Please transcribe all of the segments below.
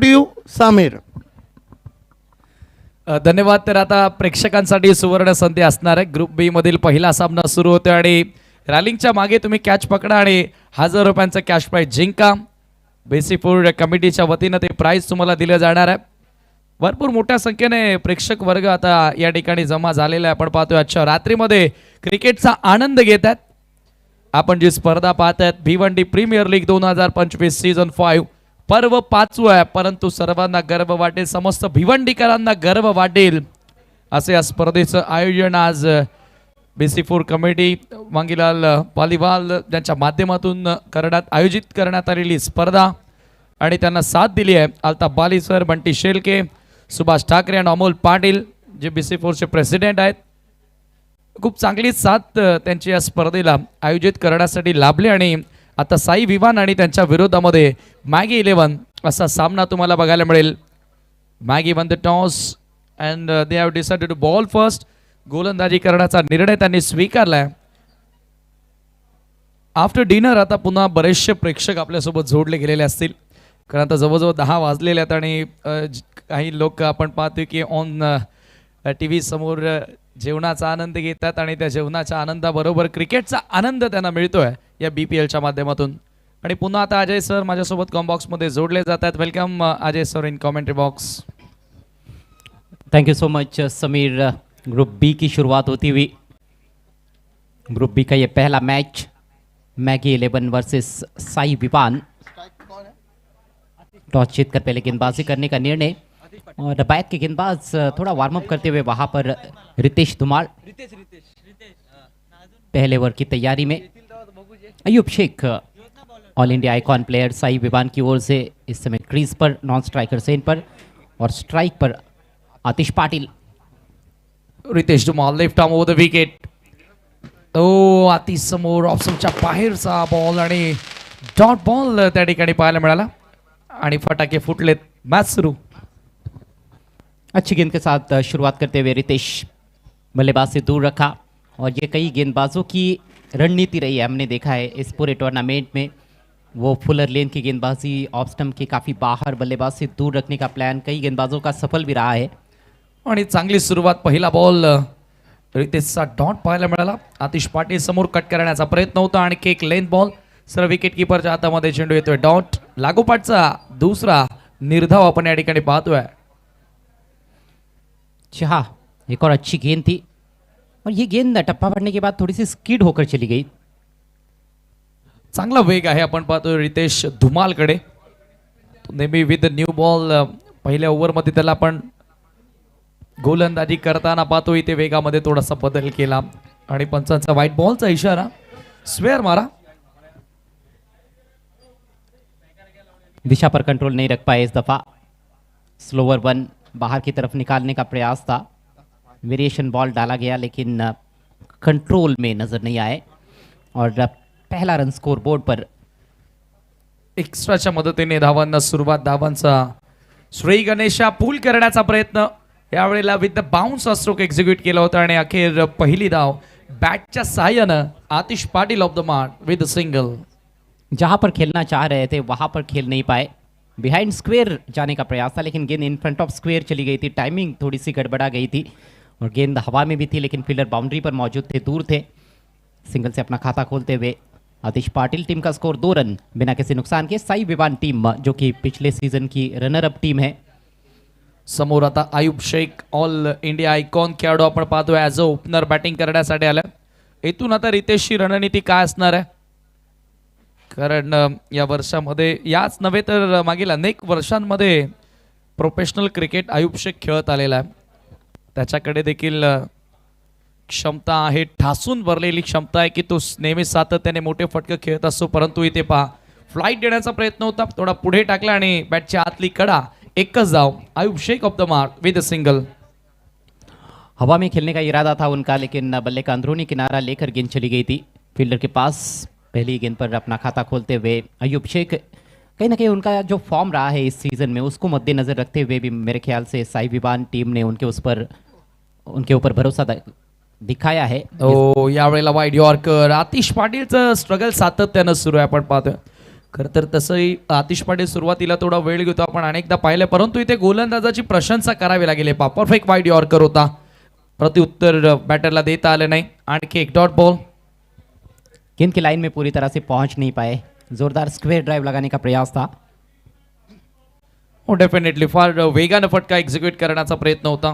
You Sameer. धन्यवाद. तर आता प्रेक्षकांसाठी सुवर्ण संधी असणार आहे. ग्रुप बी मधील पहिला सामना सुरू होतोय आणि रॅलिंगच्या मागे तुम्ही कॅच पकडा आणि 1000 रुपयांचं कॅश प्राइज जिंका. बेसीपूर कमिटीच्या वतीनं ते प्राइज तुम्हाला दिलं जाणार आहे. भरपूर मोठ्या संख्येने प्रेक्षक वर्ग आता या ठिकाणी जमा झालेला आहे. आपण पाहतोय आजच्या रात्रीमध्ये क्रिकेटचा आनंद घेत आहेत. आपण जी स्पर्धा पाहत आहेत भिवंडी प्रीमियर लीग 2025 सीझन 5 पर्व 5वं आहे, परंतु सर्वांना गर्व वाटेल, समस्त भिवंडीकरांना गर्व वाटेल असे या स्पर्धेचं आयोजन आज बेसीपूर कमिटी वांगीलाल पालीवाल यांच्या माध्यमातून आयोजित करण्यात आलेली स्पर्धा आणि त्यांना साथ दिली आहे अल्ताफ बाली सर, बंटी शेलके, सुभाष ठाकरे आणि अमोल पाटील जे बेसीपूरचे प्रेसिडेंट आहेत. खूप चांगली साथ त्यांची या स्पर्धेला आयोजित करण्यासाठी लाभली आणि आता साई विवान आणि त्यांच्या विरोधामध्ये मॅगी 11 असा सामना तुम्हाला बघायला मिळेल. Maggie won the toss and they have decided to bowl first. गोलंदाजी करण्याचा निर्णय त्यांनी स्वीकारलाय. आफ्टर डिनर आता पुन्हा बरेचसे प्रेक्षक आपल्यासोबत जोडले गेलेले असतील, कारण आता जवळजवळ 10 वाजलेले आहेत आणि काही लोक आपण पाहतो की ऑन टी व्ही समोर जेवणाचा आनंद घेतात आणि त्या जेवणाच्या आनंदाबरोबर क्रिकेटचा आनंद त्यांना मिळतोय या BPLच्या माध्यमातून. आणि पुन्हा आता अजय सर माझ्यासोबत कॉम्बॉक्समध्ये जोडले जात आहेत. Welcome Ajay sir in commentary box. Thank you so much Samir. Group B की शुरुआत होती हुई ग्रुप बी का ये पहला match Maggi 11 versus Sai Vivaan. Toss जीतकर पहले गेंदबाजी करने का निर्णय और बैक के गेंदबाज थोड़ा वार्म अप करते हुए वहां पर रितेश धुमाल पहले ओवर की तैयारी में. Ayub Shaikh all India icon player Sai Vivaan की ओर से इस समय क्रीज पर नॉन स्ट्राइकर सेन पर और स्ट्राइक पर Atish Patil. Ritesh Dhumal left arm over the wicket. तो आतिश समोर ऑफ स्टंपच्या बाहेरचा बॉल आणि डॉट बॉल त्या ठिकाणी पाहायला मिळाला आणि फटाके फुटलेत. मॅच सुरू. अच्छी गेंद के साथ शुरुआत करते हुए रितेश बल्लेबाज से दूर रखा और ये कई गेंदबाजों की रणनीति रही है. हमने देखा है इस पूरे टूर्नामेंट में वो फुलर लेन की गेंदबाजी ऑफ स्टंप के काफ़ी बाहर बल्लेबाज से दूर रखने का प्लान कई गेंदबाजों का सफल भी रहा है. आणि चांगली सुरुवात. पहिला बॉल रितेशचा डॉट पाहायला मिळाला. आतिश पाटील समोर कट करण्याचा प्रयत्न होता आणि केक लेंथ बॉल सर विकेट कीपरच्या हातामध्ये चेंडू येतोय. डॉट लागोपाठचा दुसरा निर्धाव आपण या ठिकाणी पाहतोय. हाँ, एक और अच्छी गेंद थी और ये गेंद टप्पा पड़ने के बाद थोड़ी सी स्किड होकर चली गई. चांगला वेग आहे आपण पाहतोय रितेश धुमालकडे. नेहमी विथ न्यू बॉल पहिल्या ओव्हरमध्ये त्याला आपण गोलंदाजी करताना पाहतो. इथे वेगामध्ये थोडासा बदल केला आणि पंचांचा व्हाईट बॉलचा इशारा. स्वेअर मारा. दिशा पर कंट्रोल नहीं रख पाए इस दफा. स्लोवर वन बाहर की तरफ निकालने का प्रयास था. वेरिएशन बॉल डाला गया लेकिन कंट्रोल में नजर नहीं आए और पहला रन स्कोर बोर्ड पर. एक्स्ट्राच्या मदतीने धावांना सुरुवात. धावांचा श्री गणेशा पूल करण्याचा प्रयत्न. यावेळेला with the bounce stroke execute केला होता आणि अखेर पहिली धाव बॅटच्या सहाय्यानं Atish Patil off the mark with single. जहां पर खेलना चाह रहे थे वहां पर खेल नहीं पाए. बिहाइंड स्क्वेयर जाने का प्रयास था लेकिन गेंद इन फ्रंट ऑफ स्क्वेयर चली गई थी. टाइमिंग थोड़ी सी गड़बड़ा गई थी और गेंद हवा में भी थी लेकिन फील्डर बाउंड्री पर मौजूद थे, दूर थे. सिंगल से अपना खाता खोलते हुए आतिश पाटिल. टीम का स्कोर 2 रन बिना किसी नुकसान के. साई विवान टीम जो कि पिछले सीजन की रनर अप टीम है. समोर आता Ayub Shaikh all India icon खेळाडू आपण पाहतोय ॲज अ ओपनर बॅटिंग करण्यासाठी आला. इथून आता रितेशची रणनीती काय असणार आहे, कारण या वर्षामध्ये याच नव्हे तर मागील अनेक वर्षांमध्ये प्रोफेशनल क्रिकेट आयुब शेख खेळत आलेला आहे. त्याच्याकडे देखील क्षमता आहे, ठासून भरलेली क्षमता आहे की तो नेहमी सातत्याने मोठे फटके खेळत असतो. परंतु इथे पहा फ्लाइट देण्याचा प्रयत्न होता, थोडा पुढे टाकला आणि बॅटच्या आतली कडा. एकच धाव. Ayub Shaikh off the mark with a single. हवा में खेलने का इरादा था उनका लेकिन बल्ले का अंदरूनी किनारा लेकर गेंद चली गई थी फील्डर के पास. पहली गेंद पर अपना खाता खोलते हुए अयूब शेख. कहीं ना कहीं उनका जो फॉर्म रहा है इस सीजन में उसको मद्देनजर रखते हुए भी मेरे ख्याल से साई विवान टीम ने उनके ऊपर भरोसा दिखाया है. यावेळेला वाईड यॉर्कर. आतिश पाटीलचं स्ट्रगल सातत्यानं सुरू आहे. आपण पाहतोय खरं तर तसंही आतिश पाटील सुरुवातीला थोडा वेळ घेतो आपण अनेकदा पाहिलं, परंतु इथे गोलंदाजाची प्रशंसा करावी लागेल. परफेक्ट वाईड यॉर्कर होता, प्रत्युत्तर बॅटरला देता आलं नाही. आणखी एक डॉट बॉल. गेंद की लाइन में पूरी तरह से पहुंच नहीं पाए, जोरदार स्क्वेयर ड्राइव लगाने का प्रयास था. हो डेफिनेटली फार वेगानं फटका एक्झिक्यूट करण्याचा प्रयत्न होता,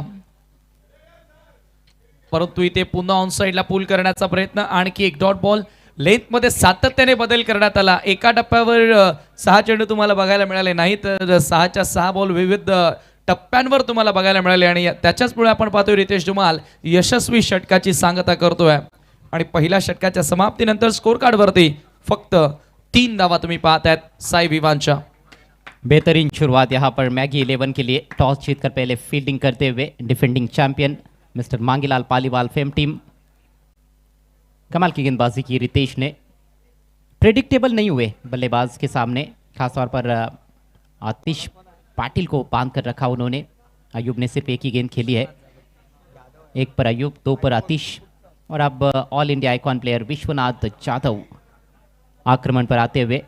परंतु इथे पुन्हा ऑन साईडला पुल करण्याचा प्रयत्न. आणखी एक डॉट बॉल. लेंथमध्ये सातत्याने बदल करण्यात आला. एका टप्प्यावर 6 चेंडू तुम्हाला बघायला मिळाले नाही, तर 6च्या 6 बॉल विविध टप्प्यांवर तुम्हाला बघायला मिळाले. आणि त्याच्याचमुळे आपण पाहतोय रितेश धुमाल यशस्वी षटकाची सांगता करतोय. आणि पहिल्या षटकाच्या समाप्तीनंतर स्कोर कार्डवरती फक्त 3 धावा तुम्ही पाहतायत साई विवानच्या. बेहतरीन शुरुआत यहाँ पर मैगी 11 के लिए. टॉस जीतकर पहले फील्डिंग करते हुए defending champion mister Mangilal Paliwal fame team. कमाल की गेंदबाजी की रितेश ने. प्रेडिक्टेबल नहीं हुए बल्लेबाज के सामने, खासतौर पर आतिश पाटिल को बांध कर रखा उन्होंने. अयूब ने सिर्फ एक ही गेंद खेली है, 1 पर अयूब, 2 पर आतिश. और अब all India icon player Vishwanath Jadhav आक्रमण पर आते हुए.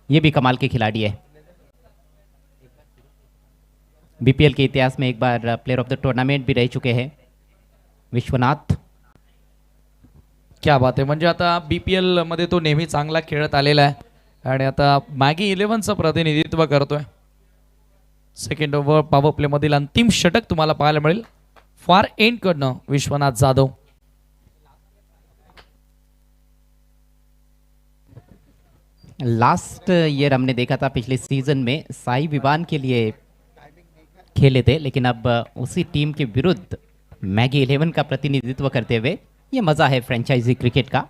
ये भी कमाल के खिलाड़ी है. बीपीएल के इतिहास में एक बार प्लेयर ऑफ द टूर्नामेंट भी रह चुके हैं विश्वनाथ. क्या बात आहे. म्हणजे आता बीपीएल मध्ये तो नेहमी चांगला खेळत आलेला आहे आणि आता मॅगी 11चं प्रतिनिधित्व करतोय. सेकंड ओव्हर पॉवर प्ले मधील अंतिम षटक तुम्हाला पाहायला मिळेल फार एंड कडनं विश्वनाथ जाधव. लास्ट ईयर हमने देखा था, पिछले सीजन में साई विवान के लिए खेले थे, लेकिन अब उसी टीम के विरुद्ध मैगी 11 का प्रतिनिधित्व करते हुए. ये मजा है फ्रेंचाइजी क्रिकेट का.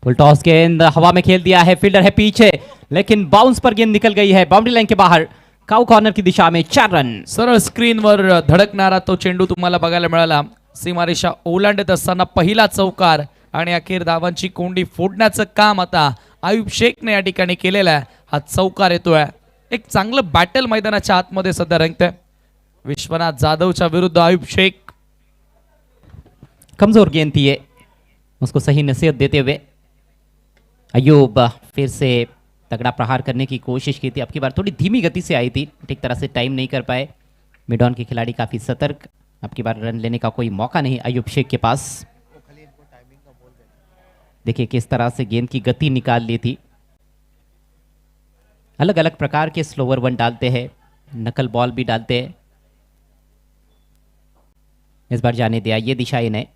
फुल टॉस गेंद हवा में खेल दिया है, फील्डर है पीछे, लेकिन बाउंस पर गेंद निकल गई है बाउंड्री लाइन के बाहर. काउ कॉर्नर की दिशा में 4 रन. सरळ स्क्रीनवर धडकणारा तो चेंडू तुम्हाला बघायला मिळाला. सीमारेषा ओलांडत असताना पहिला चौकार आणि अखेर धावांची कोंडी फोडण्याचं काम आता आयुब शेखने या ठिकाणी केलेलं आहे. हा चौकार येतोय. एक चांगलं बॅटल मैदानाच्या आतमध्ये सध्या रंगतंय. विश्वनाथ जाधवच्या विरुद्ध आयुब शेख. कमजोर गेंद थी ये, उसको सही नसीहत देते हुए अयूब फिर से तगड़ा प्रहार करने की कोशिश की थी. अब की बार थोड़ी धीमी गति से आई थी, ठीक तरह से टाइम नहीं कर पाए. मिड ऑन के खिलाड़ी काफी सतर्क. अब की बार रन लेने का कोई मौका नहीं अयूब शेख के पास. देखिए किस तरह से गेंद की गति निकाल ली थी. अलग अलग प्रकार के स्लोवर वन डालते हैं, नकल बॉल भी डालते हैं. इस बार जाने दिया, ये दिशा इन्हें.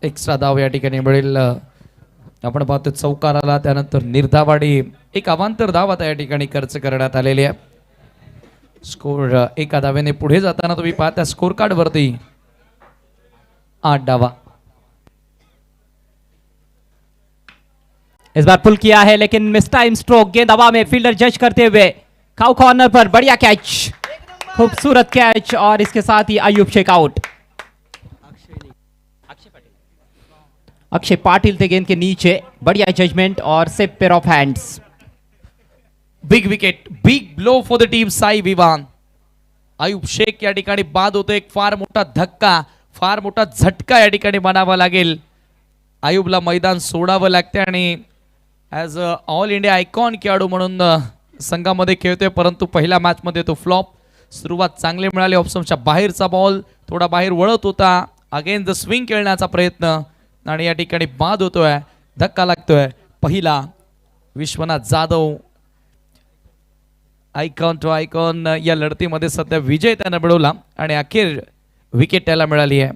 एक्स्ट्रा धाव या ठिकाणी मिळेल. आपण पाहतो चौकार आला, त्यानंतर निर्धावाडी एक अवांतर धाव आता या ठिकाणी खर्च करण्यात आलेली आहे. स्कोर एका धावेने पुढे जाताना तुम्ही पाहता स्कोर कार्ड वरती 8 धावा. इस बार पुल किया है लेकिन मिस टाइम स्ट्रोक. गेंद हवा में, फील्डर जज करते हुए काउ कॉर्नर पर. बढ़िया कैच, खूबसूरत कैच, और इसके साथ ही अयूब शेख आउट. अक्षय पाटिल थे गेंद के नीचे. बढ़िया जजमेंट और safe pair of hands. Big wicket, big blow for the team Sai Vivaan. Ayub Shaikh या ठिकाणी बाद होतो. एक फार मोठा धक्का, फार मोठा झटका या ठिकाणी मानावा लागेल. आयुबला मैदान सोडावं लागते आणि as a all India icon खेळाडू म्हणून संघामध्ये खेळतोय, परंतु पहिल्या मॅचमध्ये तो फ्लॉप. सुरुवात चांगली मिळाली. ऑप्शनच्या बाहेरचा बॉल थोडा बाहेर वळत होता. अगेन द स्विंग खेळण्याचा प्रयत्न आणि या ठिकाणी बाद होतोय, धक्का लागतोय. पहिला Vishwanath Jadhav icon to icon या लढतीमध्ये सध्या विजय त्यानं मिळवला आणि अखेर विकेट त्याला मिळाली आहे.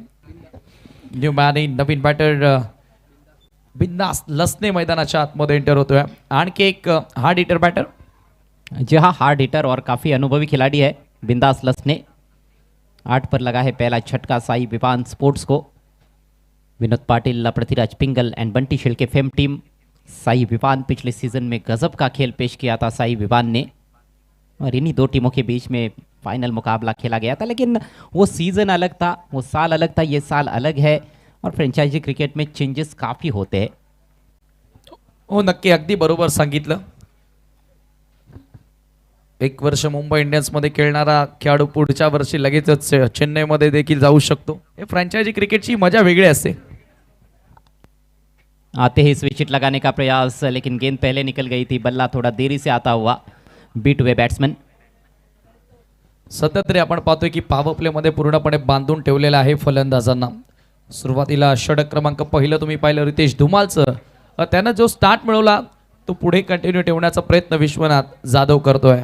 न्यू मॅन नवीन बॅटर बिंदास लसने मैदानाच्या आतमध्ये एंटर होतोय. आणखी एक हार्ड हिटर बैटर. जी हाँ, हार्ड हिटर और काफ़ी अनुभवी खिलाड़ी है बिंदास लसने. 8 पर लगा है पहला झटका साई विवान स्पोर्ट्स को. विनोद पाटिल, पृथ्वीराज पिंगल एंड बंटी शिल के फेम टीम. साई विवान पिछले सीजन में गजब का खेल पेश किया था साई विवान ने, और इन्हीं दो टीमों के बीच में फाइनल मुकाबला खेला गया था. लेकिन वो सीजन अलग था, वो साल अलग था, ये साल अलग है, और फ्रेंचाइजी क्रिकेट में चेंजेस काफ़ी होते हैं. हो नक्की, अगदी बरोबर सांगितलं. एक वर्ष मुंबई इंडियन्स मध्ये खेळणारा खेळाडू पुढच्या वर्षी लगेचच चेन्नईमध्ये देखील जाऊ शकतो. हे फ्रँचायझी क्रिकेटची मजा वेगळी असते. आते ही स्विच हिट लगाने का प्रयास, लेकिन गेंद पहले निकल गई थी। बल्ला थोड़ा देरी से आता हुआ बीट हुए बैट्समैन। सध्या तरी आपण पाहतोय की पॉवर प्ले मध्ये पूर्णपणे बांधून ठेवलेला आहे फलंदाजांना. सुरुवातीला षटक क्रमांक पहिलं तुम्ही पाहिलं रितेश धुमालचं, त्यानं जो स्टार्ट मिळवला तो पुढे कंटिन्यू ठेवण्याचा प्रयत्न विश्वनाथ जाधव करतोय.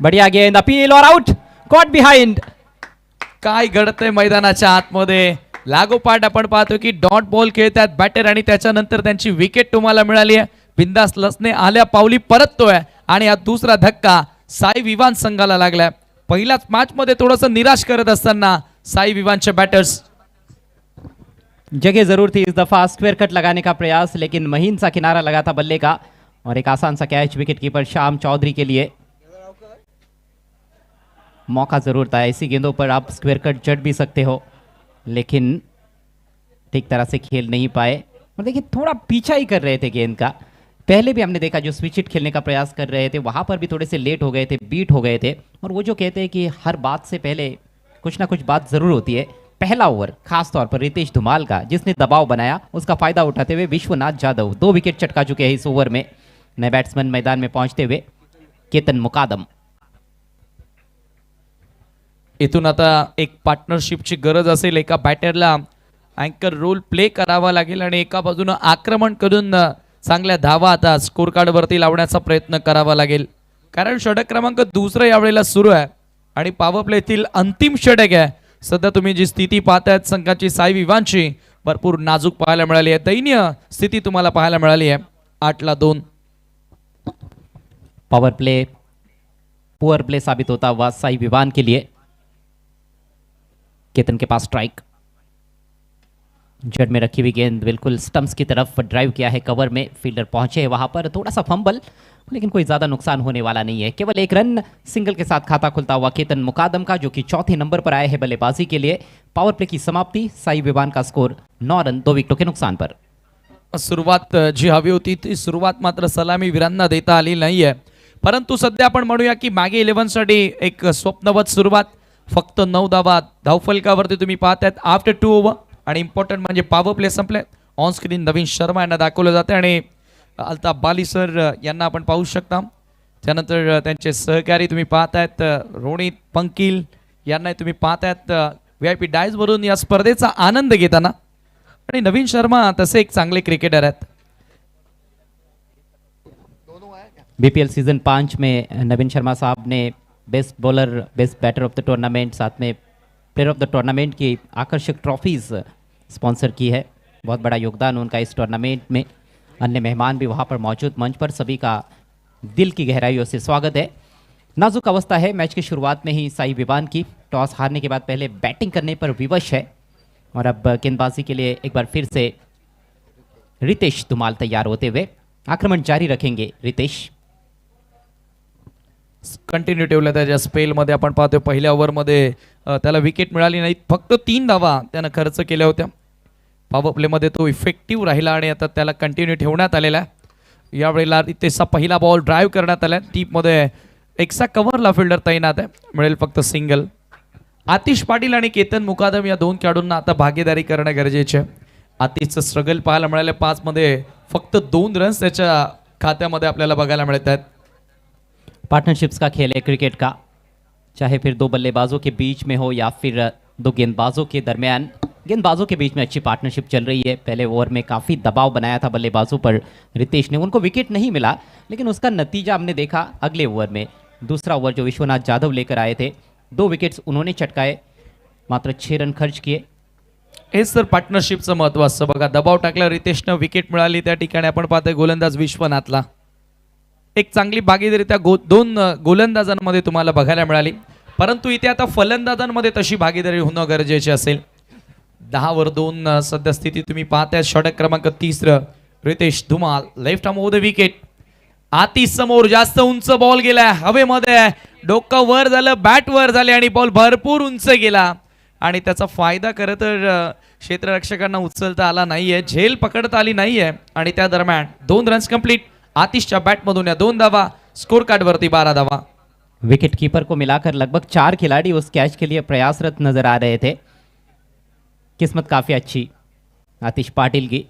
बढ़िया गेंद, अपील और आउट, कॉट बिहाइंड. काय घडतंय मैदानाच्या आतमध्ये. लागोपाठ आपण पाहतो की डॉट बॉल खेळतात बॅटर आणि त्याच्यानंतर त्यांची विकेट तुम्हाला मिळाली आहे. बिंदास लसने आल्या पावली परततोय आणि हा दुसरा धक्का साई विवान संघाला लागलाय. पहिल्याच मॅच मध्ये थोडंसं निराश करत असताना साई विवानचे बॅटर्स. जगह जरूर थी इस दफा स्क्वायर कट लगाने का प्रयास, लेकिन महीन सा किनारा लगा था बल्ले का और एक आसान सा catch wicket keeper Shyam Chaudhary के लिए. मौका जरूर था, ऐसी गेंदों पर आप स्क्वायर कट जड़ भी सकते हो, लेकिन ठीक तरह से खेल नहीं पाए. और देखिए थोड़ा पीछा ही कर रहे थे गेंद का. पहले भी हमने देखा जो स्विच हिट खेलने का प्रयास कर रहे थे वहां पर भी थोड़े से लेट हो गए थे, बीट हो गए थे. और वो जो कहते हैं कि हर बात से पहले कुछ ना कुछ बात जरूर होती है. पहला ओवर खास तौर पर रितेश धुमाल का, जिसने दबाव बनाया, उसका फायदा उठाते हुए विश्वनाथ जाधव 2 विकेट चटका चुके हैं इस ओवर में. नए बैट्समैन मैदान में पहुंचते हुए केतन मुकादम. इथून आता एक पार्टनरशिपची गरज असेल. एका बॅटरला अँकर रोल प्ले करावा लागेल आणि एका बाजूनं आक्रमण करून चांगल्या धावा आता स्कोर कार्ड वरती लावण्याचा प्रयत्न करावा लागेल. कारण षटक क्रमांक दुसरं यावेळेला सुरू आहे आणि पॉवर प्लेतील अंतिम षटक आहे. सध्या तुम्ही जी स्थिती पाहतायत संघाची साई विवानची भरपूर नाजूक पाहायला मिळाली आहे. दैन्य स्थिती तुम्हाला पाहायला मिळाली आहे. 8-2. पावर प्ले पुअर प्ले साबित होता हुआ साई विवान के लिए. केतन के पास स्ट्राइक, जड़ में रखी हुई गेंद बिल्कुल स्टंप्स की तरफ ड्राइव किया है कवर में. फील्डर पहुंचे वहां पर, थोड़ा सा फंबल, लेकिन कोई ज्यादा नुकसान होने वाला नहीं है. केवल 1 रन सिंगल के साथ खाता खुलता हुआ केतन मुकादम का, जो कि चौथे नंबर पर आए हैं बल्लेबाजी के लिए. पावर प्ले की समाप्ति, साई विवान का स्कोर 9 रन 2 विकेटों के नुकसान पर. सुरुवात जी हवी होती ती सुरुवात मात्र सलामी वीरांना देता आली नाहीये. परंतु सध्या आपण म्हणूया की मागे 11 साठी एक स्वप्नवत सुरुवात. फक्त 9 धावा धावफलकावरती तुम्ही पाहतायत आफ्टर 2 ओव्हर. आणि इम्पॉर्टंट म्हणजे पॉवर प्ले संपले. ऑन स्क्रीन नवीन शर्मा यांना दाखवलं जाते आणि अल्ताफ बाली सर यांना आपण पाहू शकता. त्यानंतर त्यांचे सहकारी तुम्ही पाहतायत रोनित पंकील यांना तुम्ही पाहतायत VIP डायस वरून या स्पर्धेचा आनंद घेताना. आणि नवीन शर्मा तसे एक चांगले क्रिकेटर आहेत. BPL सीजन 5 में नवीन शर्मा साहब ने best bowler, best batter of the tournament, साथ में प्लेयर ऑफ द टूर्नामेंट की आकर्षक ट्रॉफीज स्पॉन्सर की है. बहुत बड़ा योगदान उनका इस टूर्नामेंट में. अन्य मेहमान भी वहां पर मौजूद. मंच पर सभी का दिल की गहराइयों से स्वागत है. नाजुक अवस्था है मैच की शुरुआत में ही साई विवान की. टॉस हारने के बाद पहले बैटिंग करने पर विवश है और अब गेंदबाजी के लिए एक बार फिर से रितेश धुमाल तैयार होते हुए. आक्रमण जारी रखेंगे रितेश. कंटिन्यू ठेवलं त्याच्या स्पेलमध्ये. आपण पाहतोय पहिल्या ओव्हरमध्ये त्याला विकेट मिळाली नाही. फक्त 3 धावा त्यानं खर्च केल्या होत्या. पॉवर प्लेमध्ये तो इफेक्टिव्ह राहिला आणि आता त्याला कंटिन्यू ठेवण्यात आलेला आहे. यावेळेला रितेशचा पहिला बॉल ड्राईव्ह करण्यात आला. टीपमध्ये एक्सा कव्हरला फिल्डर तैनात आहे. मिळेल फक्त सिंगल. आतिश पाटील आणि केतन मुकादम या 2 खेळाडूंना आता भागीदारी करणं गरजेचे आहे. आतिशचं स्ट्रगल पाहायला मिळालं. 5 मध्ये फक्त 2 रन्स त्याच्या खात्यामध्ये आपल्याला बघायला मिळत आहेत. पार्टनरशिप्स का खेल है क्रिकेट का, चाहे फिर 2 बल्लेबाजों के बीच में हो या फिर 2 गेंदबाजों के दरमियान. गेंदबाजों के बीच में अच्छी पार्टनरशिप चल रही है. पहले ओवर में काफ़ी दबाव बनाया था बल्लेबाजों पर रितेश ने. उनको विकेट नहीं मिला, लेकिन उसका नतीजा हमने देखा अगले ओवर में. दूसरा ओवर जो विश्वनाथ जाधव लेकर आए थे, 2 विकेट्स उन्होंने चटकाए, मात्र 6 रन खर्च किए. हेच तर पार्टनरशिपचं महत्त्व असतं बघा. दबाव टाकला, रितेशनं विकेट मिळाली. त्या ठिकाणी आपण पाहतोय गोलंदाज विश्वनाथला एक चांगली भागीदारी त्या 2 गोलंदाजांमध्ये तुम्हाला बघायला मिळाली. परंतु इथे आता फलंदाजांमध्ये तशी भागीदारी होणं गरजेचे असेल. 10 वर 2 सध्या स्थिती तुम्ही पाहताय. षटक क्रमांक 3 Ritesh Dhumal left arm over the wicket. Atish समोर जास्त उंच बॉल गेला, हवेमध्ये डोकं वर झालं, बॅट वर झाले आणि बॉल भरपूर उंच गेला आणि त्याचा फायदा खरं तर क्षेत्ररक्षकांना उचलता आला नाहीये, झेल पकडता आली नाहीये आणि त्या दरम्यान 2 रन्स कंप्लीट. आतिशच्या बॅटमधून या 2 धावा, स्कोर कार्ड वरती 12 धावा. विकेट कीपर को मिलाकर लगभग 4 खिलाड़ी उस कैच के लिए प्रयासरत नजर आ रहे थे. किस्मत काफी अच्छी आतिश पाटिल की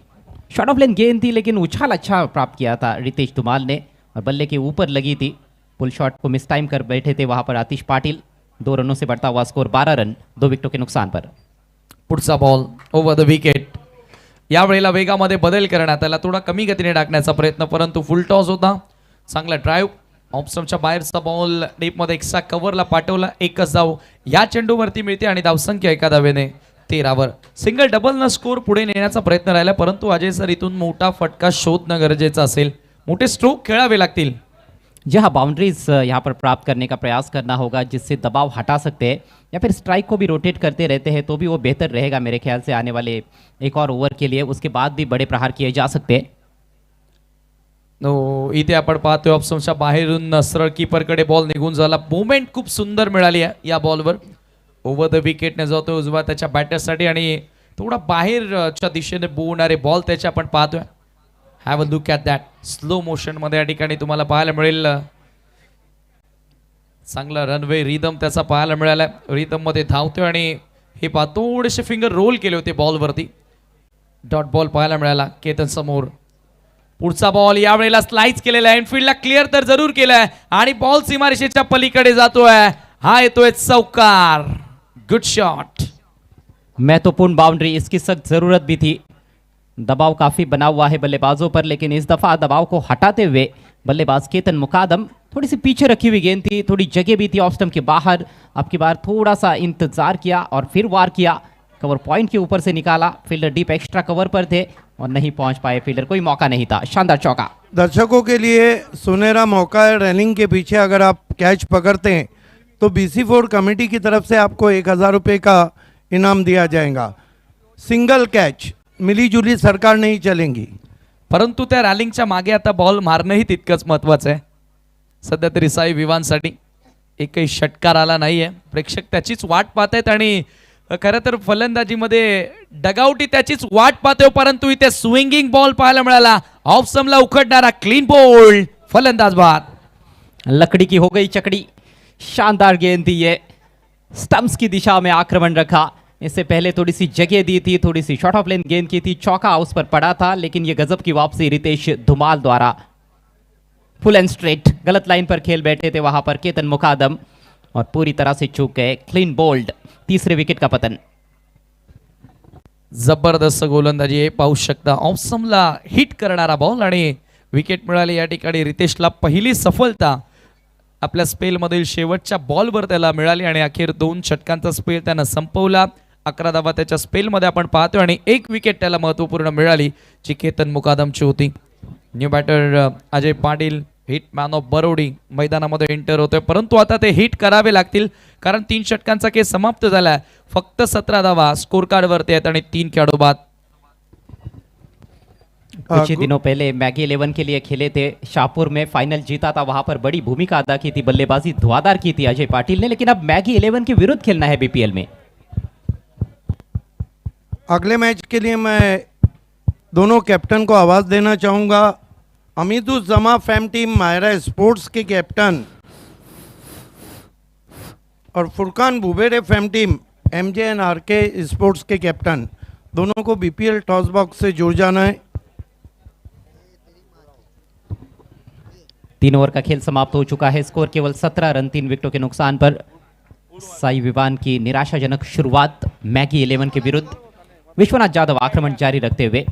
शॉर्ट ऑफ लेन गेंद थी, लेकिन उछाल अच्छा प्राप्त किया था रितेश धुमाल ने और बल्ले के ऊपर लगी थी। पुल शॉट को मिस टाइम कर बैठे थे वहां पर आतिश पाटिल। 2 रनों से बढ़ता हुआ स्कोर 12 रन 2 विकेटों के नुकसान पर। पुढचा बॉल ओव्हर द विकेट. यावेळेला वेगामध्ये बदल करण्यात आला, थोडा कमी गतीने टाकण्याचा प्रयत्न, परंतु फुल टॉस होता. चांगला ड्राईव्ह, ऑप्शनच्या बाहेरचा बॉल डीपमध्ये एक्स्ट्रा कव्हरला पाठवला. एकच धाव या चेंडूवरती मिळते आणि धावसंख्या एका धावेने 13 वर. सिंगल डबल न स्कोर पुढे नेण्याचा प्रयत्न राहिला, परंतु अजय सर इथून मोठा फटका शोधणं गरजेचं असेल. मोठे स्ट्रोक खेळावे लागतील. जी हाँ, बाउंड्रीज यहाँ पर प्राप्त करने का प्रयास करना होगा जिससे दबाव हटा सकते हैं, या फिर स्ट्राइक को भी रोटेट करते रहते हैं तो भी वो बेहतर रहेगा मेरे ख्याल से आने वाले एक और ओवर के लिए. उसके बाद भी बड़े प्रहार किए जा सकते हैं. इथे आपण पाहतोय ऑप्शनच्या बाहेरून सरळ कीपरकडे बॉल निघून झाला. मुवमेंट खूप सुंदर मिळाली आहे या बॉलवर. ओव्हर द विकेटने जातोय उजवा त्याच्या बॅटरसाठी आणि थोडा बाहेरच्या दिशेने बोलणारे बॉल त्याचे आपण पाहतोय. Have a look at that. Slow motion मध्ये या ठिकाणी तुम्हाला पाहायला मिळेल. चांगला रनवे रिदम त्याचा पाहायला मिळाला. रिदम मध्ये धावतोय आणि हे पहा थोडेसे फिंगर रोल केले होते बॉलवरती. डॉट बॉल पाहायला मिळाला केतन समोर. पुढचा बॉल यावेळेला स्लाइस केलेला आहे. इनफिल्डला क्लिअर तर जरूर केलाय आणि बॉल सीमारेषेच्या पलीकडे जातोय. हा येतोय चौकार. Good shot. महत्वपूर्ण बाउंड्री, इसकी सख्त जरूरत भी थी. दबाव काफी बना हुआ है बल्लेबाजों पर, लेकिन इस दफा दबाव को हटाते हुए बल्लेबाज केतन मुकादम थोड़ी सी पीछे रखी हुई गेंद थी, थोड़ी जगह भी थी ऑफ स्टंप के बाहर. अब की बार थोड़ा सा इंतजार किया और फिर वार किया. कवर पॉइंट के ऊपर से निकाला. फील्डर डीप एक्स्ट्रा कवर पर थे और नहीं पहुंच पाए फील्डर. कोई मौका नहीं था. शानदार चौका. दर्शकों के लिए सुनहरा मौका है. रैलिंग के पीछे अगर आप कैच पकड़ते हैं तो BC4 कमेटी की तरफ से आपको 1000 रुपये का इनाम दिया जाएगा. सिंगल कैच, मिली जुली सरकार नहीं चलेंगी. परंतु त्या रॅलिंगच्या मागे आता बॉल मारणंही तितकंच महत्वाचं आहे. सध्या तरी साई विवांसाठी एकही षटकार आला नाहीये. प्रेक्षक त्याचीच वाट पाहत आहेत आणि खरं तर फलंदाजीमध्ये डगआउटी त्याचीच वाट पाहतोय, परंतु इथे स्विंगिंग बॉल पाहायला मिळाला. ऑफ स्टंपला उखडणारा क्लीन बोल्ड फलंदाज बाद. लकड़ी की हो गई चकड़ी. शानदार गेंद थी ये. स्टंप्स की दिशा में आक्रमण रखा. इससे पहले थोड़ी सी जगह दी थी, थोड़ी सी शॉर्ट ऑफ लेन गेंद की थी. चौका उस पर पड़ा था, लेकिन ये गजब की वापसी रितेश धुमाल द्वारा. फुल एंड स्ट्रेट गलत लाइन पर खेल बैठे थे वहां पर केतन मुकादम और पूरी तरह से चूक गए. Clean bowled. तीसरे विकेट का पतन. जबरदस्त गोलंदाजी आहे. पाहू शकता ऑप्शनला हिट करणारा बॉल आणि विकेट मिळाली. या ठिकाणी रितेशला पहिली सफलता आपल्या स्पेलमधील शेवटच्या बॉलवर त्याला मिळाली आणि अखेर 2 षटकांचा स्पेल त्यानं संपवला. 11 धावा त्याच्या स्पेलमध्ये आपण पाहतोय आणि 1 विकेट त्याला महत्त्वपूर्ण मिळाली जी केतन मुकादमची होती. New batter Ajay Patil hit man of Barodi मैदानामध्ये एंटर होतोय, परंतु आता ते हिट करावे लागतील कारण 3 षटकांचा खेळ समाप्त झालाय. फक्त 17 धावा स्कोर कार्डवरती आहेत आणि 3 खेळाडू बाद. कुछ ही दिनों पहले मैगी 11 के लिए खेले थे. शाहपुर में फाइनल जीता था, वहां पर बड़ी भूमिका अदा की थी. बल्लेबाजी धुआंधार की थी अजय पाटिल ने, लेकिन अब मैगी 11 के विरुद्ध खेलना है BPL में. अगले मैच के लिए मैं दोनों कैप्टन को आवाज़ देना चाहूँगा. Amiduzzama fame team Maira sports के कैप्टन और Furqan Bubere fame team MJNRK sports के कैप्टन, दोनों को BPL टॉस बॉक्स से जुड़ जाना है. 3 ओवर का खेल समाप्त हो चुका है. स्कोर केवल 17 रन 3 विकेटों के नुकसान पर. साई विवान की निराशाजनक शुरुआत मैगी 11 के विरुद्ध. विश्वनाथ जाधव आक्रमण जारी रखते हुए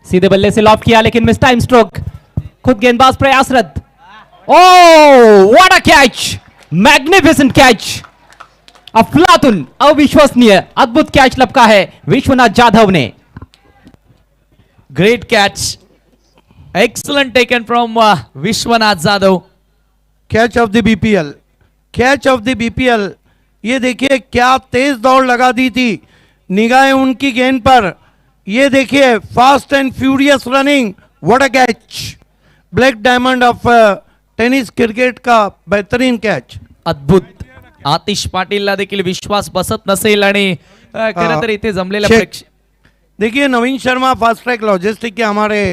सीधे बल्ले से लॉफ किया, लेकिन मिस टाइम स्ट्रोक. खुद गेंदबाज प्रयासरत. Oh what a catch. Magnificent catch. अफलातुन, अविश्वसनीय अद्भुत कैच लपका है विश्वनाथ जाधव ने. Great catch. Excellent taken from Vishwanath Jadhav. Catch of the BPL, catch of the BPL. ये देखिए क्या तेज दौड़ लगा दी थी. निगाहें उनकी गेंद पर. ये देखिए fast and furious running. What a catch. Black diamond of tennis cricket का बेहतरीन कैच. अद्भुत. आतिश पाटीलला देखील विश्वास बसत नसेल आणि खरं तर इथे जमलेल्या प्रेक्षक. देखिए नवीन शर्मा फास्ट ट्रैक लॉजिस्टिक के हमारे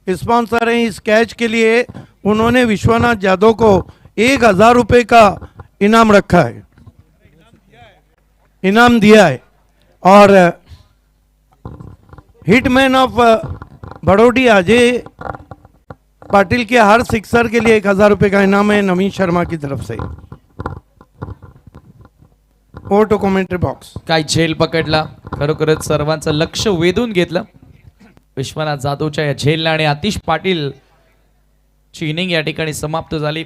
स्पॉन्सर हैं. इस कैच के लिए उन्होंने विश्वनाथ जाधव को 1000 रुपये का इनाम रखा है. इनाम दिया है। और हिटमैन ऑफ बड़ौडी अजय पाटिल के हर सिक्सर के लिए 1000 रुपये का इनाम है नवीन शर्मा की तरफ से। Over to commentary box. काय झेल पकडला, खरोखरच सर्वांचं लक्ष वेधून घेतलं विश्वनाथ जाधवच्या या झेलला आणि आतिश पाटील ची इनिंग या ठिकाणी समाप्त झाली।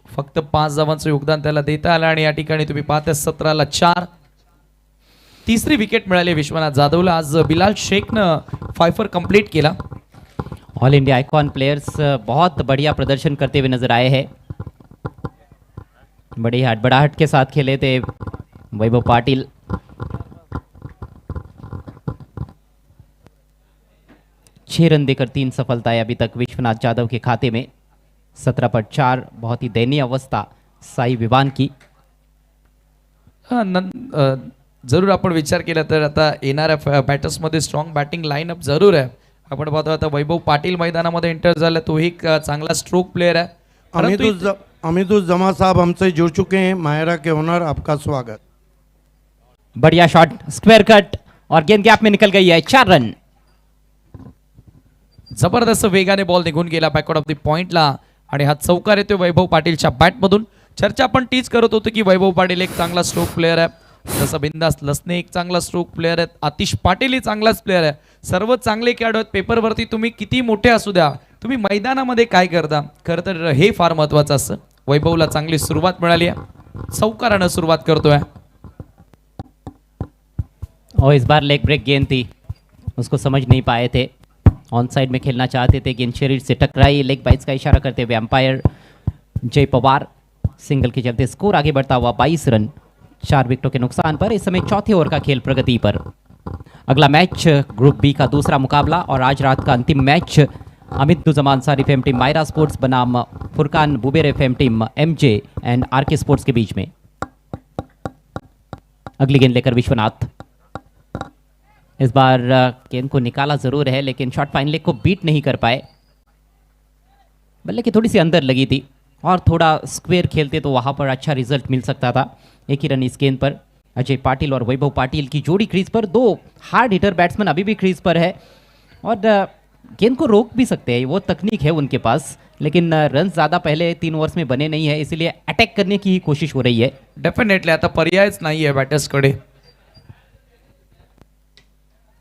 फक्त 5 धावांचं योगदान त्याला देता आलं आणि या ठिकाणी तुम्ही पाहता 17 ला 4। तिसरी विकेट मिळाली विश्वनाथ जाधवला। आज बिलाल शेखनं फायफर कंप्लीट केला। ऑल इंडिया आइकॉन प्लेयर्स बहुत बढ़िया प्रदर्शन करते हुए नजर आए हैं। बड़ी हड़बड़ाहट के साथ खेले थे वैभव पाटिल। छह रन देकर 3 सफलताएं अभी तक विश्वनाथ जाधव के खाते में। 17 पर 4। बहुत ही दयनीय अवस्था साई विवान की। जरूर आपण विचार केला तर आता येणाऱ्या बॅटर्समध्ये स्ट्रॉंग बॅटिंग लाईनअप जरूर आहे। आपण पाहतो आता वैभव पाटील मैदानामध्ये एंटर झाला, तोही एक चांगला स्ट्रोक प्लेयर आहे। अमितुज जमा साहब हमसे जुड़ चुके हैं। मायरा के ओनर, आपका स्वागत। बढ़िया शॉट, स्क्वायर कट और गेंद गैप में निकल गई है। 4 रन। जबरदस्त वेगाने बॉल निघून गेला बॅकवर्ड ऑफ द पॉइंटला आणि हा चौकार येतो वैभव पाटीलच्या बॅटमधून। चर्चा आपण तीच करत होतो की वैभव पाटील एक चांगला स्ट्रोक प्लेयर आहे, जसं बिंदास लसने एक चांगला स्ट्रोक प्लेयर आहे, आतिश पाटील ही चांगलाच प्लेयर आहे। सर्व चांगले खेळाडू आहेत। पेपरवरती तुम्ही किती मोठे असू द्या, तुम्ही मैदानामध्ये काय करता, खरं तर हे फार महत्त्वाचं असतं। वैभवला चांगली सुरुवात मिळाली आहे, चौकारानं सुरुवात करतोय। और इस बार लेग ब्रेक गेंद थी, उसको समझ नहीं पाए थे। ऑन साइड में खेलना चाहते थे, गेंद शरीर से टकराई। लेग बाइट्स का इशारा करते हुए अंपायर जय पवार। सिंगल के चलते स्कोर आगे बढ़ता हुआ 22 रन 4 विकेटों के नुकसान पर। इस समय चौथे ओवर का खेल प्रगति पर। अगला मैच ग्रुप बी का दूसरा मुकाबला और आज रात का अंतिम match Amit Dujma Ansari fame team Maira sports बनाम Furqan Bubere fame team MJ and RK sports के बीच में। अगली गेंद लेकर विश्वनाथ। इस बार गेंद को निकाला जरूर है, लेकिन शॉर्ट फाइन लेग को बीट नहीं कर पाए। बल्ले की थोड़ी सी अंदर लगी थी और थोड़ा स्क्वेयर खेलते तो वहां पर अच्छा रिजल्ट मिल सकता था। एक ही रन इस गेंद पर। अजय पाटिल और वैभव पाटिल की जोड़ी क्रीज पर। 2 हार्ड हिटर बैट्समैन अभी भी क्रीज पर है और गेंद को रोक भी सकते हैं, वो तकनीक है उनके पास। लेकिन रन ज्यादा पहले 3 ओवर्स में बने नहीं है, इसीलिए अटैक करने की ही कोशिश हो रही है। डेफिनेटली आता पर्यायच नाही आहे बॅटर्सकडे।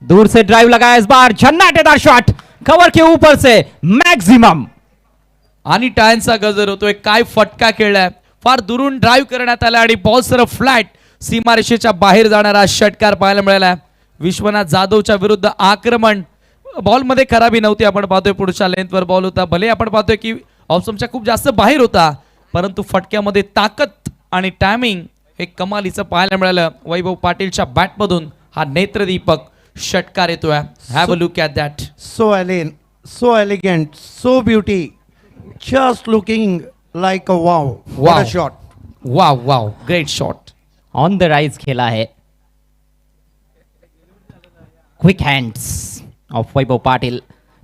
दूर से ड्राइव लगाया इस बार, झन्नाटेदार शॉट कवर के ऊपर से मैक्सिमम। आणि टायन्सचा गजर होतोय। काय फटका खेळलाय, फार दुरून ड्राइव्ह करण्यात आला आणि बॉल सरळ फ्लॅट सीमारेषेच्या बाहेर जाणारा षटकार पाहायला मिळाला। विश्वनाथ जाधवच्या विरुद्ध आक्रमण। बॉलमध्ये खराबी नव्हती, आपण पाहतोय पुढच्या लेंथवर बॉल होता। भले आपण पाहतोय की ऑप्शनच्या खूप जास्त बाहेर होता, परंतु फटक्यामध्ये ताकद आणि टायमिंग हे कमालीचं पाहायला मिळालं। वैभव पाटीलच्या बॅटमधून हा नेत्रदीपक षटकार येतोय। Have a look at that. So elegant, so beauty, just looking like a wow. What a shot. Wow wow, great shot. On the rise खेला है। क्विक हैंड्स ऑफ वैभव पाटिल।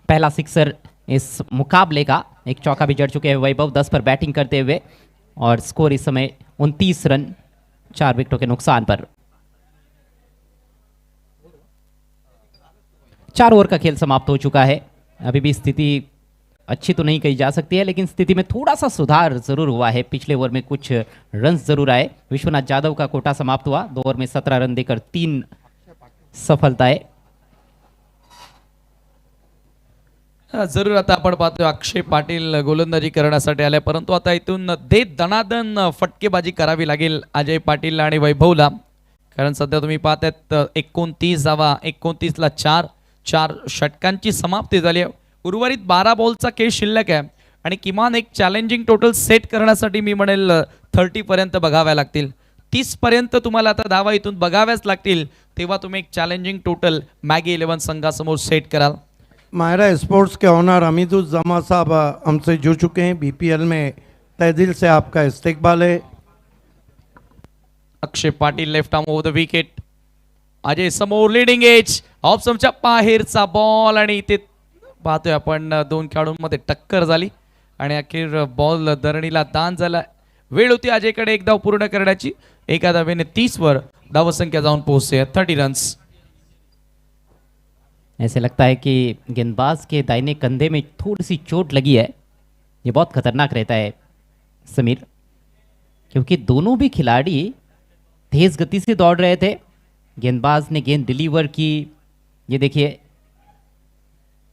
पहला सिक्सर इस मुकाबले का। एक चौका भी जड़ चुके हैं वैभव 10 पर बैटिंग करते हुए और स्कोर इस समय 29 रन 4 विकेटों के नुकसान पर। 4 ओवर का खेल समाप्त हो चुका है। अभी भी स्थिति अच्छी तो नहीं कही जा सकती है, लेकिन स्थिति में थोड़ा सा सुधार जरूर हुआ है। पिछले ओवर में कुछ रन्स जरूर आए। विश्वनाथ जाधव का कोटा समाप्त हुआ। 2 ओवर में 17 रन देकर 3 सफलताएं। जरूर आता आपण पाहतोय अक्षय पाटील गोलंदाजी करण्यासाठी आले, परंतु आता इथून दणादण फटकेबाजी करावी लागेल अजय पाटील आणि वैभवला। कारण सध्या तुम्ही पाहतायत 29 धावा, 29 ला 4 षटकांची समाप्ती झाली आहे। उर्वरित 12 बॉलचा खेळ शिल्लक आहे आणि किमान एक चॅलेंजिंग टोटल सेट करण्यासाठी मी म्हणेल 30 पर्यंत बघाव्या लागतील। 30 पर्यंत तुम्हाला आता धावा इथून बघाव्याच लागतील, तेव्हा तुम्ही एक चॅलेंजिंग टोटल मॅगी 11 संघासमोर सेट कराल। मायरा स्पोर्ट्स के ओनर अमितुज जमा साहब हमसे जुड़ चुके हैं। BPL में तहे दिल से आपका इस्तकबाल है। Akshay Patil left arm over the wicket. Ajay समोर लीडिंग एज ऑप्शनच्या बाहेरचा बॉल आणि इथे पाहतोय आपण 2 खेळाडूंमध्ये टक्कर झाली आणि अखेर बॉल धरणीला दान झाला। वेळ होती अजयकडे एक धाव पूर्ण करण्याची। एका धावेने 30 वर धावसंख्या जाऊन पोहोचते 30 रन्स. ऐसे लगता है कि गेंदबाज के दाहिने कंधे में थोड़ी सी चोट लगी है. ये बहुत खतरनाक रहता है समीर, क्योंकि दोनों भी खिलाड़ी तेज गति से दौड़ रहे थे. गेंदबाज ने गेंद डिलीवर की. ये देखिए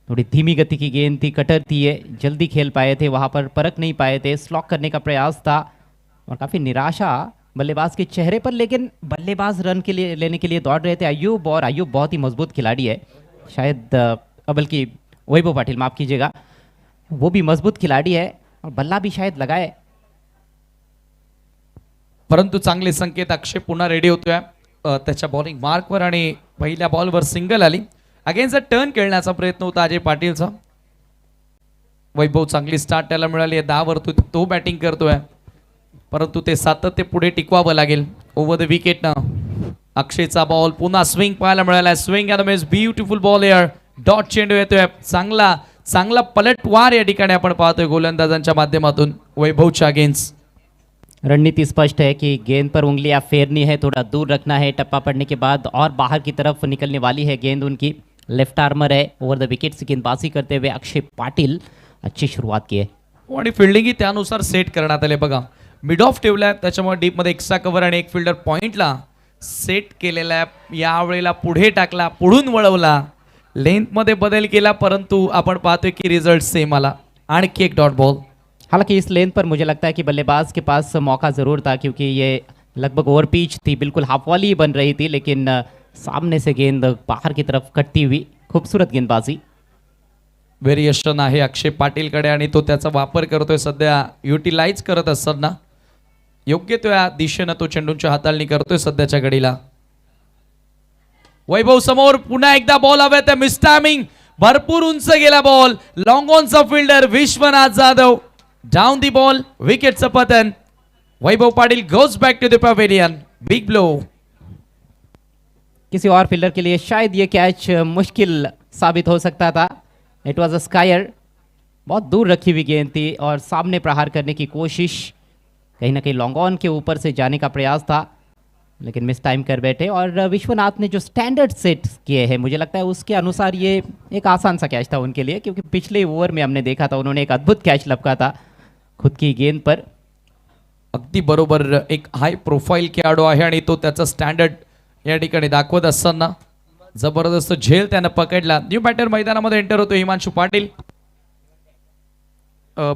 थोड़ी धीमी गति की गेंद थी, कटर थी, ये जल्दी खेल पाए थे, वहां पर परख नहीं पाए थे. स्लॉक करने का प्रयास था और काफी निराशा बल्लेबाज के चेहरे पर, लेकिन बल्लेबाज रन के लिए लेने के लिए दौड़ रहे थे. अयूब, और अयूब बहुत ही मजबूत खिलाड़ी है. शायद बल्कि वैभव पाटिल, माफ कीजिएगा, वो भी मजबूत खिलाड़ी है और बल्ला भी शायद लगाए. परंतु चांगले संकेत. अक्षय पुन्हा रेडी होतोय त्याच्या बॉलिंग मार्कवर आणि पहिल्या बॉलवर सिंगल आली. अगेन्स्ट टर्न खेळण्याचा प्रयत्न होता अजय पाटीलचा. वैभव चांगली स्टार्ट त्याला मिळाली आहे. 10 वर तो बॅटिंग करतोय, परंतु ते सातत्य पुढे टिकवावं लागेल. ओव्हर द विकेट ना अक्षयचा बॉल, पुन्हा स्विंग पाहायला मिळाला. Swing and miss, beautiful ball air. Dot चेंडू येतोय. चांगला पलटवार या ठिकाणी आपण पाहतोय गोलंदाजांच्या माध्यमातून वैभवच्या अगेन्स्ट. रणनीति स्पष्ट है कि गेंद पर उंगलियां फेरनी है, थोड़ा दूर रखना है. टप्पा पड़ने के बाद और बाहर की तरफ निकलने वाली है गेंद उनकी. लेफ्ट आर्मर है. ओवर द विकेट से गेंदबाजी करते हुए अक्षय पाटिल अच्छी शुरुआत की है. आणि फिल्डिंगही त्यानुसार सेट करण्यात आले. बघा मिड ऑफ ठेवलाय, त्याच्यामुळे डीप मध्ये एक्स्ट्रा कव्हर आणि एक फिल्डर पॉइंटला सेट केलेला आहे. यावेळेला पुढे टाकला, पुढून वळवला, लेंथ मध्ये बदल केला, परंतु आपण पाहतोय की रिझल्ट सेम आला. आणखी एक डॉट बॉल. हालांकि इस लेंथ पर मुझे लगता है कि बल्लेबाज के पास मौका ज़रूर था, क्योंकि ये लगभग ओवर पिच थी, बिल्कुल हाफ वॉली ही बन रही थी, लेकिन सामने से गेंद बाहर की तरफ कटती हुई. खूबसूरत गेंदबाजी. व्हेरिएशन आहे अक्षय पाटीलकडे आणि तो त्याचा वापर करतोय सध्या. युटिलाइज करत असताना योग्य त्या दिशेनं तो चेंडूंच्या हाताळणी करतोय सध्याच्या घडीला. वैभव समोर पुन्हा एकदा बॉल हवेत. मिस टायमिंग, भरपूर उंच गेला बॉल. लॉंग ऑनचा fielder Vishwanath Jadhav down the ball. विकेटचं पतन. Vaibhav Patil goes back to the pavilion. Big blow. किसी और फील्डर के लिए शायद ये कैच मुश्किल साबित हो सकता था. It was a square. बहुत दूर रखी हुई गेंद थी और सामने प्रहार करने की कोशिश, कहीं ना कहीं लॉन्ग ऑन के ऊपर से जाने का प्रयास था, लेकिन मिस टाइम कर बैठे. और विश्वनाथ ने जो स्टैंडर्ड सेट किए हैं, मुझे लगता है उसके अनुसार ये एक आसान सा कैच था उनके लिए, क्योंकि पिछले ओवर में हमने देखा था उन्होंने एक अद्भुत कैच लपका था खुद की गेंद पर. अगदी बरोबर. एक हाय प्रोफाईल खेळाडू आहे आणि तो त्याचा स्टँडर्ड या ठिकाणी दाखवत असताना जबरदस्त झेल त्यानं पकडला. न्यू बॅटर मैदानामध्ये एंटर होतो हिमांशू पाटील.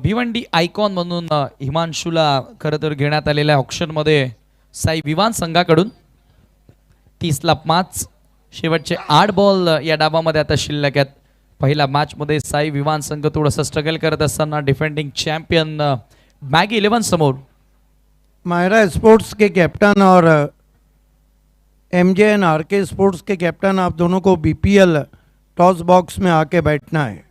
भिवंडी आयकॉन म्हणून हिमांशूला खरं तर घेण्यात आलेल्या ऑप्शनमध्ये साई विवान संघाकडून 30ला 5. शेवटचे 8 बॉल या डावामध्ये आता शिल्लक आहेत. पहिल्या मॅचमध्ये साई विवान संघ थोडंसं स्ट्रगल करत असताना डिफेंडिंग चॅम्पियन मॅगी 11 समोर. मायरा स्पोर्ट्स के कैप्टन और MJN RK स्पोर्ट्स के कैप्टन, आप दोनों को BPL टॉस बॉक्स में आके बैठना है.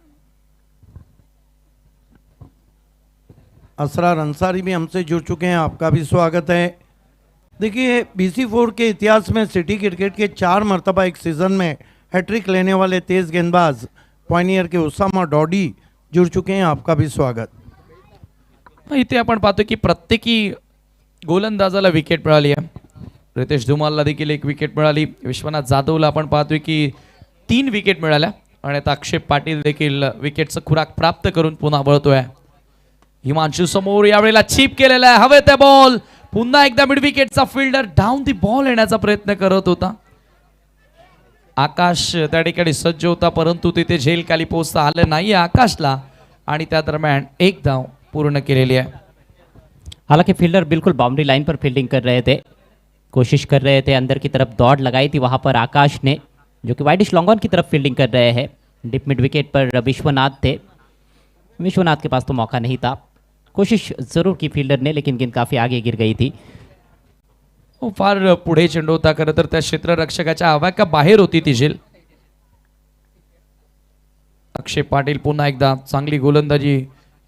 असरार अंसारी भी हमसे जुड़ चुके हैं, आपका भी स्वागत है. देखिए BC4 के इतिहास में सिटी क्रिकेट के 4 मरतबा एक सीज़न में हैट्रिक लेने वाले तेज़ गेंदबाज पॉइनियर के उसामा डॉडी जुड़ चुके हैं, आपका भी स्वागत. इथे आपण पाहतो की प्रत्येकी गोलंदाजाला विकेट मिळाली आहे. रितेश धुमालला देखील एक विकेट मिळाली. विश्वनाथ जाधवला आपण पाहतोय की 3 विकेट मिळाल्या आणि आता अक्षय पाटील देखील विकेटचं खुराक प्राप्त करून पुन्हा वळतोय. हिमांशू समोर यावेळेला चिप केलेला आहे. हवेत आहे बॉल. पुन्हा एकदा मिड विकेटचा फिल्डर डाऊन दी बॉल येण्याचा प्रयत्न करत होता. आकाश त्या ठिकाणी सज्ज होता, परंतु तिथे झेल खाली पोहोचता आलं नाही आकाशला आणि त्या दरम्यान एक धाव पूर्ण केलेली आहे. हालांकि फील्डर बिल्कुल बाउंड्री लाइन पर फील्डिंग कर रहे थे, कोशिश कर रहे थे, अंदर की तरफ दौड़ लगाई थी वहां पर आकाश ने, जो कि वाइडिश लॉन्ग ऑन की तरफ फील्डिंग कर रहे हैं. डिप मिड विकेट पर विश्वनाथ थे. विश्वनाथ के पास तो मौका नहीं था. कोशिश जरूर की फील्डर ने, लेकिन गेंद काफी आगे गिर गई थी. फार पुढे चेंडू होता. खरं तर त्या क्षेत्ररक्षकाच्या आवाका बाहेर होती ती झेल. अक्षय पाटील पुन्हा एकदा चांगली गोलंदाजी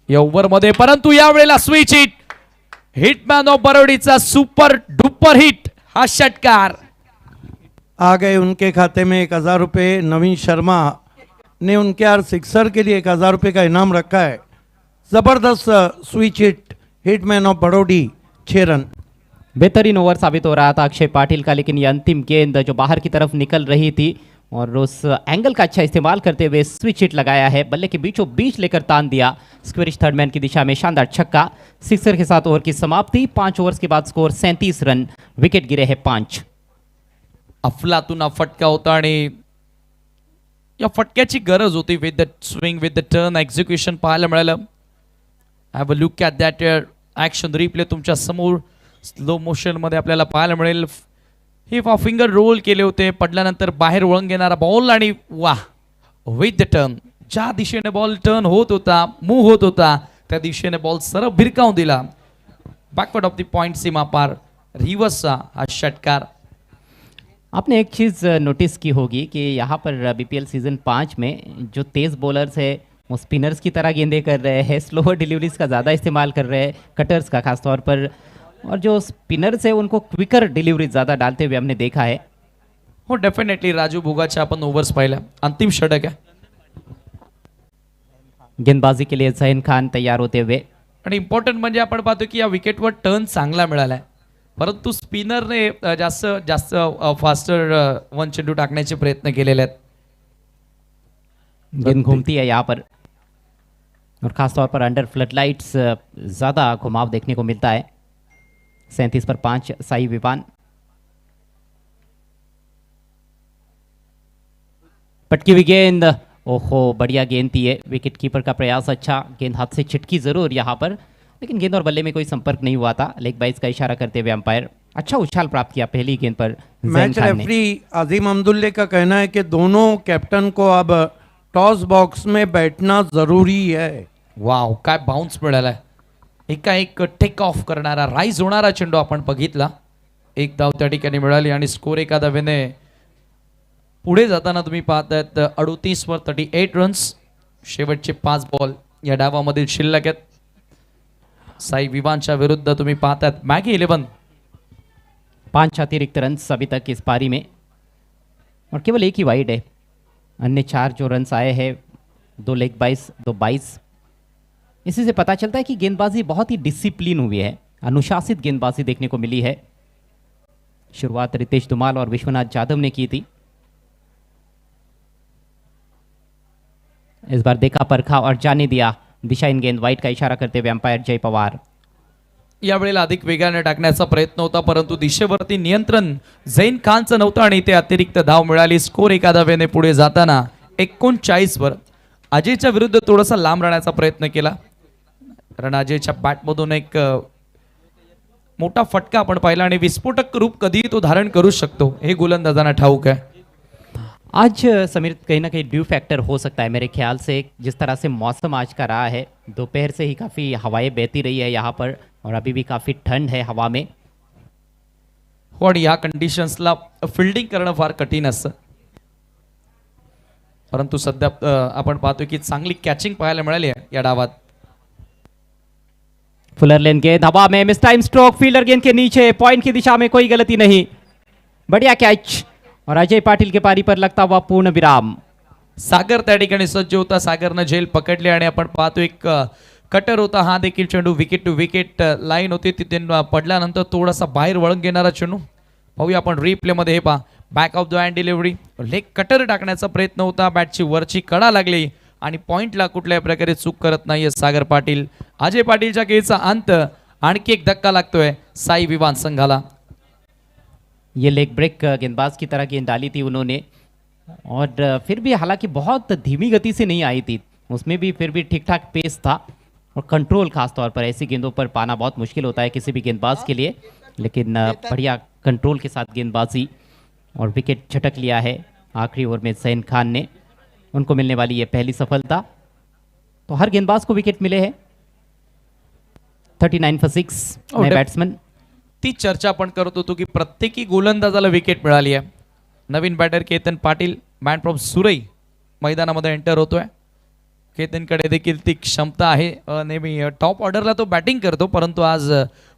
या ओव्हर मध्ये, परंतु यावेळेला स्विच हिट. हिटमॅन ऑफ बरोडीचा सुपर डुपर हिट. हा षटकार आ गए उनके खाते में 1000 रुपये. नवीन शर्मा ने उनके हर सिक्सर के लिए 1000 रुपये का इनाम रखा है. ज़बरदस्त switch hit. Hitman of Barodi 6 run. बेहतरीन ओवर साबित हो रहा था अक्षय पाटिल का, लेकिन ये अंतिम गेंद जो बाहर की तरफ निकल रही थी और उस एंगल का अच्छा इस्तेमाल करते हुए स्विच हिट लगाया है, बल्ले के बीचों बीच लेकर तान दिया स्क्वेरिश थर्ड मैन की दिशा में, शानदार छक्का। सिक्सर के साथ ओवर की समाप्ति। 5 ओवर्स के बाद स्कोर 37 रन, विकेट गिरे हैं 5। अफलातून हा फटका होता आणि या फटक्याची गरज होती. With the swing, with the turn, execution पाहायला मिळालं. Have a look at that action replay तुमच्या समोर स्लो मोशन मध्ये आपल्याला पाहायला मिळेल. हे फिंगर रोल केले होते, पडल्यानंतर बाहेर वळण घेणारा बॉल आणि वाह, विथ द टर्न, ज्या दिशेने बॉल टर्न होत होता, मूव्ह होत होता, त्या दिशेने बॉल सरळ भिरकावून दिला. बॅकवर्ड ऑफ द पॉइंट सीमा पार रिवर्सचा हा षटकार. आपने एक चीज़ नोटिस की होगी कि यहाँ पर बीपीएल सीज़न 5 में जो तेज़ बॉलर्स है वो स्पिनर्स की तरह गेंदें कर रहे हैं, स्लोअर डिलीवरीज का ज़्यादा इस्तेमाल कर रहे हैं, कटर्स का खास तौर पर, और जो स्पिनर्स है उनको क्विकर डिलीवरी ज़्यादा डालते हुए हमने देखा है. हो, डेफिनेटली राजू भोगाच्या आपण ओव्हर्स पाहिल्या. अंतिम षटक आहे गेंदबाजी के लिए जहीन खान तैयार होते हुए. आणि इम्पॉर्टंट म्हणजे आपण पाहतो की या विकेटवर टर्न चांगला मिळालाय, परंतु स्पिनरने जास्त जास्त फास्टर वन चेंडू टाकण्याचे प्रयत्न केलेले आहेत. गेंद घूमती है यहाँ पर और खासतौर पर अंडर फ्लड लाइट्स ज़्यादा घुमाव देखने को मिलता है. 37 पर 5 साई विवान. पटकी हुई गेंद, ओहो बढ़िया गेंद थी है. विकेट कीपर का प्रयास अच्छा, गेंद हाथ से छिटकी जरूर यहाँ पर, लेकिन गेंद और बल्ले में कोई संपर्क नहीं हुआ था. लेग बाइज का इशारा करते हुए अंपायर अच्छा उछाल प्राप्त किया पहली गेंद पर. मैच रेफरी आजिम अब्दुल्ले का कहना है कि दोनों कैप्टन को अब टॉस बॉक्स में बैठना जरूरी है. वाव, काय बाउन्स मिळालाय. एकाएक टेक ऑफ करणारा, राईज होणारा चेंडू आपण बघितला. एक धाव त्या ठिकाणी मिळाली आणि स्कोर एका धावेने पुढे जाताना तुम्ही पाहतायत 38 वर 38 रन्स. शेवटचे 5 बॉल या डावामधील शिल्लक आहेत. साई विवानच्या विरुद्ध तुम्ही पाहतायत मॅगी 11. 5 अतिरिक्त रन्स अभी तक इस पारी में और केवल एक ही वाइड है. अन्य 4 जो रन्स आए हैं, 2 लेग बाइस, 2 बाइस. इसी से पता चलता है कि गेंदबाजी बहुत ही डिसिप्लिन हुई है, अनुशासित गेंदबाजी देखने को मिली है. शुरुआत रितेश धुमाल और विश्वनाथ जाधव ने की थी. इस बार देखा परखा और जाने दिया दिशा इन गेंद. वाइड का इशारा करते हुए अंपायर जय पवार. यावेळेला अधिक वेगाने टाकण्याचा प्रयत्न होता, परंतु दिशेवरती नियंत्रण झैन खानचं नव्हतं आणि ते अतिरिक्त धाव मिळाली. स्कोर एका धावेने पुढे जाताना 39 वर. अजयच्या विरुद्ध थोडासा लांब राहण्याचा प्रयत्न केला, कारण अजयच्या बॅटमधून एक मोठा फटका आपण पाहिला आणि विस्फोटक रूप कधीही तो धारण करू शकतो, हे गोलंदाजांना ठाऊक आहे. आज समीर कहीं ना कहीं ड्यू फैक्टर हो सकता है मेरे ख्याल से. जिस तरह से मौसम आज का रहा है, दोपहर से ही काफ़ी हवाएं बहती रही है यहाँ पर और अभी भी काफ़ी ठंड है हवा में. हो, आणि या कंडिशन्सला फिल्डिंग करणं फार कठीण असतं, परंतु सध्या आपण पाहतो की चांगली कॅचिंग पाहायला मिळाली आहे या डावात. फुलर लेन गेंद हवा में, मिस टाइम स्ट्रोक, फील्डर गेंद के नीचे, पॉइंट की दिशा में कोई गलती नहीं, बढ़िया कैच और अजय पाटिल के पारी पर लगता हुआ पूर्ण विराम. सागर त्या ठिकाणी सज्ज होता. सागरनं झेल पकडली आणि आपण पाहतो एक कटर होता, हा देखील चेंडू विकेट टू विकेट लाईन होती, तिथे पडल्यानंतर थोडासा बाहेर वळण घेणारा चेंडू. पाहूया आपण रिप्ले मध्ये. हे पहा, back of the hand delivery, leg cutter टाकण्याचा प्रयत्न होता, बॅटची वरची कडा लागली आणि पॉइंटला कुठल्याही प्रकारे चूक करत नाहीये सागर पाटील. अजय पाटीलच्या खेळीचा अंत. आणखी एक धक्का लागतोय साई विवान संघाला. ये लेग ब्रेक गेंदबाज की तरह गेंद डाली थी उन्होंने, और फिर भी हालांकि बहुत धीमी गति से नहीं आई थी, उसमें भी फिर भी ठीक ठाक पेस था और कंट्रोल खास तौर पर ऐसी गेंदों पर पाना बहुत मुश्किल होता है किसी भी गेंदबाज के लिए, लेकिन बढ़िया कंट्रोल के साथ गेंदबाजी और विकेट झटक लिया है आखिरी ओवर में जहीन खान ने. उनको मिलने वाली ये पहली सफलता. तो हर गेंदबाज को विकेट मिले हैं. 39 for 6 नए बैट्समैन. ती चर्चा आपण करत होतो की प्रत्येकी गोलंदाजाला विकेट मिळाली आहे. नवीन batter Ketan Patil, man from Surai, मैदानामध्ये एंटर होतोय. केतनकडे देखील ती क्षमता आहे. नेहमी टॉप ऑर्डरला तो बॅटिंग करतो, परंतु आज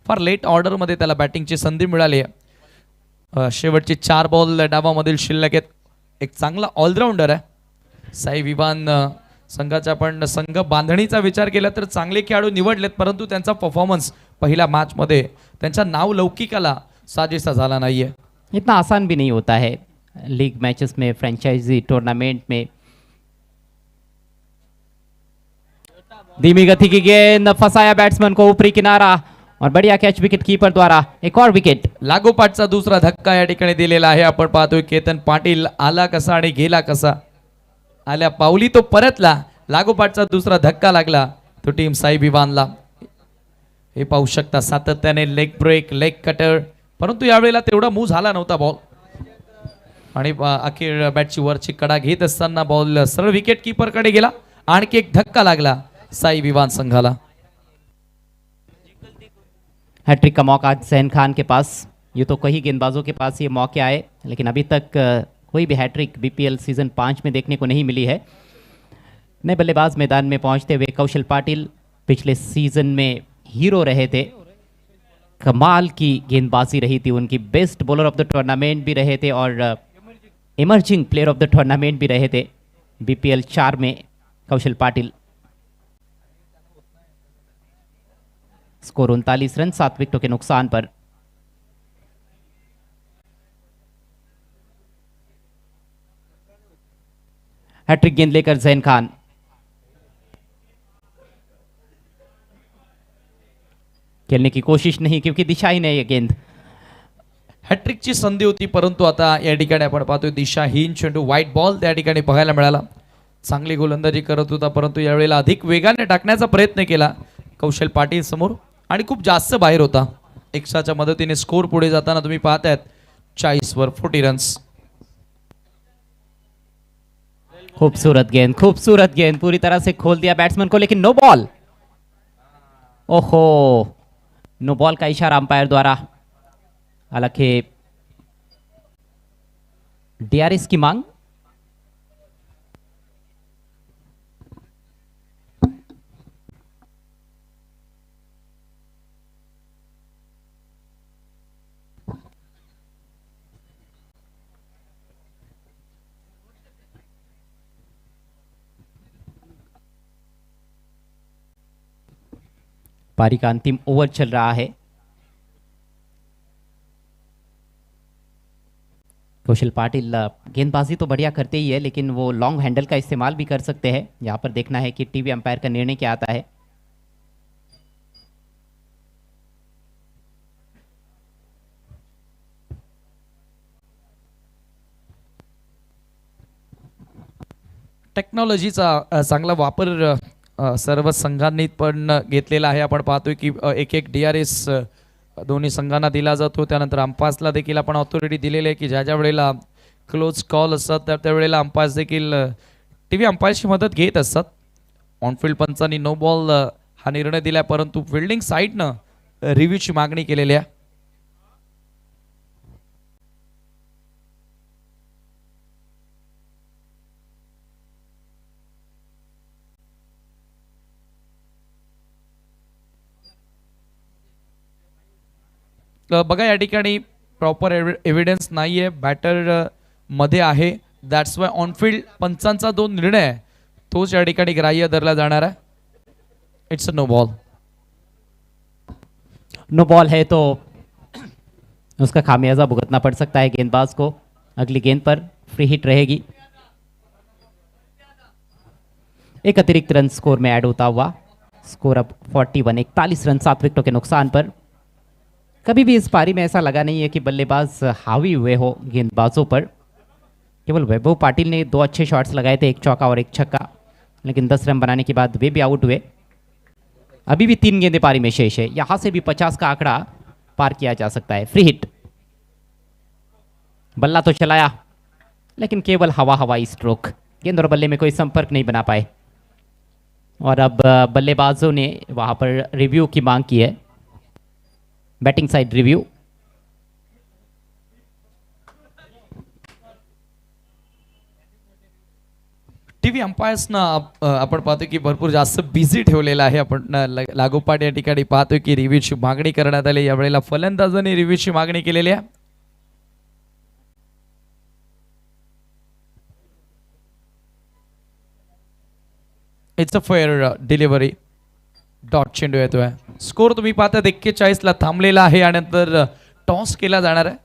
फार लेट ऑर्डरमध्ये त्याला बॅटिंगची संधी मिळाली आहे. शेवटचे 4 बॉल डावामधील शिल्लक आहेत. एक चांगला ऑलराऊंडर आहे साई विवान. संघाचा आपण संघ बांधणीचा विचार केला तर चांगले खेळाडू निवडलेत, परंतु त्यांचा परफॉर्मन्स पहिल्या मॅच मध्ये त्यांच्या नाव लौकिकाला साजेसा झाला नाहीये. इतना आसान भी नहीं होता है लीग मैचेस में, फ्रेंचाइजी टूर्नामेंट में। धीमी गति की गेंद, फंसाया बैट्समैन को ऊपरी किनारा और बढ़िया कैच विकेट कीपर द्वारा, एक और विकेट। लागोपाठचा दुसरा धक्का या ठिकाणी दिलेला आहे. आपण पाहतोय केतन पाटील आला कसा आणि गेला कसा. आल्या पावली तो परतला, लागोपाठचा दुसरा धक्का लागला तो टीम साई विवानला. हे पाहू शकता सातत्याने लेग ब्रेक, लेग कटर, परंतु यावेळेला तेवढा मूव झाला नव्हता बॉल आणि अखेर बॅटची वरची कडा घेत असताना बॉल सरळ विकेट कीपर कडे गेला. आणखी एक धक्का लागला साई विवान संघाला. हैट्रिक का मौका जैन खान के पास, ये तो कई गेंदबाजों के पास ये मौके आए लेकिन अभी तक कोई भी हैट्रिक बीपीएल सीजन 5 में देखने को नहीं मिली है। नए बल्लेबाज मैदान में पहुंचते हुए कौशल पाटिल पिछले सीजन में हीरो रहे थे, कमाल की गेंदबाजी रही थी उनकी, best bowler of the tournament भी रहे थे और emerging player of the tournament भी रहे थे बीपीएल 4 में कौशल पाटिल। स्कोर 39 रन 7 विकेटों के नुकसान पर। हैट्रिक गेंद लेकर जैन खान, खेलने की कोशिश नहीं क्योंकि दिशा ही नहीं है गेंद। हॅट्रिकची संधी होती परंतु आता या ठिकाणी आपण पाहतोय दिशाहीन चेंडू, व्हाईट बॉल त्या ठिकाणी बघायला मिळाला. चांगली गोलंदाजी करत होता परंतु यावेळेला अधिक वेगाने टाकण्याचा प्रयत्न केला कौशल पाटील समोर आणि खूप जास्त बाहेर होता. एक्स्ट्राच्या मदतीने स्कोर पुढे जाताना तुम्ही पाहतायत 40 वर 40 रन्स. खूबसूरत गेंद पूरी तरह से खोल दिया बैट्समैन को, लेकिन नो बॉल। ओहो, नो बॉल का इशारा अंपायर द्वारा। हालांकि डीआरएस की मांग, पारी का अंतिम ओवर चल रहा है। कौशल पाटिल गेंदबाजी तो बढ़िया करते ही है लेकिन वो लॉन्ग हैंडल का इस्तेमाल भी कर सकते हैं। यहां पर देखना है कि टीवी अंपायर का निर्णय क्या आता है। टेक्नॉलॉजीचा चांगला वापर सर्व संघांनी पण घेतलेला आहे. आपण पाहतोय की एक एक डीआरएस दोन्ही संघांना दिला जातो. त्यानंतर अंपायर्सला देखील आपण ऑथॉरिटी दिलेली आहे की ज्या ज्या वेळेला क्लोज कॉल असतात तर त्यावेळेला अंपायर्स देखील टीव्ही अंपायर्सची मदत घेत असतात. ऑनफिल्ड पंचांनी नो बॉल हा निर्णय दिला परंतु फिल्डिंग साईडनं रिव्ह्यूची मागणी केलेली आहे. बघा या ठिकाणी प्रॉपर एव्हिडन्स नाहीये, बॅटर मध्ये आहे, दॅट्स वाय ऑनफिल्ड पंचांचा जो निर्णय आहे तोच या ठिकाणी ग्राह्य धरला जाणार आहे. It's a no ball. No ball है तो उसका खामियाजा भुगतना पड़ सकता है गेंदबाज को। अगली गेंद पर फ्री हिट रहेगी। एक अतिरिक्त रन स्कोर में ऐड होता हुआ स्कोर अब 41, 41 रन 7 विकेटों के नुकसान पर। कभी भी इस पारी में ऐसा लगा नहीं है कि बल्लेबाज हावी हुए हो गेंदबाजों पर। केवल वैभव पाटिल ने 2 अच्छे शॉट्स लगाए थे, एक चौका और एक छक्का, लेकिन 10 रन बनाने के बाद वे भी आउट हुए। अभी भी 3 गेंदें पारी में शेष है, यहां से भी 50 का आंकड़ा पार किया जा सकता है। फ्री हिट, बल्ला तो चलाया लेकिन केवल हवाई स्ट्रोक, गेंद और बल्ले में कोई संपर्क नहीं बना पाए। और अब बल्लेबाजों ने वहां पर रिव्यू की मांग की है, बैटिंग साइड रिव्यू। टीव्ही अंपायर्सना आपण पाहतोय की भरपूर जास्त बिझी ठेवलेला आहे. आपण लागोपाठ या ठिकाणी पाहतोय की रिव्ह्यूची मागणी करण्यात आली. यावेळेला फलंदाजांनी रिव्ह्यूची मागणी केलेली आहे. It's a fair delivery. Dot चेंडू येतोय. स्कोर तुम्ही पाहता 41 ला थांबलेला आहे आणि नंतर टॉस केला जाणार आहे.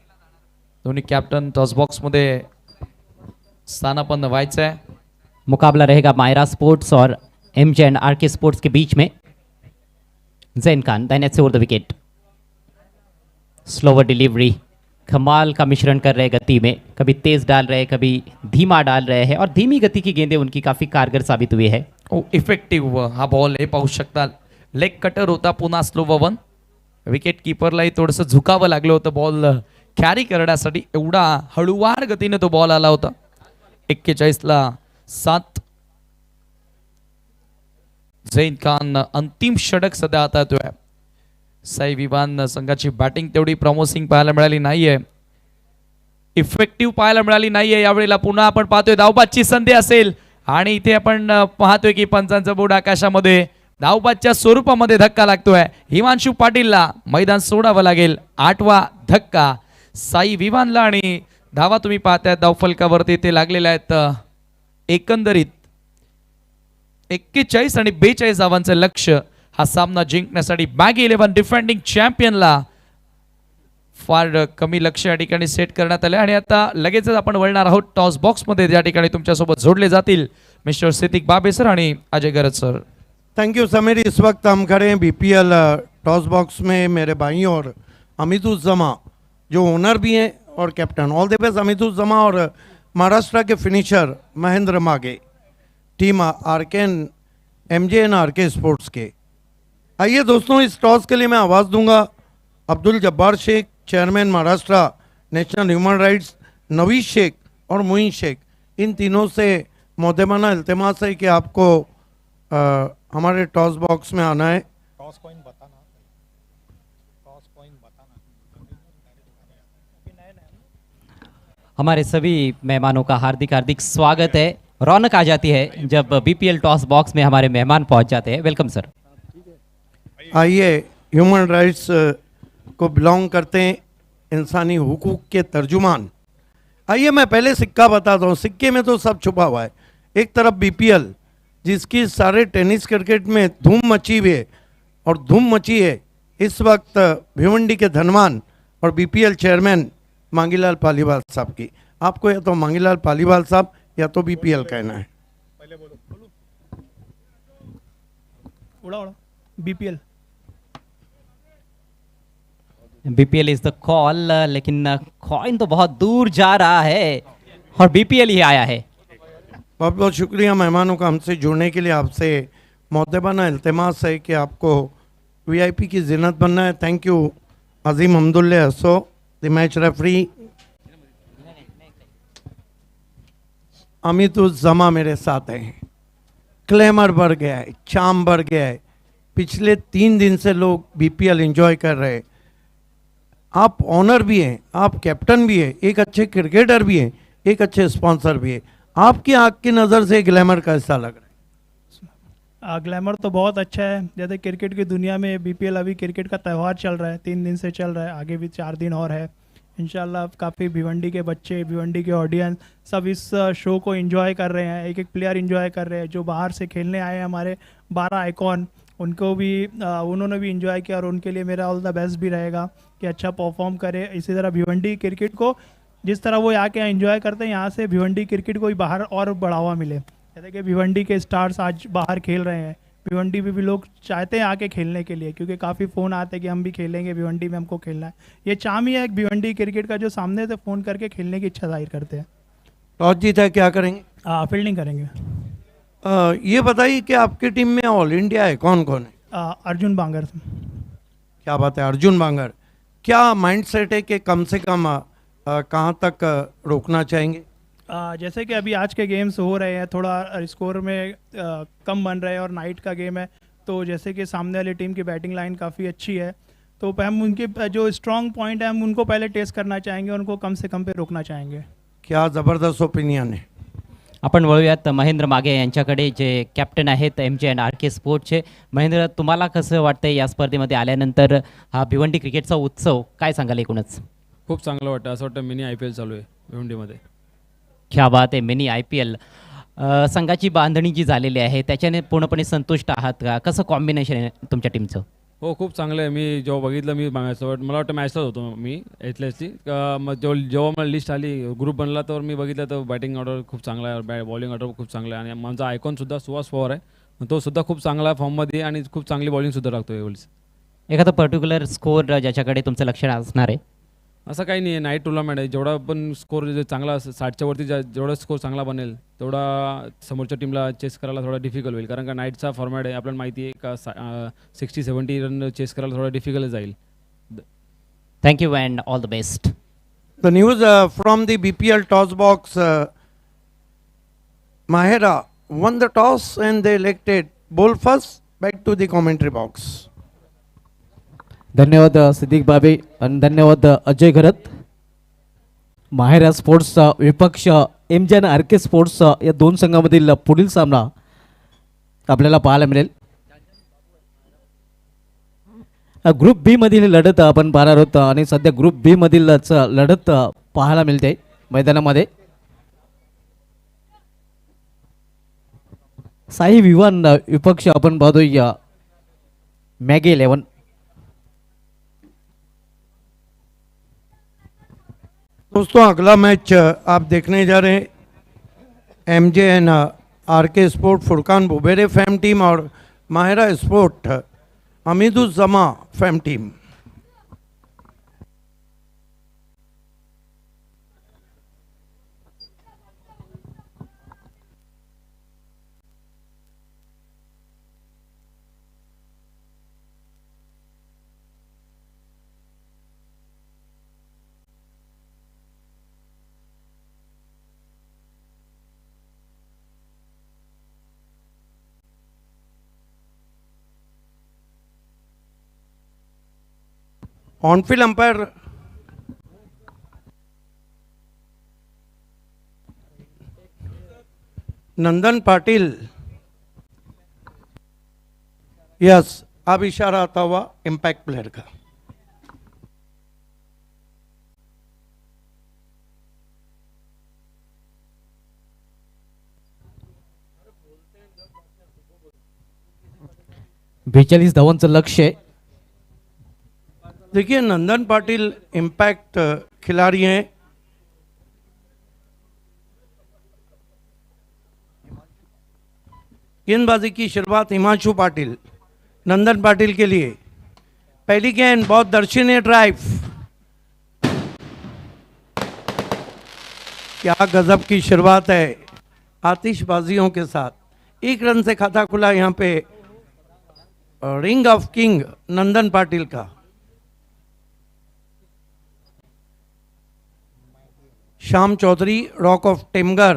दोन्ही कॅप्टन टॉस बॉक्स मध्ये स्थानापन्न व्हायचं आहे. मुकाबला रहेगा मायरा स्पोर्ट्स और एमजे एंड आरके स्पोर्ट्स के बीच में. जैन खान दाहिने से over the wicket. Slower delivery, कमाल का मिश्रण कर रहे हैं गति में, कभी तेज डाल रहे हैं कभी धीमा डाल रहे हैं और धीमी गति की गेंदें उनकी काफी कारगर साबित हुई है. इफेक्टिव्ह हा बॉल हे पाहू शकता. लेग कटर होता, पुन्हा स्लो वन. विकेट किपरलाही थोडंसं झुकावं लागलं होतं बॉल कॅरी करण्यासाठी, एवढा हळूवार गतीने तो बॉल आला होता. 41 ला 7. झैन खान अंतिम षटक सध्या आता येतोय. साई विवान संघाची बॅटिंग तेवढी प्रॉमिसिंग पाहायला मिळाली नाहीये, इफेक्टिव्ह पाहायला मिळाली नाहीये. यावेळेला पुन्हा आपण पाहतोय धावबादची संधी असेल आणि इथे आपण पाहतोय की पंचांचा बोर्ड आकाशामध्ये धावबादच्या स्वरूपामध्ये धक्का लागतोय. हिमांशू पाटीलला मैदान सोडावं लागेल. 8वा धक्का साई विवानला आणि धावा तुम्ही पाहताय धावफलकावरती ते लागलेले आहेत. एकंदरीत 41 आणि 42 धावांचं लक्ष्य हा सामना जिंकण्यासाठी बॅगी 11 डिफेंडिंग चॅम्पियनला फार कमी लक्ष या ठिकाणी सेट करण्यात आले. आणि आता लगेचच आपण वळणार आहोत टॉस बॉक्स मध्ये, या ठिकाणी तुमच्यासोबत जोडले जातील मिस्टर सितिक बाबे सर आणि अजय गरज सर. Thank you Sameer. इस वक्त हम खड़े हैं बीपीएल टॉस बॉक्स में मेरे भाई और अमितुज्जमा जो ओनर भी हैं और captain. All the best Amituzzama और महाराष्ट्र के फिनिशर महेंद्र मागे, टीम आरकेन एमजे एंड आरके स्पोर्ट्स के. आइए दोस्तों, इस टॉस के लिए मैं आवाज़ दूंगा Abdul Jabbar Shaikh, chairman Maharashtra national human rights, Navish Shaikh और मुइन शेख. इन तीनों से मोहतरमाना इल्तिमास है कि आपको हमारे टॉस बॉक्स में आना है. टॉस कॉइन बताना, टॉस कॉइन बताना. हमारे सभी मेहमानों का हार्दिक हार्दिक स्वागत है. रौनक आ जाती है जब बीपीएल टॉस बॉक्स में हमारे मेहमान पहुंच जाते हैं. Welcome sir. आइए, ह्यूमन राइट्स को बिलोंग करते हैं, इंसानी हुकूक के तर्जुमान. आइए मैं पहले सिक्का बताता हूँ. सिक्के में तो सब छुपा हुआ है. एक तरफ बीपीएल जिसकी सारे टेनिस क्रिकेट में धूम मची हुई है और धूम मची है इस वक्त भिवंडी के धनवान और बीपीएल चेयरमैन मांगीलाल पालीवाल साहब की. आपको या तो मांगीलाल पालीवाल साहब या तो बीपीएल कहना है. पहले बोलो बोलो. उड़ा उड़ा. BPL. BPL is the call, लेकिन कॉइन तो बहुत दूर जा रहा है और बीपीएल ही आया है. बहुत बहुत शुक्रिया मेहमानों का हमसे जुड़ने के लिए. आपसे मोहतबाना इल्तिमास है कि आपको वीआईपी की जिन्नत बनना है. थैंक यू अजीम हमदुल्ला हसो, द मैच रेफरी. अमितुज्जमा मेरे साथ हैं. क्लेमर बढ़ गया है, चाम बढ़ गया है. पिछले 3 दिन से लोग बीपीएल एंजॉय कर रहे हैं. आप ऑनर भी हैं, आप कैप्टन भी हैं, एक अच्छे क्रिकेटर भी हैं, एक अच्छे स्पॉन्सर भी हैं. आपकी आँख की नज़र से ग्लैमर कैसा लग रहा है? ग्लैमर तो बहुत अच्छा है. जैसे क्रिकेट की दुनिया में बीपीएल अभी क्रिकेट का त्यौहार चल रहा है, 3 दिन से चल रहा है, आगे भी 4 दिन और है. इंशाल्लाह काफ़ी भिवंडी के बच्चे, भिवंडी के ऑडियंस सब इस शो को एंजॉय कर रहे हैं. एक एक प्लेयर एंजॉय कर रहे हैं. जो बाहर से खेलने आए हैं हमारे 12 आइकॉन, उनको भी उन्होंने भी एंजॉय किया और उनके लिए मेरा ऑल द बेस्ट भी रहेगा कि अच्छा परफॉर्म करे. इसी तरह भिवंडी क्रिकेट को जिस तरह वो यहाँ के एंजॉय करते हैं, यहाँ से भिवंडी क्रिकेट को भी बाहर और बढ़ावा मिले. जैसे कि भिवंडी के स्टार्स आज बाहर खेल रहे हैं. भिवंडी में भी लोग चाहते हैं आके खेलने के लिए, क्योंकि काफ़ी फ़ोन आते हैं कि हम भी खेलेंगे भिवंडी में, हमको खेलना है. ये चाम ही है एक भिवंडी क्रिकेट का, जो सामने से फ़ोन करके खेलने की इच्छा जाहिर करते हैं. टॉस जीता क्या करेंगे? फील्डिंग करेंगे. ये बताइए कि आपकी टीम में ऑल इंडिया है कौन कौन है? अर्जुन बांगर. क्या बात है, अर्जुन बांगर. क्या माइंड सेट है कि कम से कम कहाँ तक रोकना चाहेंगे? जैसे कि अभी आज के गेम्स हो रहे हैं, थोड़ा स्कोर में कम बन रहे हैं और नाइट का गेम है, तो जैसे कि सामने वाली टीम की बैटिंग लाइन काफ़ी अच्छी है, तो हम उनके जो स्ट्रॉन्ग पॉइंट है हम उनको पहले टेस्ट करना चाहेंगे, उनको कम से कम पे रोकना चाहेंगे. क्या ज़बरदस्त ओपिनियन है. आपण वळूयात महेंद्र मागे यांच्याकडे, जे कॅप्टन आहेत एमजे एंड आरके स्पोर्ट्सचे. महेंद्र, तुम्हाला कसं वाटतंय या स्पर्धेमध्ये आल्यानंतर हा भिवंडी क्रिकेटचा उत्सव, काय सांगाल एकूणच? खूप चांगलं वाटतं. असं वाटतं मिनी IPL चालू आहे भिवंडीमध्ये. क्या बात आहे. मिनी IPL संघाची बांधणी जी झालेली आहे त्याच्याने पूर्णपणे संतुष्ट आहात का? कसं कॉम्बिनेशन आहे तुमच्या टीमचं? हो खूप चांगलं आहे. मी जेव्हा बघितलं मी मॅचसोबत मला वाटतं मॅचलाच होतो मी एथलेसची. मग जेव्हा मला लिस्ट आली ग्रुप बनला तर मी बघितलं तर बॅटिंग ऑर्डर खूप चांगला आहे, बॉलिंग ऑर्डर खूप चांगला आहे आणि माझा आयकॉनसुद्धा सुहास पवार आहे. तो सुद्धा खूप चांगला फॉर्ममध्ये आणि खूप चांगली बॉलिंगसुद्धा टाकतो यावेळेस. एखादा पर्टिक्युलर स्कोर ज्याच्याकडे तुमचं लक्ष असणार आहे? असं काही नाही आहे, नाईट टुर्नामेंट आहे. जेवढा पण स्कोर चांगला 60च्या वरती जेवढा स्कोर चांगला बनेल तेवढा समोरच्या टीमला चेस करायला थोडा डिफिकल्ट होईल. कारण का नाईटचा फॉर्मॅट आहे, आपल्याला माहिती आहे का 60-70 रन चेस करायला थोडा डिफिकल्ट जाईल. Thank you and all the best. The news from the BPL toss box. Mahera won the toss and they elected bowl first. Back to the commentary box. धन्यवाद सिद्दीक बाबे आणि धन्यवाद अजय घरत. माहेरा स्पोर्ट्सचा विपक्ष एमजे आणि आर के स्पोर्ट्स या दोन संघामधील पुढील सामना आपल्याला पाहायला मिळेल. ग्रुप बी मधील लढत आपण पाहणार आहोत आणि सध्या ग्रुप बी मधीलच लढत पाहायला मिळते मैदानामध्ये. साई विवान विपक्ष आपण पाहतोय मॅगी 11. दोस्तों अगला मैच आप देखने जा रहे हैं MJ and R K sport Furqan Bubere fame team और Mahira sport Hamiduzzama fame team. On field umpire Nandan Patil. Yes, अब इशारा आता हुआ इम्पैक्ट प्लेयर का. 42 धावांचं लक्ष आहे. देखिए नंदन पाटिल इम्पैक्ट खिलाड़ी हैं. गेंदबाजी की शुरुआत हिमांशु पाटिल नंदन पाटिल के लिए. पहली गेंद बहुत दर्शनीय ड्राइव. क्या गजब की शुरुआत है आतिशबाजियों के साथ. 1 रन से खाता खुला यहाँ पे ring of king Nandan Patil का. Shyam Chaudhary rock of Timgar.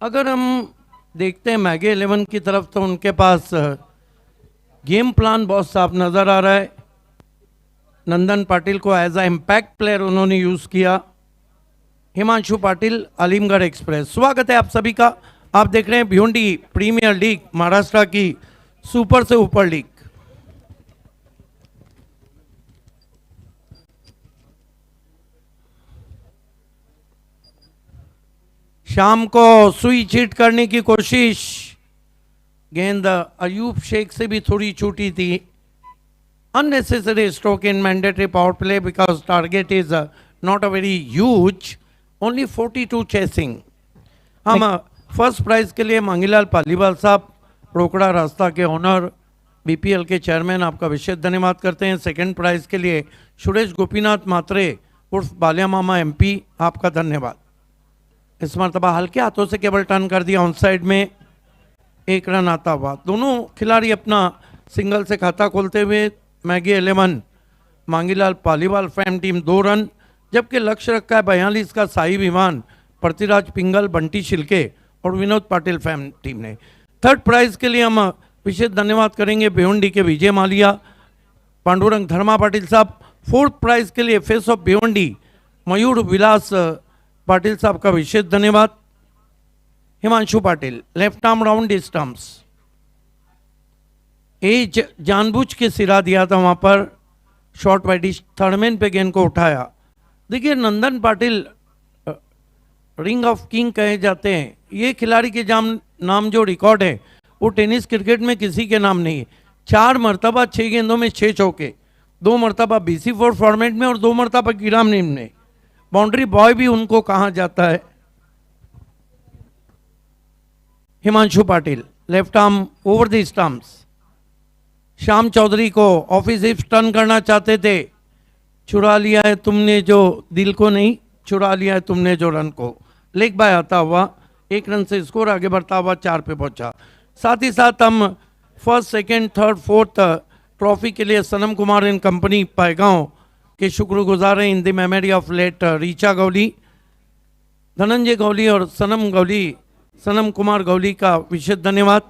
अगर हम देखते हैं मैगी 11 की तरफ तो उनके पास गेम प्लान बहुत साफ नज़र आ रहा है. नंदन पाटिल को एज अ इम्पैक्ट प्लेयर उन्होंने यूज़ किया. हिमांशु पाटिल अलीमगढ़ एक्सप्रेस. स्वागत है आप सभी का. आप देख रहे हैं भिवंडी प्रीमियर लीग, महाराष्ट्र की सुपर से ऊपर लीग. शाम को सुई चीट करने की कोशिश. गेंद अयूब शेख से भी थोड़ी छूटी थी. Unnecessary stroke in mandatory power play because target is not a very huge. Only 42 chasing. हम फर्स्ट प्राइज के लिए मांगीलाल पालीवाल साहब, रोकड़ा रास्ता के ओनर, बीपीएल के चेयरमैन, आपका विशेष धन्यवाद करते हैं. सेकंड प्राइज के लिए सुरेश गोपीनाथ मात्रे उर्फ बालिया मामा एमपी, आपका धन्यवाद. इस मरतबा हल्के हाथों से केबल टर्न कर दिया ऑन साइड में. 1 रन आता हुआ. दोनों खिलाड़ी अपना सिंगल से खाता खोलते हुए. Maggi 11 Mangilal Paliwal fame team 2 run, जबकि लक्ष्य रखा है 42 का साई विमान, पृथ्वीराज पिंगल, बंटी शिल्के और विनोद पाटिल फैम टीम ने. थर्ड प्राइज के लिए हम विशेष धन्यवाद करेंगे भिवंडी के विजय मालिया, पांडुरंग धर्मा पाटिल साहब. फोर्थ प्राइज के लिए फेस ऑफ भिवंडी मयूर विलास पाटिल साहब का विशेष धन्यवाद. Himanshu Patil left arm round stumps. एज जानबूझ के सिरा दिया था वहां पर. शॉर्ट वाइडिश थर्डमैन पे गेंद को उठाया. देखिए नंदन पाटिल रिंग ऑफ किंग कहे जाते हैं. ये खिलाड़ी के नाम जो रिकॉर्ड है वो टेनिस क्रिकेट में किसी के नाम नहीं है. 4 मरतबा 6 गेंदों में 6 चौके, 2 मरतबा BC4 फॉर्मेट में और 2 मरतबा कीराम नीम ने। बाउंड्री बॉय भी उनको कहा जाता है। Himanshu Patil left arm over the stumps. Shyam Chaudhary को ऑफिस हिप टर्न करना चाहते थे, चुरा लिया है तुमने जो दिल को, नहीं चुरा लिया है तुमने जो रन को। लेग बाय आता हुआ 1 रन से स्कोर आगे बढ़ता हुआ 4 पे पहुंचा। साथ ही साथ हम first, second, third, fourth trophy के लिए सनम कुमार एंड कंपनी पायगांव के शुक्रगुजार हैं in the memory of late Richa Gauli, Dhananjay Gauli और सनम कुमार गौली का विशेष धन्यवाद।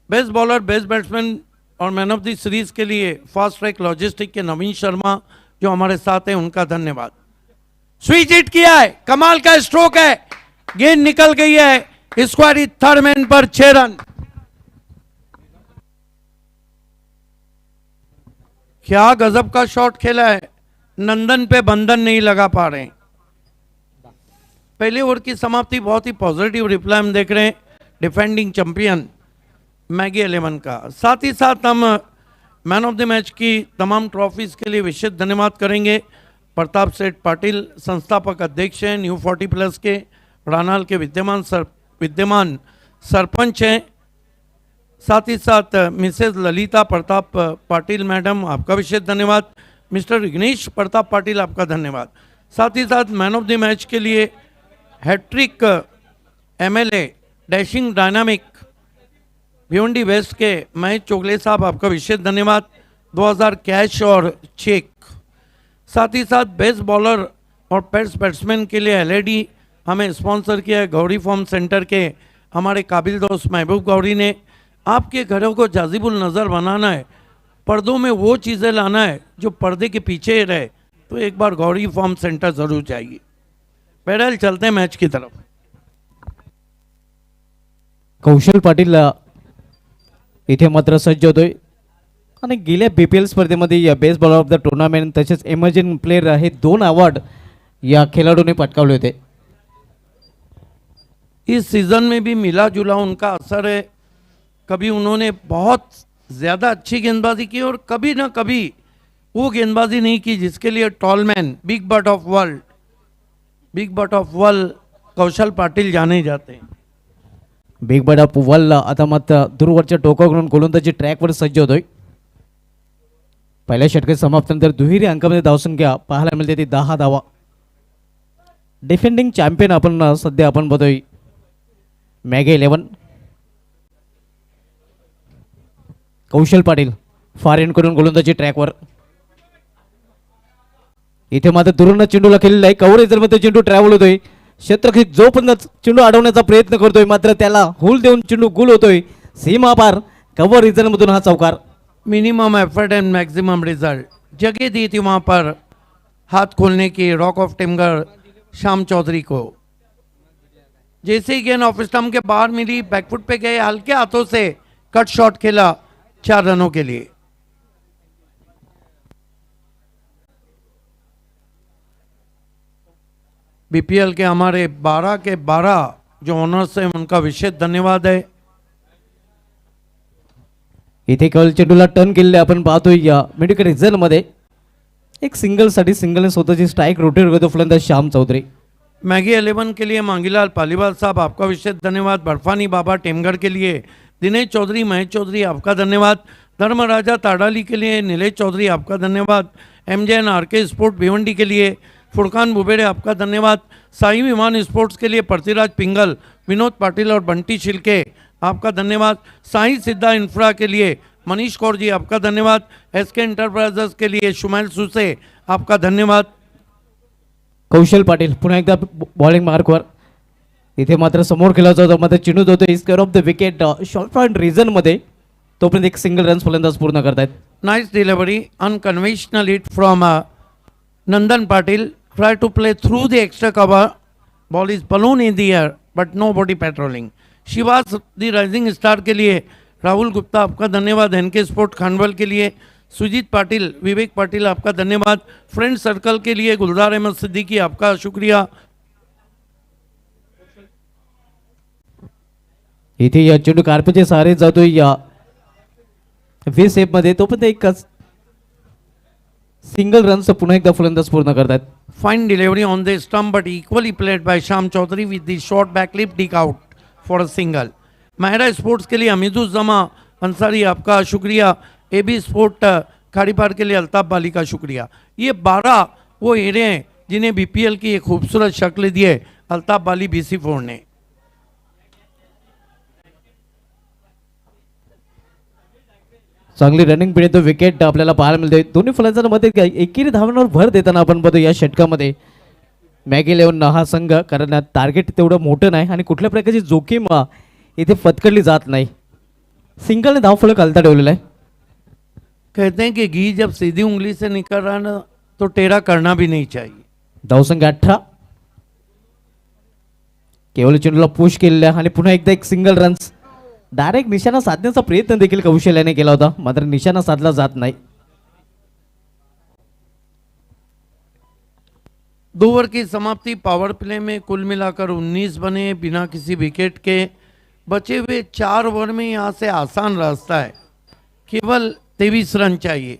बेस्ट बॉलर, बेस्ट बैट्समैन और मैन ऑफ द सीरीज के लिए फास्ट ट्रैक लॉजिस्टिक के नवीन शर्मा जो हमारे साथ हैं, उनका धन्यवाद। स्विच हिट किया है, कमाल का स्ट्रोक है, गेंद निकल गई है स्क्वायर थर्ड मैन पर 6 रन। क्या गजब का शॉट खेला है, नंदन पे बंधन नहीं लगा पा रहे। पहले ओवर की समाप्ति बहुत ही पॉजिटिव रिप्लाई हम देख रहे हैं डिफेंडिंग चैंपियन मैगी 11 का। साथ ही साथ हम मैन ऑफ द मैच की तमाम ट्रॉफीज के लिए विशेष धन्यवाद करेंगे। प्रताप सेठ पाटिल संस्थापक अध्यक्ष हैं न्यू 40+ के, रानाल के विद्यमान सरपंच हैं। साथ ही साथ मिसेज ललिता प्रताप पाटिल मैडम, आपका विशेष धन्यवाद। मिस्टर विघ्नेश प्रताप पाटिल, आपका धन्यवाद। साथ ही साथ मैन ऑफ द मैच के लिए hat trick MLA dashing dynamic Bhiwandi west के महेश चोगले साहब, आपका विशेष धन्यवाद। 2000 कैश और चेक। साथ ही साथ बेस्ट बॉलर और बेस्ट बैट्समैन के लिए LED हमें स्पॉन्सर किया है गौरी फॉर्म सेंटर के हमारे काबिल दोस्त महबूब गौरी ने। आपके घरों को जाजिबुल नज़र बनाना है, पर्दों में वो चीज़ें लाना है जो पर्दे के पीछे रहे, तो एक बार गौरी फॉर्म सेंटर ज़रूर जाइए। बहरहाल चलते हैं मैच की तरफ। कौशल पाटील इथे मात्र सज्ज होतोय आणि गेल्या BPL स्पर्धेमध्ये या best bowler of the tournament तसेच इमर्जिंग प्लेयर हे 2 अवॉर्ड या खेळाडूने पटकावले होते। इस सीज़न में भी मिला जुला उनका असर है। कभी उन्होंने बहुत ज़्यादा अच्छी गेंदबाजी की और कभी ना कभी वो गेंदबाजी नहीं की जिसके लिए tall man big bat of world Kaushal Patil जाने जाते हैं। बिग बट ऑफ वर्ल्ड आता मात्र दूरवरच्या टोकावरून गोलंदाजी ट्रॅकवर सज्ज होतोय। पहिल्या षटकात समाप्तीनंतर दुहेरी अंकामध्ये धावसंख्या पाहायला मिळते ती 10 धावा। डिफेंडिंग चॅम्पियन आपण सध्या आपण बघतोय Maggi 11। Kaushal Patil far and करून गोलंदाजी ट्रॅकवर। इथे मात्र दुरून चेंडूला खेळलेला आहे, कव्हरेजर मध्ये चेंडू ट्रॅव्हल होतोय। क्षेत्ररक्षक जोपर्यंत चेंडू अडवण्याचा प्रयत्न करतोय मात्र त्याला होल देऊन चेंडू गुल होतोय सीमा पार। कव्हर रिजन मधून हा चौकार। Minimum effort and maximum result, जगह दी थी वहाँ पर हाथ खोलने की रॉक ऑफ टिमगर श्याम चौधरी को। जैसे ही गेंद ऑफ स्टंप के बाहर मिली, बैकफुट पे गए, हल्के हाथों से कट शॉट खेला 4 रनों के लिए। BPL के हमारे 12 के 12 जो ओनर्स हैं उनका विशेष धन्यवाद है। इथे केवळ चेंडूला टर्न केलेले आपण पाहतोय या मेडिकल रिझन मध्ये एक सिंगल साठी सिंगलने स्वतःची स्ट्राइक रोटेट करतो फलंदाज श्याम चौधरी। मैगी 11 के लिए मांगीलाल पालीवाल साहब, आपका विशेष धन्यवाद। बर्फानी बाबा टेमगढ़ के लिए दिनेश चौधरी, महेश चौधरी, आपका धन्यवाद। धर्मराजा ताड़ाली के लिए नीलेश चौधरी, आपका धन्यवाद। MJN RK स्पोर्ट भिवंडी के लिए फुरकान बुबेड़े, आपका धन्यवाद। साई विमान स्पोर्ट्स के लिए पृथ्वीराज पिंगल, विनोद पाटिल और बंटी शिल्के, आपका धन्यवाद। साई सिद्धा इंफ्रा के लिए मनीष कौर जी, आपका धन्यवाद। SK एंटरप्राइजेस के लिए शुमैल सुसे, आपका धन्यवाद। कौशल पाटील पुन्हा एकदा बॉलिंग मार्कवर। इथे मात्र समोर खेळला जातो मात्र चेंडू होतो square off the wicket short point region मध्ये, तोपर्यंत एक सिंगल रन फलंदाज पूर्ण करतायत। Nice delivery, unconventional hit from Nandan Patil. Try to play through the extra cover. Ball is balloon in the air, but nobody patrolling. Shivas the rising star के लिए राहुल गुप्ता, आपका धन्यवाद। NK स्पोर्ट खानवल के लिए सुजीत पाटिल, विवेक पाटिल, आपका धन्यवाद। फ्रेंड सर्कल के लिए गुलजार अहमद सिद्दीकी, आपका शुक्रिया। इथे या चेंडू कार्पेचे सहारे जातोय या व्ही सेप मध्ये तो पण एक सिंगल रन पुन्हा एकदा फलंदाज पूर्ण करतात. Fine delivery on the stump, but equally played by Sham Chaudhary with the short backlip dig out for a single. Myra sports के लिए हमीदुज़्ज़मा अंसारी आपका शुक्रिया. AB स्पोर्ट खाड़ीपार के लिए अल्ताफ बाली का शुक्रिया. ये 12 वो एरे हैं जिन्हें BPL की एक खूबसूरत शक्ल दी है अल्ताफ बाली BC4 ने. चांगली रनिंग पिढी तो विकेट आपल्याला पाहायला मिळते. दोन्ही फलंदाजांमध्ये एकेरी धावांवर भर देताना आपण बघतो या षटकामध्ये मॅगी लेवन हा संघ, कारण टार्गेट तेवढं मोठं नाही आणि कुठल्या प्रकारची जोखीम इथे पत्करली जात नाही. सिंगलने धावफलक हलता ठेवलेला आहे. कहते हैं कि घी जब सीधी उंगली से निकल रहा ना तो टेढ़ा करना भी नहीं चाहिए. धावसंख्या 18. केवळ चेंडूला पुश केलेला आणि पुन्हा एकदा एक सिंगल रन्स. डायरेक्ट निशाणा साधण्याचा प्रयत्न देखील कौशल्याने केला होता, मात्र निशाणा साधला जात नाही. 2 ओवर की समाप्ति. पावर प्ले में कुल मिलाकर 19 बने बिना किसी विकेट के. बचे हुए 4 ओवर में यहाँ से आसान रास्ता है, केवल 23 रन चाहिए.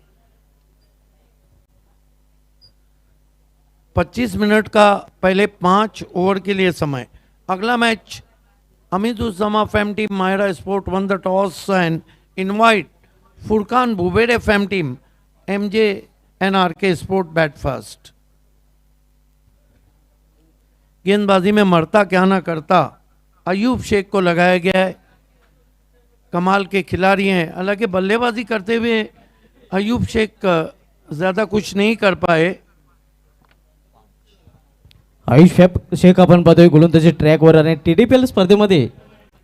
25 मिनट का पहले 5 ओवर के लिए समय. अगला match Hamiduzzama fame team Maira sport won the toss and invite Furqan Bubere fame team MJ NRK sport bat first. गेंदबाजी में मरता क्या ना करता अयूब शेख को लगाया गया है. कमाल के खिलाड़ी हैं, हालांकि बल्लेबाजी करते हुए अयूब शेख ज़्यादा कुछ नहीं कर पाए. आयुष शेख आपण पाहतोय गोलंदाजी ट्रॅकवर आणि TDPL स्पर्धेमध्ये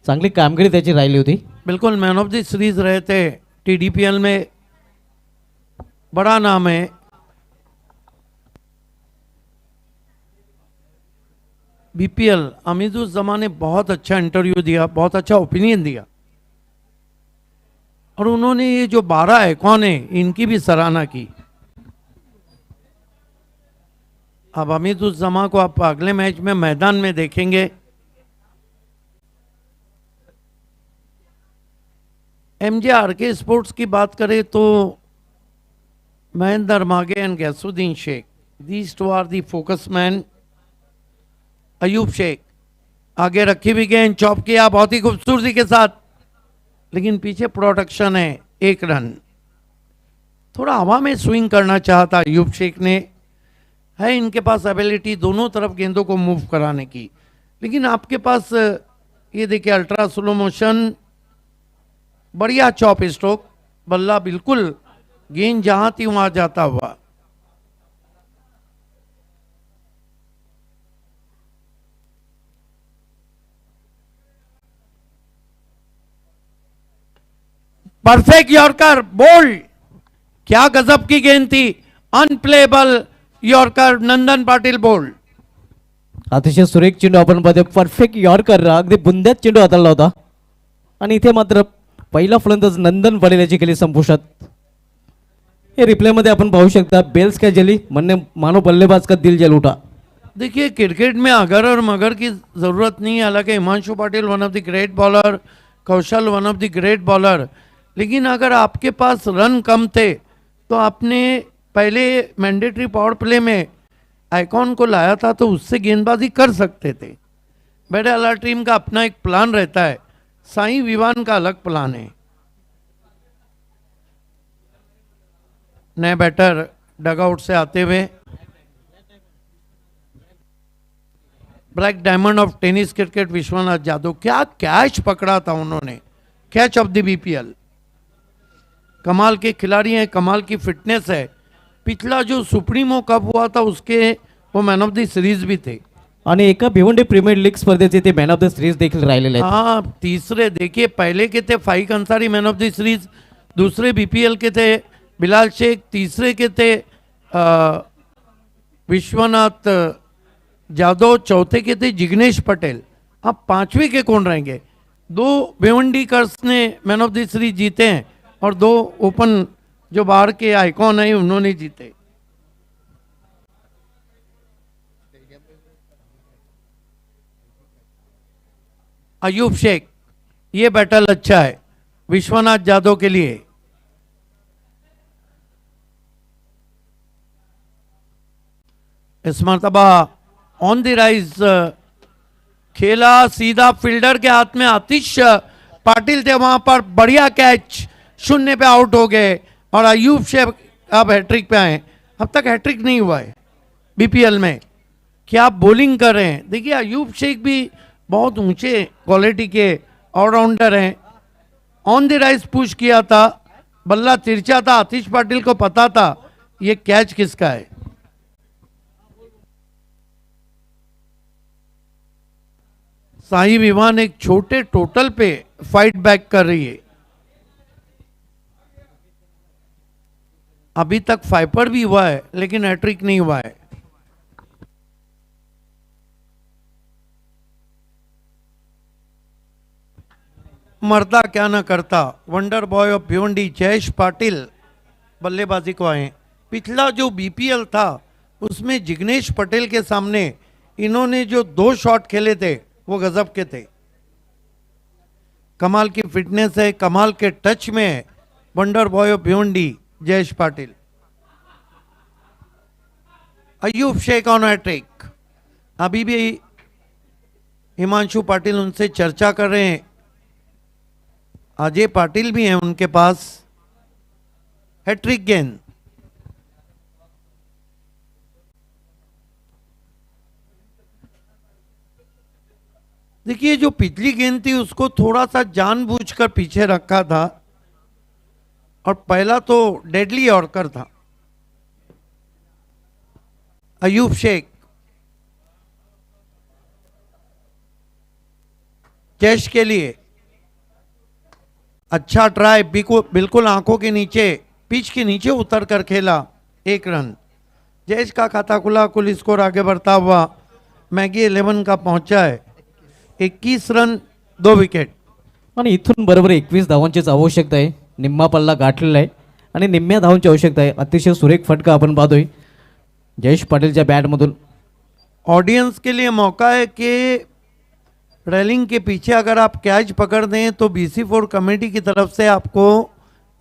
चांगली कामगिरी त्याची राहिली होती. बिल्कुल मैन ऑफ द सीरीज रहे थे. TDPL में बड़ा नाम है. BPL हमीदुज़्ज़मा ने बहुत अच्छा इंटरव्यू दिया, बहुत अच्छा ओपिनियन दिया और उन्होंने ये जो 12 है कौन है इनकी भी सराहना की. अब हमीदुज़्ज़मा को आप अगले मैच में मैदान में देखेंगे. MJ RK स्पोर्ट्स की बात करें तो Mahendra Mage and Gaisuddin Shaikh, these two are the focus man. Ayub Shaikh आगे रखी हुई गेंद चॉप किया बहुत ही खूबसूरती के साथ, लेकिन पीछे प्रोटेक्शन है. 1 रन. थोड़ा हवा में स्विंग करना चाहता अयूब शेख ने. है इनके पास एबिलिटी दोनों तरफ गेंदों को मूव कराने की, लेकिन आपके पास ये देखिए अल्ट्रा स्लो मोशन, बढ़िया चॉप स्ट्रोक, बल्ला बिल्कुल गेंद जहां थी वहां जाता हुआ. Perfect yorker bowled. क्या गजब की गेंद थी. Unplayable yorker Nandan Patil bowled. अतिशय सुरेख चेंडू आपण पाहतोय. परफेक्ट यॉर्कर, अगदी बुंद्यात चेंडू हाताळला होता आणि इथे मात्र पहिला फलंदाज नंदन पाटील याची केली संपुष्टात. हे रिप्ले मध्ये आपण पाहू शकता. बेल्स का जली म्हणणे मानो बल्लेबाज का दिल जल उठा. देखिए क्रिकेट में अगर और मगर की ज़रूरत नहीं है. हालांकि Himanshu Patil one of the great bowler, Kaushal one of the great bowler, लेकिन अगर आपके पास रन कम थे तो आपने पहले मैंडेटरी पावर प्ले में आइकॉन को लाया था तो उससे गेंदबाजी कर सकते थे. बहरहाल हर टीम का अपना एक प्लान रहता है. साईं विवान का अलग प्लान है. नए बैटर डगआउट से आते हुए black diamond of tennis cricket Vishwanath Yadav, क्या कैच पकड़ा था उन्होंने. Catch of the BPL. कमाल के खिलाड़ी हैं, कमाल की फिटनेस है. पिछला जो सुप्रीमो कप हुआ था उसके वो मैन ऑफ द सीरीज भी थे आणि एका भिवंडी प्रीमियर लीग स्पर्धेचे ते मॅन ऑफ द सीरीज देखील राहिलेले आहेत. हाँ तीसरे. देखिए पहले के थे Faiq Ansari man of the series, दूसरे BPL के थे बिलाल शेख, तीसरे के थे विश्वनाथ जादव, चौथे के थे जिग्नेश पटेल. अब 5वें के कौन रहेंगे. 2 भिवंडीकर्स ने मैन ऑफ द सीरीज जीते हैं और 2 ओपन जो बाहर के आइकॉन है उन्होंने जीते. अयूब शेख, ये बैटल अच्छा है विश्वनाथ जादव के लिए. इस मरतबा ऑन द राइज खेला सीधा फील्डर के हाथ में। आतिश पाटिल थे वहां पर, बढ़िया कैच, शून्य पे आउट हो गए और अयूब शेख अब हैट्रिक पे आए। अब तक हैट्रिक नहीं हुआ है बीपीएल में। क्या बॉलिंग कर रहे हैं देखिए। अयूब शेख भी बहुत ऊंचे क्वालिटी के ऑलराउंडर हैं। ऑन द राइज पुश किया था, बल्ला तिरछा था, आतिश पाटिल को पता था ये कैच किसका है। साई विवान एक छोटे टोटल पे फाइट बैक कर रही है। अभी तक फाइपर भी हुआ है लेकिन हैट्रिक नहीं हुआ है। मरता क्या ना करता, wonder boy of Bhiwandi Jayesh Patil बल्लेबाजी को आए। पिछला जो बीपीएल था उसमें जिग्नेश पटेल के सामने इन्होंने जो 2 शॉट खेले थे वो गजब के थे। कमाल की फिटनेस है, कमाल के टच में है wonder boy of Bhiwandi Jayesh Patil. Ayub Shaikh on hat trick. अभी भी हिमांशु पाटिल उनसे चर्चा कर रहे हैं। अजय पाटिल भी हैं उनके पास। हैट्रिक गेंद, देखिए जो पिछली गेंद थी उसको थोड़ा सा जानबूझकर पीछे रखा था और पहला तो डेडली यॉर्कर था। अयूब शेख कैच के लिए अच्छा ट्राई, बिल्कुल आंखों के नीचे, पिच के नीचे उतर कर खेला। 1 रन। जयेश का खाता खुला, कुल स्कोर आगे बढ़ता हुआ मैगी 11 का पहुंचा है। 21 रन 2 विकेट। आणि इथून बरोबर 21 धावांचीच आवश्यकता आहे. निम्मा पल्ला गाठलेला आहे आणि निम्म्या धावांची आवश्यकता आहे. अतिशय सुरेख फटका आपण पाहतोय जयेश पाटीलच्या बॅटमधून. ऑडियंस के लिए मौका है कि रेलिंग के पीछे अगर आप कैच पकड़ दें तो BC4 कमेटी की तरफ से आपको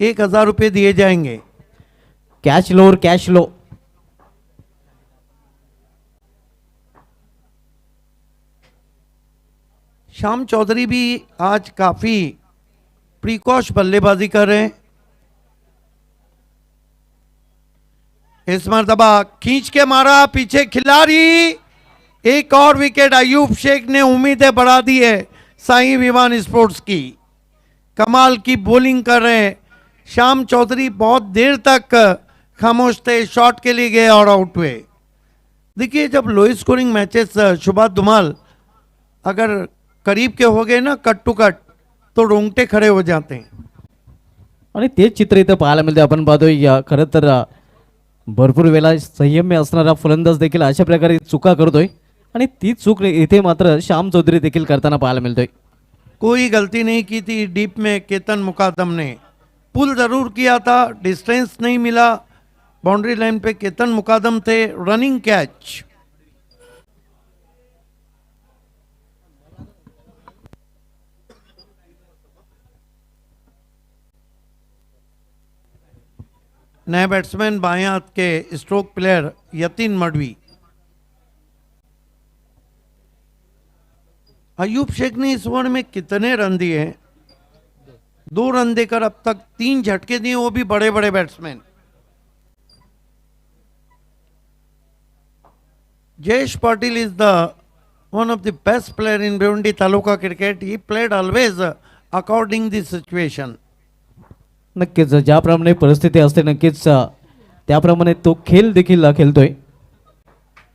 1000 रुपये दिए जाएंगे। कॅच लो और कॅश लो. श्याम चौधरी भी आज काफी प्रीकॉश बल्लेबाजी कर रहे हैं। इस मरतबा खींच के मारा पीछे खिलाड़ी। एक और विकेट अयूब शेख ने उम्मीदें बढ़ा दी है साई विवान स्पोर्ट्स की। कमाल की बॉलिंग कर रहे हैं श्याम चौधरी। बहुत देर तक खामोश थे, शॉट के लिए गए और आउट हुए। देखिए जब लो स्कोरिंग मैचेस शुभा धुमाल अगर करीब के हो गए ना कट टू कट तो रोंगटे खड़े हो जाते हैं। आणि तेच चित्र इथं पाहायला मिळते. आपण पाहतोय खरं तर भरपूर वेळा संयम्य असणारा फलंदाज देखील अशा प्रकारे चुका करतोय आणि ती चूक इथे मात्र श्याम चौधरी देखील करताना पाहायला मिळतोय. कोई गलती नहीं की थी डीप में केतन मुकादम ने। पुल जरूर किया था, डिस्टेंस नहीं मिला। बाउंड्री लाइन पे केतन मुकादम थे, रनिंग कैच। नए बैट्समैन बाएं हाथ के स्ट्रोक प्लेयर यतीन मडवी। अयूब शेख ने इस ओवर में कितने रन दिए हैं? 2 रन देकर अब तक 3 झटके दिए, वो भी बड़े बड़े batsman. Jayesh Patil is the one of the best player in Bhiwandi taluka cricket. He played always according the situation. नक्कीच ज्याप्रमाणे परिस्थिती असते नक्कीच त्याप्रमाणे तो खेळ देखील खेळतोय.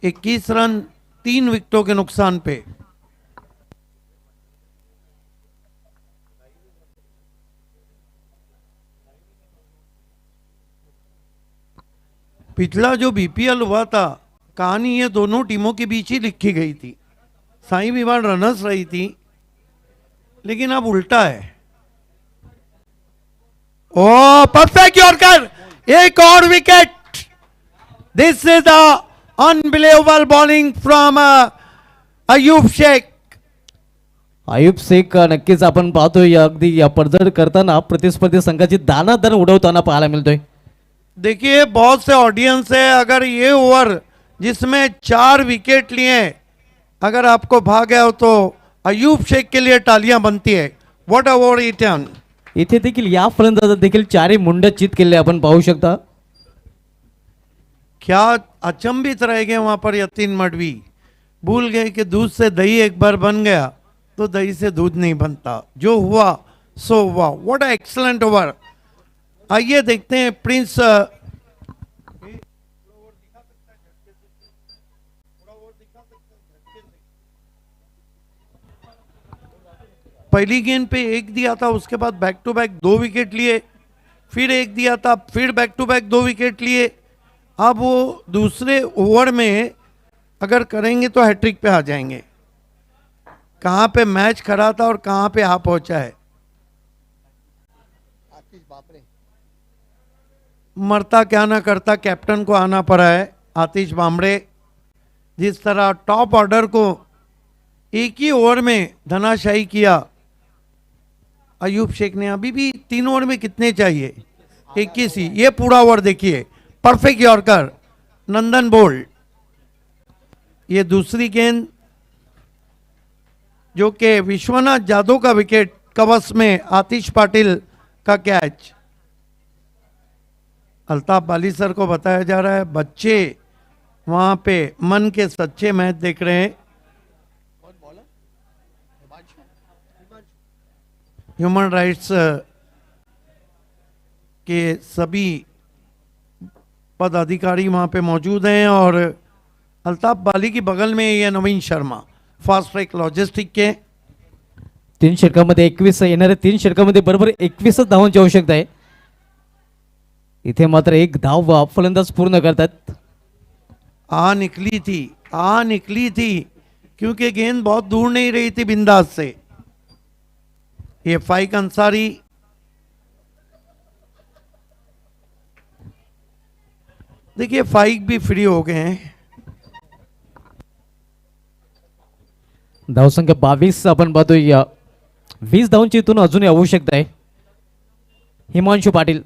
21 रन 3 विकेटों के नुकसान पे. पिछला जो बीपीएल हुआ था कहानी ये दोनों टीमों के बीच ही लिखी गई थी. साई विवान रनर्स रही थी लेकिन अब उल्टा है. ओ परफेक्ट यॉर्कर, एक और विकेट. This is the unbelievable bowling from Ayub Shaikh. Ayub Shaikh नक्कीच आपण पाहतोय अगदी पडझड करताना प्रतिस्पर्धी संघाची दानादान उडवताना पाहायला मिळतोय. देखिए बहुत से ऑडियंस है, अगर ये ओवर जिसमें 4 विकेट लिए। अगर आपको भाग गया हो तो अयूब शेख के लिए तालियां बनती है। What a over return. इथे देखील या फलंदाजात देखील 4 मुंड चित केले आपण पाहू शकता. क्या अचंभित रह गए वहां पर यतीन मडवी, भूल गए कि दूध से दही एक बार बन गया तो दही से दूध नहीं बनता। जो हुआ सो हुआ। What a excellent over. आइए देखते हैं प्रिंस। पहली गेंद पे एक दिया था, उसके बाद बैक टू बैक 2 विकेट लिए, फिर एक दिया था, फिर बैक टू बैक 2 विकेट लिए। अब वो दूसरे ओवर में अगर करेंगे तो हैट्रिक पे आ जाएंगे। कहाँ पे मैच खड़ा था और कहाँ पे आ पहुंचा है। मरता क्या ना करता कैप्टन को आना पड़ा है। आतिश बामड़े जिस तरह टॉप ऑर्डर को एक ही ओवर में धनाशाही किया। अयूब शेख ने अभी भी 3 ओवर में कितने चाहिए, 21 ही। ये पूरा ओवर देखिए, परफेक्ट यॉर्कर, नंदन बोल्ट। ये दूसरी गेंद जो कि विश्वनाथ जादव का विकेट, कवच में आतिश पाटिल का कैच। अल्ताफ बाली सर को बताया जा रहा है बच्चे वहां पे मन के सच्चे मैच देख रहे हैं। ह्यूमन राइट्स के सभी पदाधिकारी वहां पे मौजूद हैं और अल्ताफ बाली की बगल में ये नवीन शर्मा, फास्ट ट्रैक लॉजिस्टिक के। 3 षटकामध्ये 21 येणाऱ्या 3 षटकामध्ये बरोबर 21 धावांची आवश्यकता आहे. इथे मात्र 1 धाव फलंदाज पूर्ण करतात. आ निकली थी क्योंकि गेंद बहुत दूर नहीं रही थी बिंदास से। ये फाइक अंसारी देखिए, फाइक भी फ्री हो गए हैं। धावसंख्या 22 आपण पाहतोय. 20 धावांची इथून अजूनही आवश्यकता आहे. हिमांशू पाटील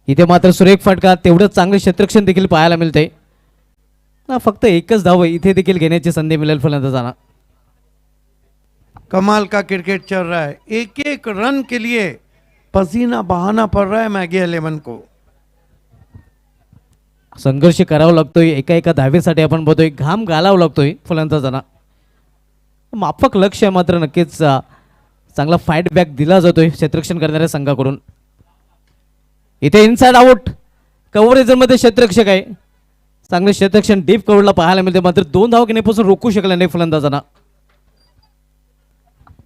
इथे मात्र सुरेख फटका, तेवढं चांगले क्षेत्ररक्षण देखील पाहायला मिळते. फक्त एकच धाव इथे देखील घेण्याची संधी मिळेल फलंदाजांना. कमाल का क्रिकेट चल रहा है। एक एक रन के लिए पसीना बहाना पड़ रहा है मैगी 11 को। संघर्ष करावा लागतोय. एका एका धावेसाठी आपण बघतोय घाम घालावा लागतोय फलंदाजांना. माफक लक्ष आहे मात्र नक्कीच चांगला फाईट बॅक दिला जातोय क्षेत्ररक्षण करणाऱ्या संघाकडून. इथे इनसाइड आउट कव्हरेजमध्ये क्षेत्ररक्षक आहे. चांगले क्षेत्ररक्षण डीप कव्हरला पाहायला मिळते, मात्र 2 धावा घेण्यापासून रोखू शकला नाही फलंदाजांना.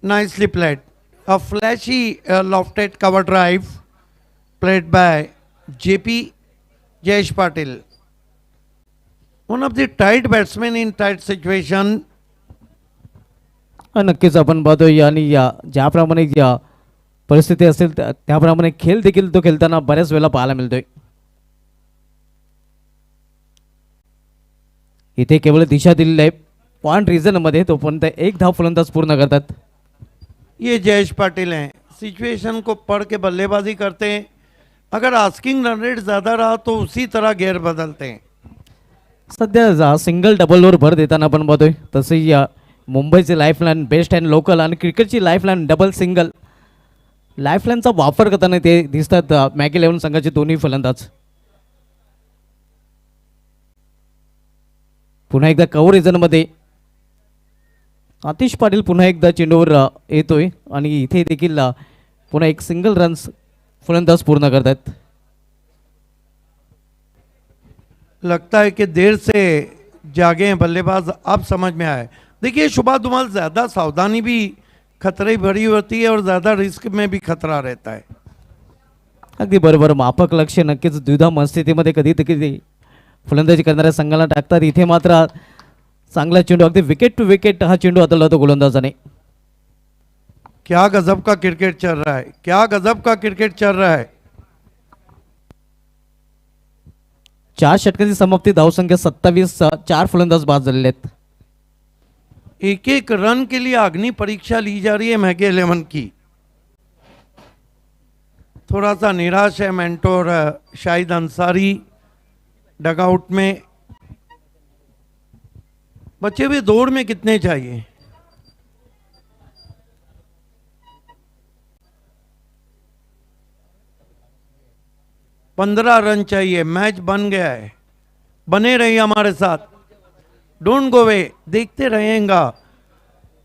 Nicely played. A flashy lofted cover drive played by JP Jayesh Patil. One of the tight batsmen in tight situation. नक्कीच आपण पाहतोय आणि ज्याप्रमाणे परिस्थिती असेल त्याप्रमाणे खेळ देखील तो खेळताना बऱ्याच वेळा पाहायला मिळतोय. इथे केवळ दिशा दिलेली आहे पॉइंट रीजन मध्ये, तो पण 1 धाव फलंदाज पूर्ण करतात. ये जयेश पाटिल हैं, सिचुएशन को पढ़ के बल्लेबाजी करते हैं। अगर आस्किंग रन रेट ज़्यादा रहा तो उसी तरह गेयर बदलते हैं। सध्या सिंगल डबलवर भर देताना आपण पाहतोय. तसंही मुंबईची लाईफलाईन बेस्ट अँड लोकल आणि क्रिकेटची लाईफलाईन डबल सिंगल लाईफलाईनचा वापर करताना ते दिसतात मॅगी 11 संघाचे दोन्ही फलंदाज. पुन्हा एकदा कव्हरेजमध्ये आतिश पाटील पुन्हा एकदा चेंडूवर येतोय आणि इथे देखील पुन्हा एक सिंगल रन्स फलंदाज पूर्ण करतात. लगता है कि देर से जागे हैं बल्लेबाज, अब समझ में आए। देखिए शुभा दुमाल ज़्यादा सावधानी भी खतरे भरी होती है और ज़्यादा रिस्क में भी खतरा रहता है। अगदी बरोबर. माफक लक्ष नक्कीच द्विधा मनस्थितीमध्ये कधी कधी फलंदाजी करणाऱ्या संघाला टाकतात. इथे मात्र चांगला चेंडू, अगदी विकेट टू विकेट हा चेंडू हाताळला होता गोलंदाजाने. क्या गजब का क्रिकेट चल रहा है, क्या गजब का क्रिकेट चल रहा है। 4 षटकांची समाप्ती, धावसंख्या 27, 4 फलंदाज बाद झालेले आहेत. एक एक रन के लिए अग्नि परीक्षा ली जा रही है मैगी 11 की। थोड़ा सा निराश है मेंटोर शाहिद अंसारी डगआउट में। बचे हुए दौड़ में कितने चाहिए? पंद्रह रन चाहिए। मैच बन गया है, बने रहिए हमारे साथ, डोंट गो वे, देखते रहेगा।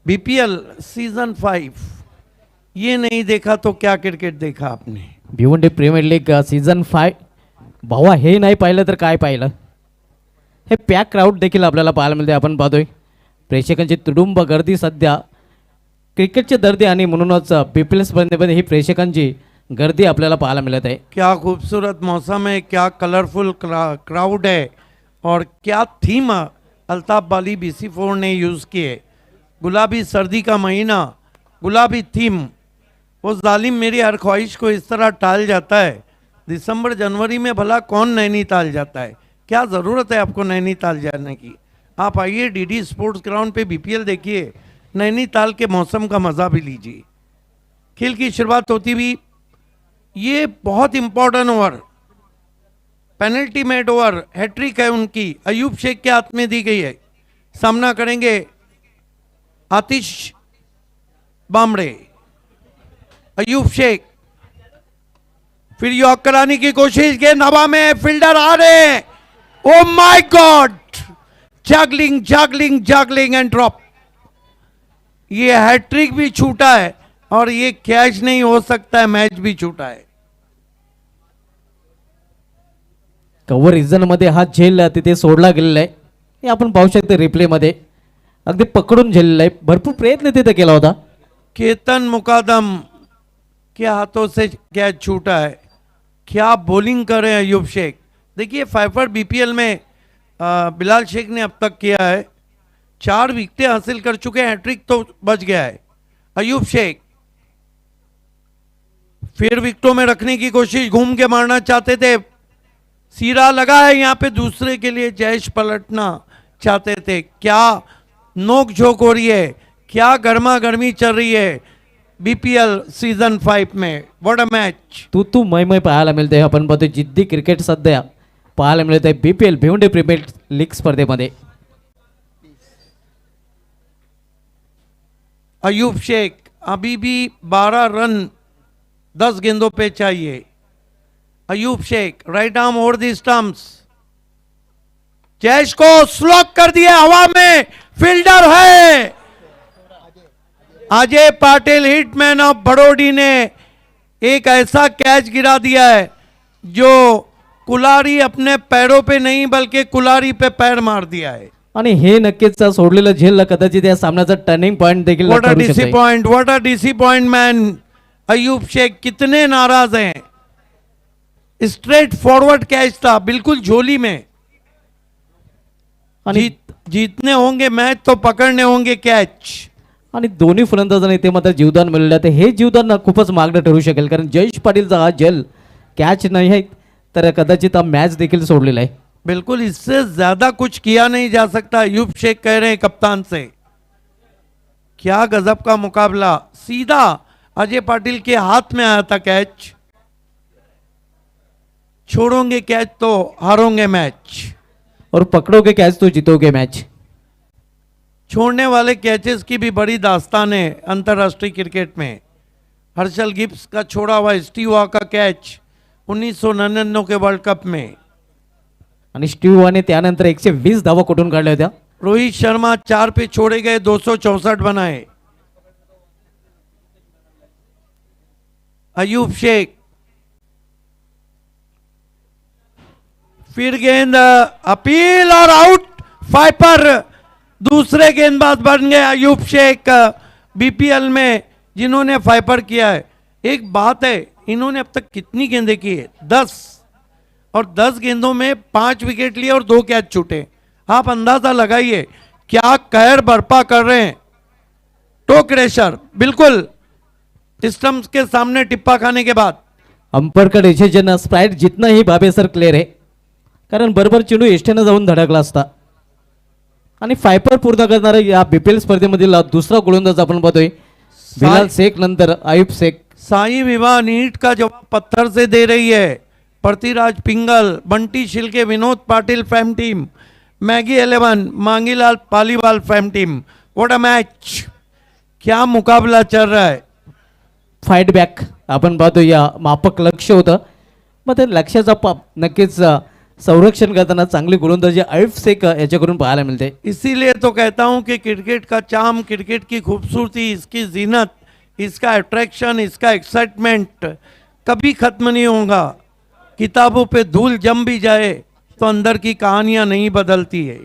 बीपीएल सीजन 5 ये नहीं देखा तो क्या क्रिकेट देखा आपने? भिवंडी प्रीमियर लीग सीझन 5 भावा हे नाही पाहिलं तर काय पाहिलं? हे पॅक क्राऊड देखील आपल्याला पाहायला मिळते. आपण पाहतोय प्रेक्षकांची तुडुंब गर्दी सध्या क्रिकेटचे दर्दी आणि म्हणूनच पीपल्स स्पर्धेमध्ये ही प्रेक्षकांची गर्दी आपल्याला पाहायला मिळत आहे. क्या खूबसूरत मौसम है, क्या कलरफुल क्राउड है और क्या थीम अल्ताफ बाली BC4 ने यूज़ की है। गुलाबी सर्दी का महीना, गुलाबी थीम। वो जालिम मेरी हर ख्वाहिश को इस तरह टाल जाता है। दिसंबर जनवरी में भला कौन नैनीताल जाता है? क्या ज़रूरत है आपको नैनीताल जाने की? आप आइए DD स्पोर्ट्स ग्राउंड पे BPL देखिए, नैनीताल के मौसम का मज़ा भी लीजिए। खेल की शुरुआत होती हुई ये बहुत important over, penalty made over, hat trick है उनकी, अयूब शेख के हाथ में दी गई है। सामना करेंगे आतिश बामड़े। अयूब शेख फिर यॉक कराने की कोशिश, गेंद हवा में, फील्डर आ रहे हैं। Oh my God, juggling juggling juggling and drop. ये हैट्रिक भी छूटा है और ये कैच नहीं हो सकता है, मैच भी छूटा है। कव्हर रिझन मध्ये हा झेल तिथे सोडला गेलेला आहे. हे आपण पाहू शकतो रिप्ले मध्ये अगदी पकडून झेललेला आहे. भरपूर प्रयत्न तिथे केला होता. केतन मुकादम के हाथों से कैच छूटा है। क्या बॉलिंग कर रहे हैं अयूब शेख। देखिए फाइफर BPL में बिलाल शेख ने अब तक किया है, 4 विकेटें हासिल कर चुके हैं, हैट्रिक तो बच गया है। अयूब शेख फिर विकेटों में रखने की कोशिश, घूम के मारना चाहते थे, सीरा लगा है यहाँ पे, दूसरे के लिए जैश पलटना चाहते थे। क्या नोक झोंक हो रही है, क्या गर्मा गर्मी चल रही है BPL सीजन 5 में। What a match. तू मय पाहायला मिळते. आपण पाहतोय जिद्दी क्रिकेट सध्या पाहायला मिळत आहे BPL भिवंडी प्रीमियर लीग स्पर्धेमध्ये. अयूब शेख अभी भी 12 रन 10 गेंदों पे चाहिए। Ayub Shaikh right arm over the stumps, Jaish को स्लॉक कर दिया हवा में, फील्डर है अजय पाटिल। हिटमैन ऑफ बड़ौडी ने एक ऐसा कैच गिरा दिया है जो कुलारी अपने पैरों पे नहीं बल्कि कुलारी पे पैर मार दिया है। आणि हे नक्कीच सोडलेलं झेल कदाचित या सामन्याचा टर्निंग पॉइंट देखील व्हाट अ ठरू शकते. Disappoint, what a disappointment. Ayub Shaikh कितने नाराज हैं। स्ट्रेट फॉरवर्ड कैच था, बिल्कुल झोली में। आणि जीतने होंगे मैच तो पकड़ने होंगे कैच। आणि दोन्ही फलंदाजांनी ते मात्र जीवदान मिळवलं. तर हे जीवदान खूपच महागडं ठरू शकेल, कारण जयेश पाटीलचा हा झेल कॅच नाही आहे तर कदाचित हा मॅच देखील सोडलेला आहे. बिल्कुल इससे ज्यादा कुछ किया नहीं जा सकता। अयूब शेख कह रहे हैं कप्तान से। क्या गजब का मुकाबला, सीधा अजय पाटिल के हाथ में आया था कैच। छोड़ोगे कैच तो हारोगे मैच, और पकड़ोगे कैच तो जीतोगे मैच. छोड़ने वाले कैचेस की भी बड़ी दास्तान है अंतर्राष्ट्रीय क्रिकेट में। हर्षल गिब्स का छोड़ा हुआ स्टीव वॉ का कैच 1999 के वर्ल्ड कप में। आणि स्टीव वॉने त्यानंतर 120 धावा कुठून काढल्या होत्या. रोहित शर्मा 4 पे छोड़े गए, 264 बनाए। अयूब शेख फिर गेंद, अपील और आउट। फाइपर दूसरे गेंदबाज बन गए अयूब शेख BPL में जिन्होंने फाइपर किया है। एक बात है, इन्होंने अब तक कितनी गेंदें की है? 10, और 10 गेंदों में 5 विकेट लिए और 2 कैच छूटे। आप अंदाजा लगाइए क्या कहर बर्पा कर रहे हैं। टो क्रेशर बिल्कुल स्टंप्स के सामने टिप्पा खाने के बाद अंपायर का डिसिजन स्प्राइट जितना ही बाबेसर क्लिअर आहे, कारण बरोबर चेंडू एष्टेनं जाऊन धडकला असता. आणि फायपर पूर्ण करणारा या BPL स्पर्धेमधील दुसरा गोलंदाज आपण पाहतोय बिलाल शेख नंतर आयुब शेख. साई विवाह नीट का जवाब पत्थर से दे रही है। Prithviraj Pingal, Bunty Shilke, Vinod Patil fame team Maggi 11 Mangilal Paliwal fame team. What a match, क्या मुकाबला चल रहा है। फाईट बॅक आपण पाहतो या मापक लक्ष होतं, मग ते लक्षाचा नक्कीच संरक्षण करताना चांगली गोलंदाजी आयुब शेख याच्याकडून पाहायला मिळते. इसीलिए तो कहता हूं कि क्रिकेट का चार्म, क्रिकेट की खूबसूरती, इसकी जीनत, इसका अट्रैक्शन, इसका एक्साइटमेंट कभी खत्म नहीं होगा। किताबों पे धूल जम भी जाए तो अंदर की कहानियां नहीं बदलती है।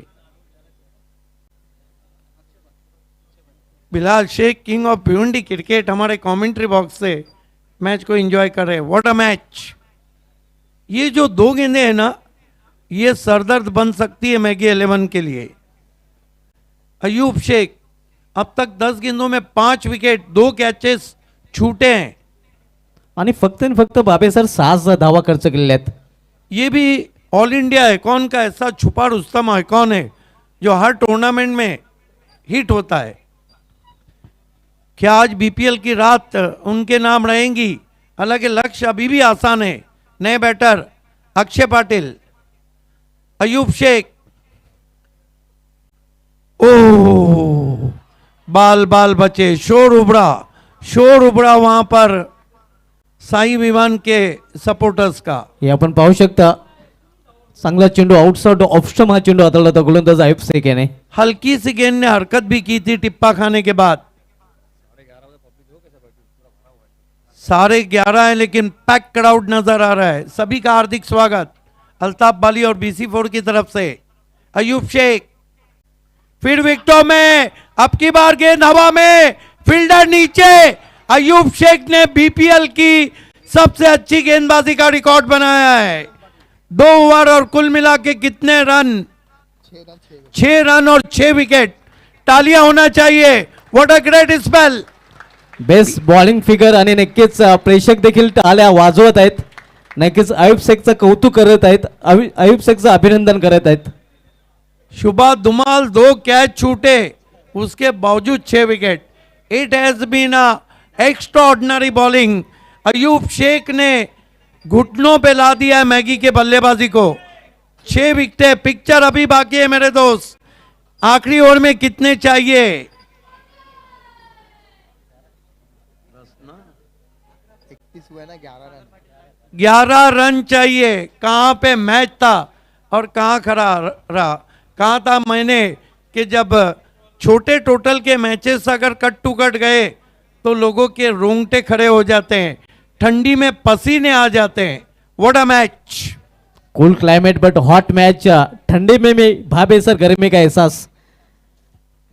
Bilal Shaikh king of Bhiwandi cricket हमारे कमेंट्री बॉक्स से मैच को एंजॉय कर रहे हैं। What a match. ये जो दो गेंदें हैं ना, ये सरदर्द बन सकती है मैगी 11 के लिए। अयूब शेख अब तक 10 गेंदों में 5 विकेट, 2 कैचेस छूटे हैं। आणि फक्त आणि फक्त बाबे सर 6 धावा खर्च केलेल्या आहेत. ये भी ऑल इंडिया आइकॉन का ऐसा छुपा रुस्तम आइकॉन है जो हर टूर्नामेंट में हिट होता है। क्या आज बीपीएल की रात उनके नाम रहेंगी। हालांकि लक्ष्य अभी भी आसान है। नए बैटर अक्षय पाटिल, अयूब शेख, ओह बाल बाल बचे, शोर उबड़ा वहां पर साई विमान के सपोर्टर्स का। हे आपण पाहू शकता, चांगला चेंडू आउटसाइड ऑफ स्टंप हा चेंडू हाताळला होता गोलंदाज आयुब शेख याने. हल्की सी गेंद ने हरकत भी की थी टिप्पा खाने के बाद। 11:30 है लेकिन पैक क्राउड नजर आ रहा है। सभी का हार्दिक स्वागत अल्ताफ बाली और BC4 की तरफ से। अयूब शेख फिर विकेटों में, अब की बार गेंद हवा में, फील्डर नीचे। अयूब शेख ने बीपीएल की सबसे अच्छी गेंदबाजी का रिकॉर्ड बनाया है। 2 ओवर और कुल मिला के कितने रन, 6 रन और 6 विकेट। तालियां होना चाहिए। What a great spell. Best bowling figure आणि नक्कीच प्रेक्षक देखील टाळ्या वाजवत आहेत. नक्कीच आयुब शेखचं कौतुक करत आहेत, आयुब शेखचं अभिनंदन करत आहेत. शुभा धुमाल 2 कैच छूटे, उसके बावजूद 6 विकेट। It has been a extraordinary bowling. Ayub Shaikh ने घुटनों पे ला दिया है मैगी के बल्लेबाजी को। 6 विकेटें। पिक्चर अभी बाकी है मेरे दोस्त। आखिरी ओवर में कितने चाहिए। 11 रन चाहिए। कहां पे मैच था और कहां खड़ा रहा। कहा था मैंने कि जब छोटे टोटल के मैचेस अगर कट टू कट गए तो लोगों के रोंगटे खड़े हो जाते हैं, ठंडी में पसीने आ जाते हैं। What a match. Cool climate but hot match. ठंडे में भाबे सर गरमी का एहसास.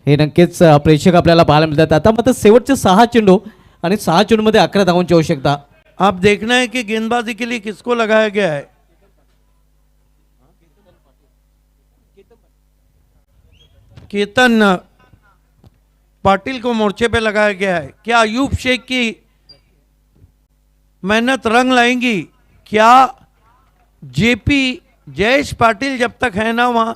हे नक्कीच प्रेक्षक आपल्याला पाहायला मिळतात. आता मात्र शेवटचे 6 चेंडू आणि 6 चेंडूमध्ये 11 धावांची आवश्यकता. आप देखना है कि गेंदबाजी के लिए किसको लगाया गया है। केतन पाटिल को मोर्चे पे लगाया गया है। क्या अयूब शेख की मेहनत रंग लाएंगी। क्या जेपी जयेश पाटिल जब तक है ना वहां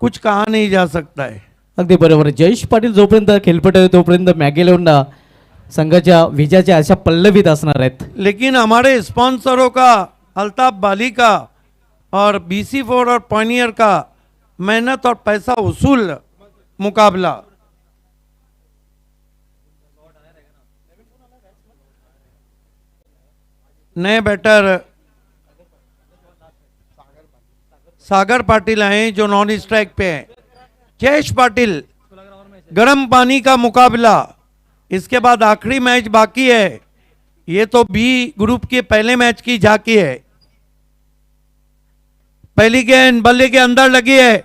कुछ कहा नहीं जा सकता है। अगदी बरोबर. जयेश पाटील जोपर्यंत खेळपट आहे तोपर्यंत मॅगी 11 संघाच्या विजयाच्या आशा पल्लवीत असणार आहेत. लेकिन हमारे स्पॉन्सरों का, अल्ताफ बाली का और BC4 और पॉनियर का मेहनत और पैसा वसूल मुकाबला। नए बैटर सागर पाटिल आए जो नॉन स्ट्राइक पे हैं। जयेश पाटिल, गर्म पानी का मुकाबला। इसके बाद आखिरी मैच बाकी है। ये तो बी ग्रुप के पहले मैच की झांकी है। पहली गेंद बल्ले के अंदर लगी है,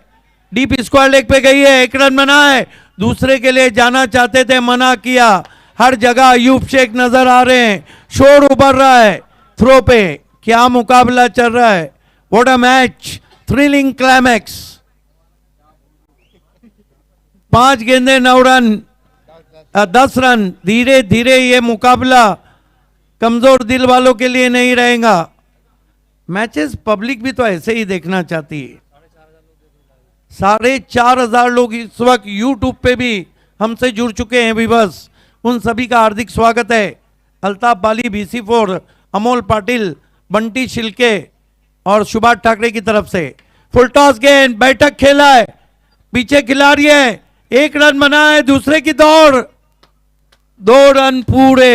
डीप स्क्वायर लेग पे गई है, 1 रन बना है। दूसरे के लिए जाना चाहते थे, मना किया। हर जगह अयूब शेख नजर आ रहे हैं, शोर उभर रहा है थ्रो पे। क्या मुकाबला चल रहा है। What a match, thrilling climax. 5 गेंदे 9 रन, 10 रन। धीरे धीरे ये मुकाबला कमजोर दिल वालों के लिए नहीं रहेगा। मैचेस पब्लिक भी तो ऐसे ही देखना चाहती है। 4,500 लोग इस वक्त यूट्यूब पे भी हमसे जुड़ चुके हैं व्यूअर्स। उन सभी का हार्दिक स्वागत है। अल्ताफ बाली, BC4, अमोल पाटिल, बंटी शिल्के और सुभाष ठाकरे की तरफ से। फुल टॉस गेंद, बैठक खेला है, पीछे खिलाड़ी है, 1 रन बना है, दूसरे की दौड़, 2 रन पूरे।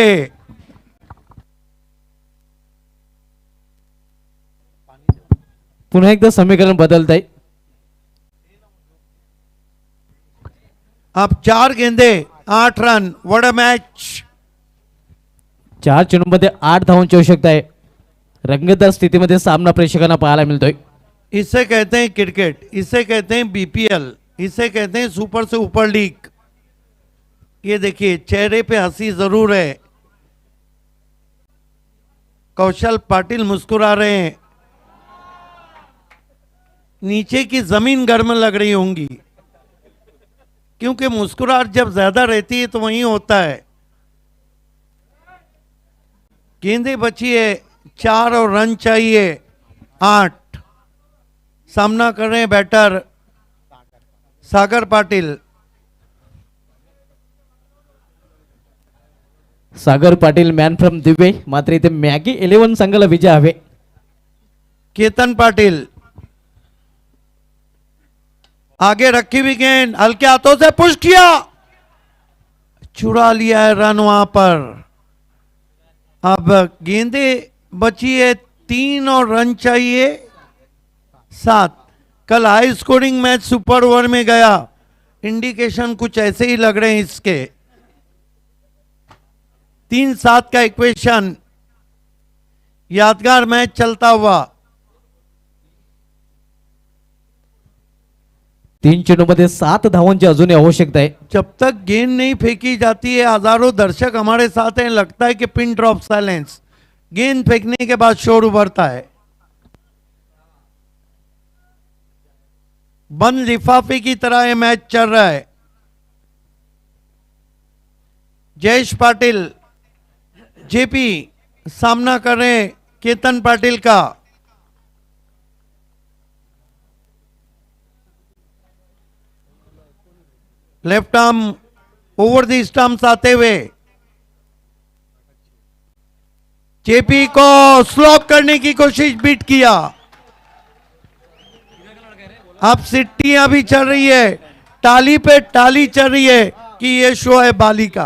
पुन्हा एकदा समीकरण बदलत आहे. अब 4 गेंदे 8 रन, व्हाट अ मैच। 4 चेंडूमध्ये 8 धावांची आवश्यकता आहे. रंगतदार स्थितीमध्ये सामना प्रेक्षकांना पाहायला मिळतोय. इसे कहते हैं क्रिकेट, इसे कहते हैं बीपीएल, इसे कहते हैं सुपर से ऊपर लीग। ये देखिए चेहरे पे हंसी जरूर है, कौशल पाटिल मुस्कुरा रहे हैं, नीचे की जमीन गर्म लग रही होंगी, क्योंकि मुस्कुराहट जब ज्यादा रहती है तो वहीं होता है। गेंदे बची है 4 और रन चाहिए 8। सामना कर रहे हैं batter Sagar Patil. Sagar Patil man from Diwe. मात्र इथे मॅगी 11 संघाला विजय हवे. केतन पाटिल आगे रखी हुई गेंद हल्के हाथों से पुश किया, चुरा लिया है रन वहां पर। अब गेंदे बची है 3 और रन चाहिए 7। कल high scoring match super over में गया, इंडिकेशन कुछ ऐसे ही लग रहे हैं इसके। 3-7 का इक्वेशन, यादगार मैच चलता हुआ। 3 चेंडूमध्ये 7 धावांची अजूनही आवश्यकता आहे. जब तक गेंद नहीं फेंकी जाती है, हजारों दर्शक हमारे साथ हैं, लगता है कि पिन ड्रॉप साइलेंस। गेंद फेंकने के बाद शोर उभरता है। बंद लिफाफे की तरह ये मैच चल रहा है। जयेश पाटिल जेपी सामना कर रहे हैं केतन पाटिल का। Left arm over the stumps आते हुए जेपी को स्लॉक करने की कोशिश, बीट किया। अब सिट्टियां भी चल रही है, टाली पे टाली चल रही है कि ये शो है बाली का।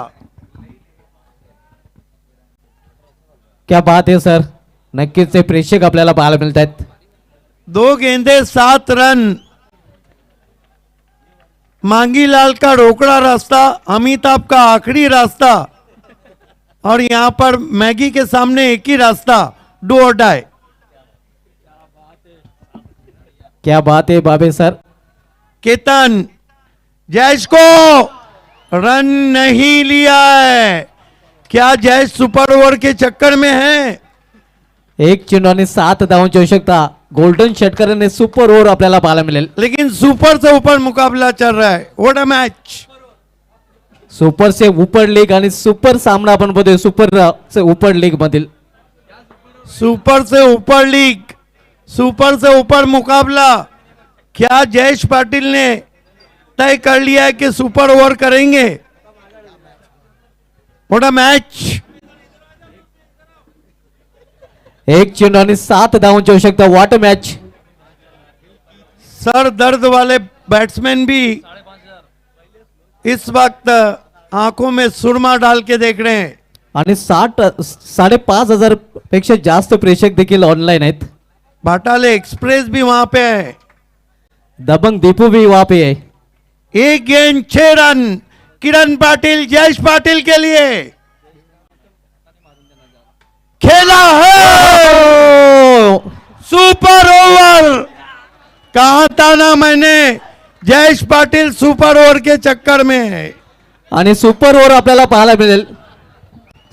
क्या बात आहे सर. नक्कीच ते प्रेक्षक आपल्याला पाहायला मिळत आहेत. 2 गेंदे 7 रन। मांगीलाल का रोकड़ा रास्ता, अमिताभ का आखिरी रास्ता, और यहां पर मैगी के सामने एक ही रास्ता, डू और डाई। क्या बात है बाबे सर. केतन जयेश को रन नहीं लिया है। क्या जयेश सुपर ओवर के चक्कर में है? 1 चेंडू आणि 7 धावांची आवश्यकता. गोल्डन षटकाराने सुपर ओव्हर आपल्याला पाहायला मिळेल. लेकिन सुपर से ऊपर मुकाबला चल रहा है, व्हाट अ मैच। सुपर से ऊपर लीग आणि सुपर सामना आपण बघतोय. सुपर से ऊपर लीग मधील सुपर से ऊपर लीग, सुपर से ऊपर मुकाबला। क्या जयेश पाटिल ने तय कर लिया है कि सुपर ओवर करेंगे? What a match. 1 चेंडू आणि 7 धावांची आवश्यकता. What a match. सर दर्द वाले बैट्समैन भी इस वक्त आंखों में सुरमा डाल के देख रहे हैं। आणि 5,500 पेक्षा जास्त प्रेक्षक देखील ऑनलाइन आहेत. बाटाले एक्सप्रेस भी वहां पे है। दबंग दीपू भी वहां पे है. 1 गेंद 6 रन, किरण पाटिल जयेश पाटिल के लिए खेला है सुपर ओवर। कहा था ना मैंने, जयेश पाटिल सुपर ओवर के चक्कर में है। आणि सुपर ओव्हर आपल्याला पाहायला मिळेल.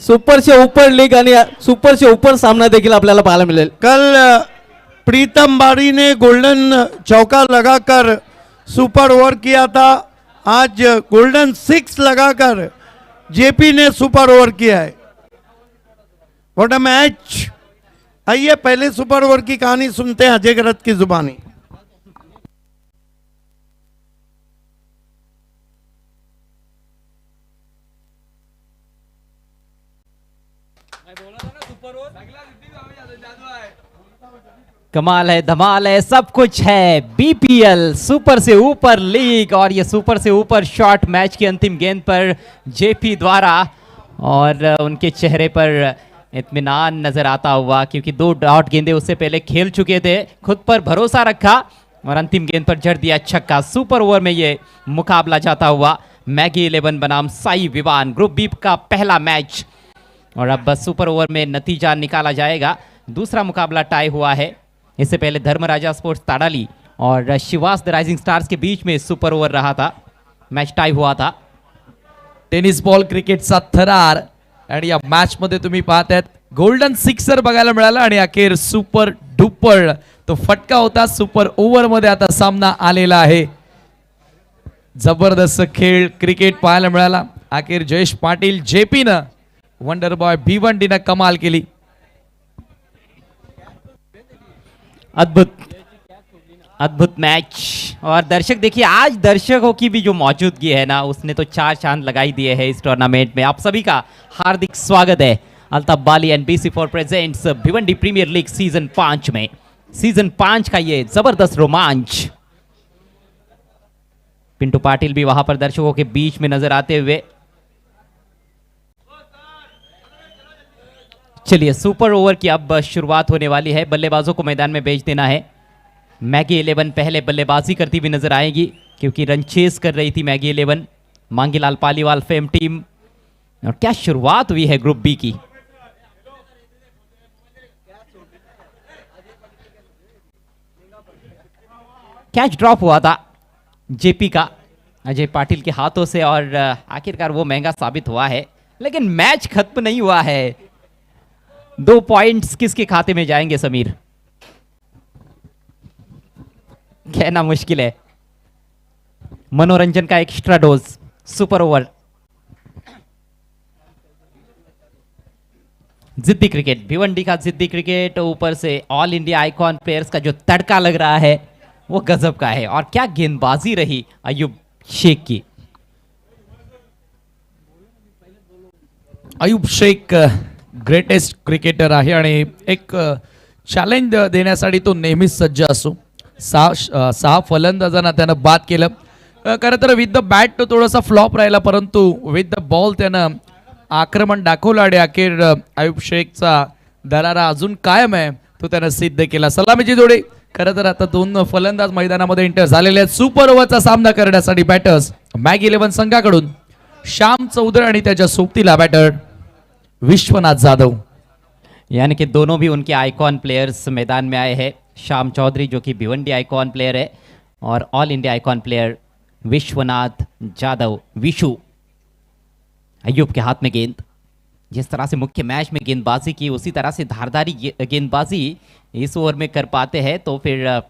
सुपर से ऊपर लीग आणि सुपर से ऊपर सामना देखील आपल्याला पाहायला मिळेल. कल प्रीतम बारी ने गोल्डन चौका लगाकर सुपर ओवर किया था, आज गोल्डन 6 लगाकर जेपी ने सुपर ओवर किया है। What a match. आइए पहले सुपर ओवर की कहानी सुनते हैं अजय गरत की जुबानी। कमाल है, धमाल है, सब कुछ है। बीपीएल सुपर से ऊपर लीग, और ये सुपर से ऊपर शॉट मैच की अंतिम गेंद पर जेपी द्वारा, और उनके चेहरे पर इत्मीनान नजर आता हुआ, क्योंकि 2 डॉट गेंदे उससे पहले खेल चुके थे। खुद पर भरोसा रखा और अंतिम गेंद पर जड़ दिया छक्का। सुपर ओवर में ये मुकाबला जाता हुआ मैगी 11 बनाम साई विवान, ग्रुप बी का पहला मैच। और अब बस सुपर ओवर में नतीजा निकाला जाएगा। दूसरा मुकाबला टाई हुआ है। इससे पहले धर्मराजा स्पोर्ट्स ताड़ाली और शिवास द राइजिंग स्टार्स के बीच में सुपर ओवर रहा था, मैच टाई हुआ था। टेनिस बॉल क्रिकेटचा थरार, आणि या मॅच मध्ये तुम्ही पाहतायत गोल्डन सिक्सर बघायला मिळाला आणि अखेर सुपर डुपर तो फटका होता। सुपर ओव्हर मध्ये आता सामना आलेला आहे। जबरदस्त खेळ क्रिकेट पाहायला मिळाला। अखेर जयेश पाटील जेपी न वंडर बॉय भिवंडी न कमाल केली। अद्भुत अद्भुत मैच। और दर्शक देखिए, आज दर्शकों की भी जो मौजूदगी है ना, उसने तो 4 चांद लगाई दिए हैं इस टूर्नामेंट में। आप सभी का हार्दिक स्वागत है Altaf Bali and BC4 presents Bhiwandi premier league season 5 में। सीजन 5 का ये जबरदस्त रोमांच। पिंटू पाटिल भी वहां पर दर्शकों के बीच में नजर आते हुए। चलिए, सुपर ओवर की अब शुरुआत होने वाली है। बल्लेबाजों को मैदान में भेज देना है। मैगी 11 पहले बल्लेबाजी करती हुई नजर आएगी, क्योंकि रन चेस कर रही थी Maggi 11 Mangilal Paliwal fame team. और क्या शुरुआत हुई है ग्रुप बी की। कैच ड्रॉप हुआ था जेपी का अजय पाटिल के हाथों से, और आखिरकार वो महंगा साबित हुआ है। लेकिन मैच खत्म नहीं हुआ है। 2 पॉइंट्स किसके खाते में जाएंगे समीर, कहना मुश्किल है। मनोरंजन का एक्स्ट्रा डोज। सुपर ओवर, जिद्दी क्रिकेट, भिवंडी का जिद्दी क्रिकेट। ऊपर से ऑल इंडिया आइकॉन प्लेयर्स का जो तड़का लग रहा है वो गजब का है। और क्या गेंदबाजी रही अयूब शेख की। अयूब शेख ग्रेटेस्ट क्रिकेटर आहे आणि एक चॅलेंज देण्यासाठी तो नेहमीच सज्ज असतो। 6 फलंदाजांना त्यानं बाद केलं। खरं तर विथ द बॅट तो थोडासा फ्लॉप राहिला, परंतु विथ द बॉल त्यानं आक्रमण दाखवलं आणि अखेर अयूब शेखचा दरारा अजून कायम आहे तो त्यानं सिद्ध केला। सलामीची जोडी। खरं तर आता 2 फलंदाज मैदानामध्ये एंटर झालेले आहेत। सुपर ओव्हरचा सामना करण्यासाठी बॅटर्स मॅगी 11 संघाकडून श्याम चौधरी आणि त्याच्या सोबतीला बॅटर विश्वनाथ जाधव। यानी कि दोनों भी उनके आइकॉन प्लेयर्स मैदान में आए हैं। श्याम चौधरी जो कि भिवंडी आइकॉन प्लेयर है, और all India icon player Vishwanath Jadhav Vishu. Ayub के हाथ में गेंद। जिस तरह से मुख्य मैच में गेंदबाजी की, उसी तरह से धारदारी गेंदबाजी इस ओवर में कर पाते हैं तो फिर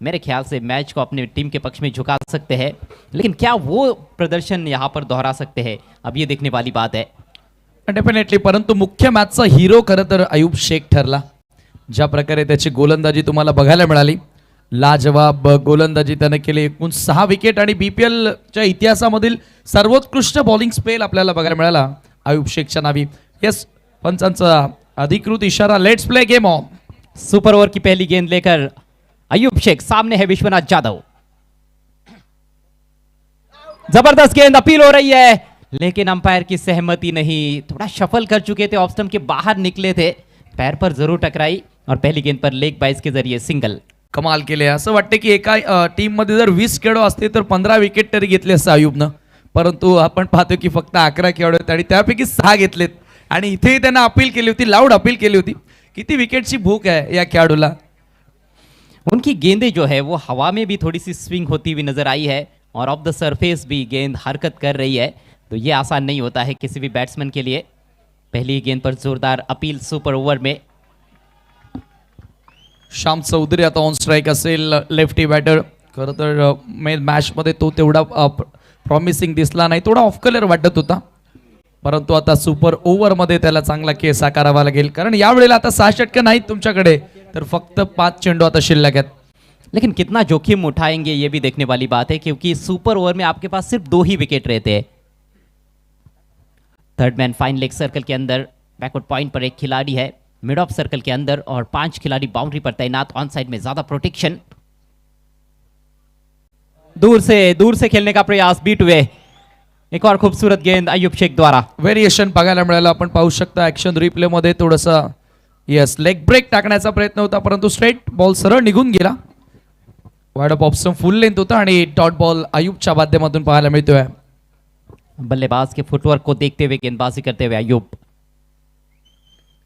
मेरे ख्याल से मैच को अपने टीम के पक्ष में झुका सकते हैं। लेकिन क्या वो प्रदर्शन यहाँ पर दोहरा सकते हैं, अब ये देखने वाली बात है। डेफिनेटली, परंतु मुख्य मॅचचा हिरो खरं तर अयूब शेख ठरला। ज्या प्रकारे त्याची गोलंदाजी तुम्हाला बघायला मिळाली, लाजवाब गोलंदाजी त्याने केली। एकूण 6 विकेट आणि BPLच्या इतिहासामधील सर्वोत्कृष्ट बॉलिंग स्पेल आपल्याला बघायला मिळाला अयूब शेखच्या नावी। यस, पंचांचा अधिकृत इशारा, let's play game on. Super over की पहली गेंद लेकर अयूब शेख, सामने है विश्वनाथ जाधव। जबरदस्त गेंद, अपील हो रही है, लेकिन अंपायर की सहमति नहीं। थोड़ा शफल कर चुके थे, ऑफ स्टंप के बाहर निकले थे, पैर पर जरूर टकराई, और पहली गेंद पर लेग बाइस के जरिए सिंगल। कमाल केले। असं वाटतं की एका टीम मध्ये जर 20 खेळाडू असते तर 15 विकेट तरी घेतले असते अयूबनं, परंतु आपण पाहतो की फक्त 11 खेळाडू आहेत आणि त्यापैकी 6 घेतलेत। आणि इथेही त्यांना अपील केली होती, लाऊड अपील केली होती। किती विकेटची भूक आहे या खेळाडूला। उनकी गेंदें जो है वो हवा में भी थोड़ी सी स्विंग होती हुई नजर आई है, और ऑफ द सरफेस भी गेंद हरकत कर रही है, तो ये आसान नहीं होता है किसी भी बैट्समैन के लिए। पहली गेंद पर जोरदार अपील सुपर ओवर में। श्याम चौधरी आता ऑन स्ट्राईक असेल, लेफ्टी बॅटर। खरं तर मॅच मध्ये तो तेवढा प्रॉमिसिंग दिसला नाही, थोडा ऑफ कलर वाटत होता, परंतु आता सुपर ओव्हर मध्ये त्याला चांगला खेळ साकारावा लागेल, कारण यावेळेला आता 6 षटकं नाहीत तुमच्याकडे, तर फक्त 5 चेंडू आता शिल्लक आहेत। लेकिन कितना जोखिम उठाएंगे ये भी देखने वाली बात है, क्योंकि सुपर ओवर में आपके पास सिर्फ 2 ही विकेट रहते हैं। Third man fine leg circle के अंदर बैकवर्ड पॉइंट पर एक खिलाड़ी है, मिड ऑफ सर्कल के अंदर और 5 खिलाड़ी बाउंड्री पर तैनात, ऑन साइड में ज्यादा प्रोटेक्शन। दूर से खेलने का प्रयास, बीट वे, एक और खूबसूरत गेंद अय्यूब शेख द्वारा। व्हेरिएशन बघायला मिळालं, आपण पाहू शकता ऍक्शन रिप्ले मध्ये थोडासा यस लेग ब्रेक टाकण्याचा प्रयत्न होता, परंतु स्ट्रेट बॉल सरळ निघून गेला। Wide of option full length होता आणि डॉट बॉल अय्यूबच्या माध्यमातून पाहायला मिळतोय। बल्लेबाज के फुटवर्क को देखते हुए गेंदबाजी करते हुए अय्यूब।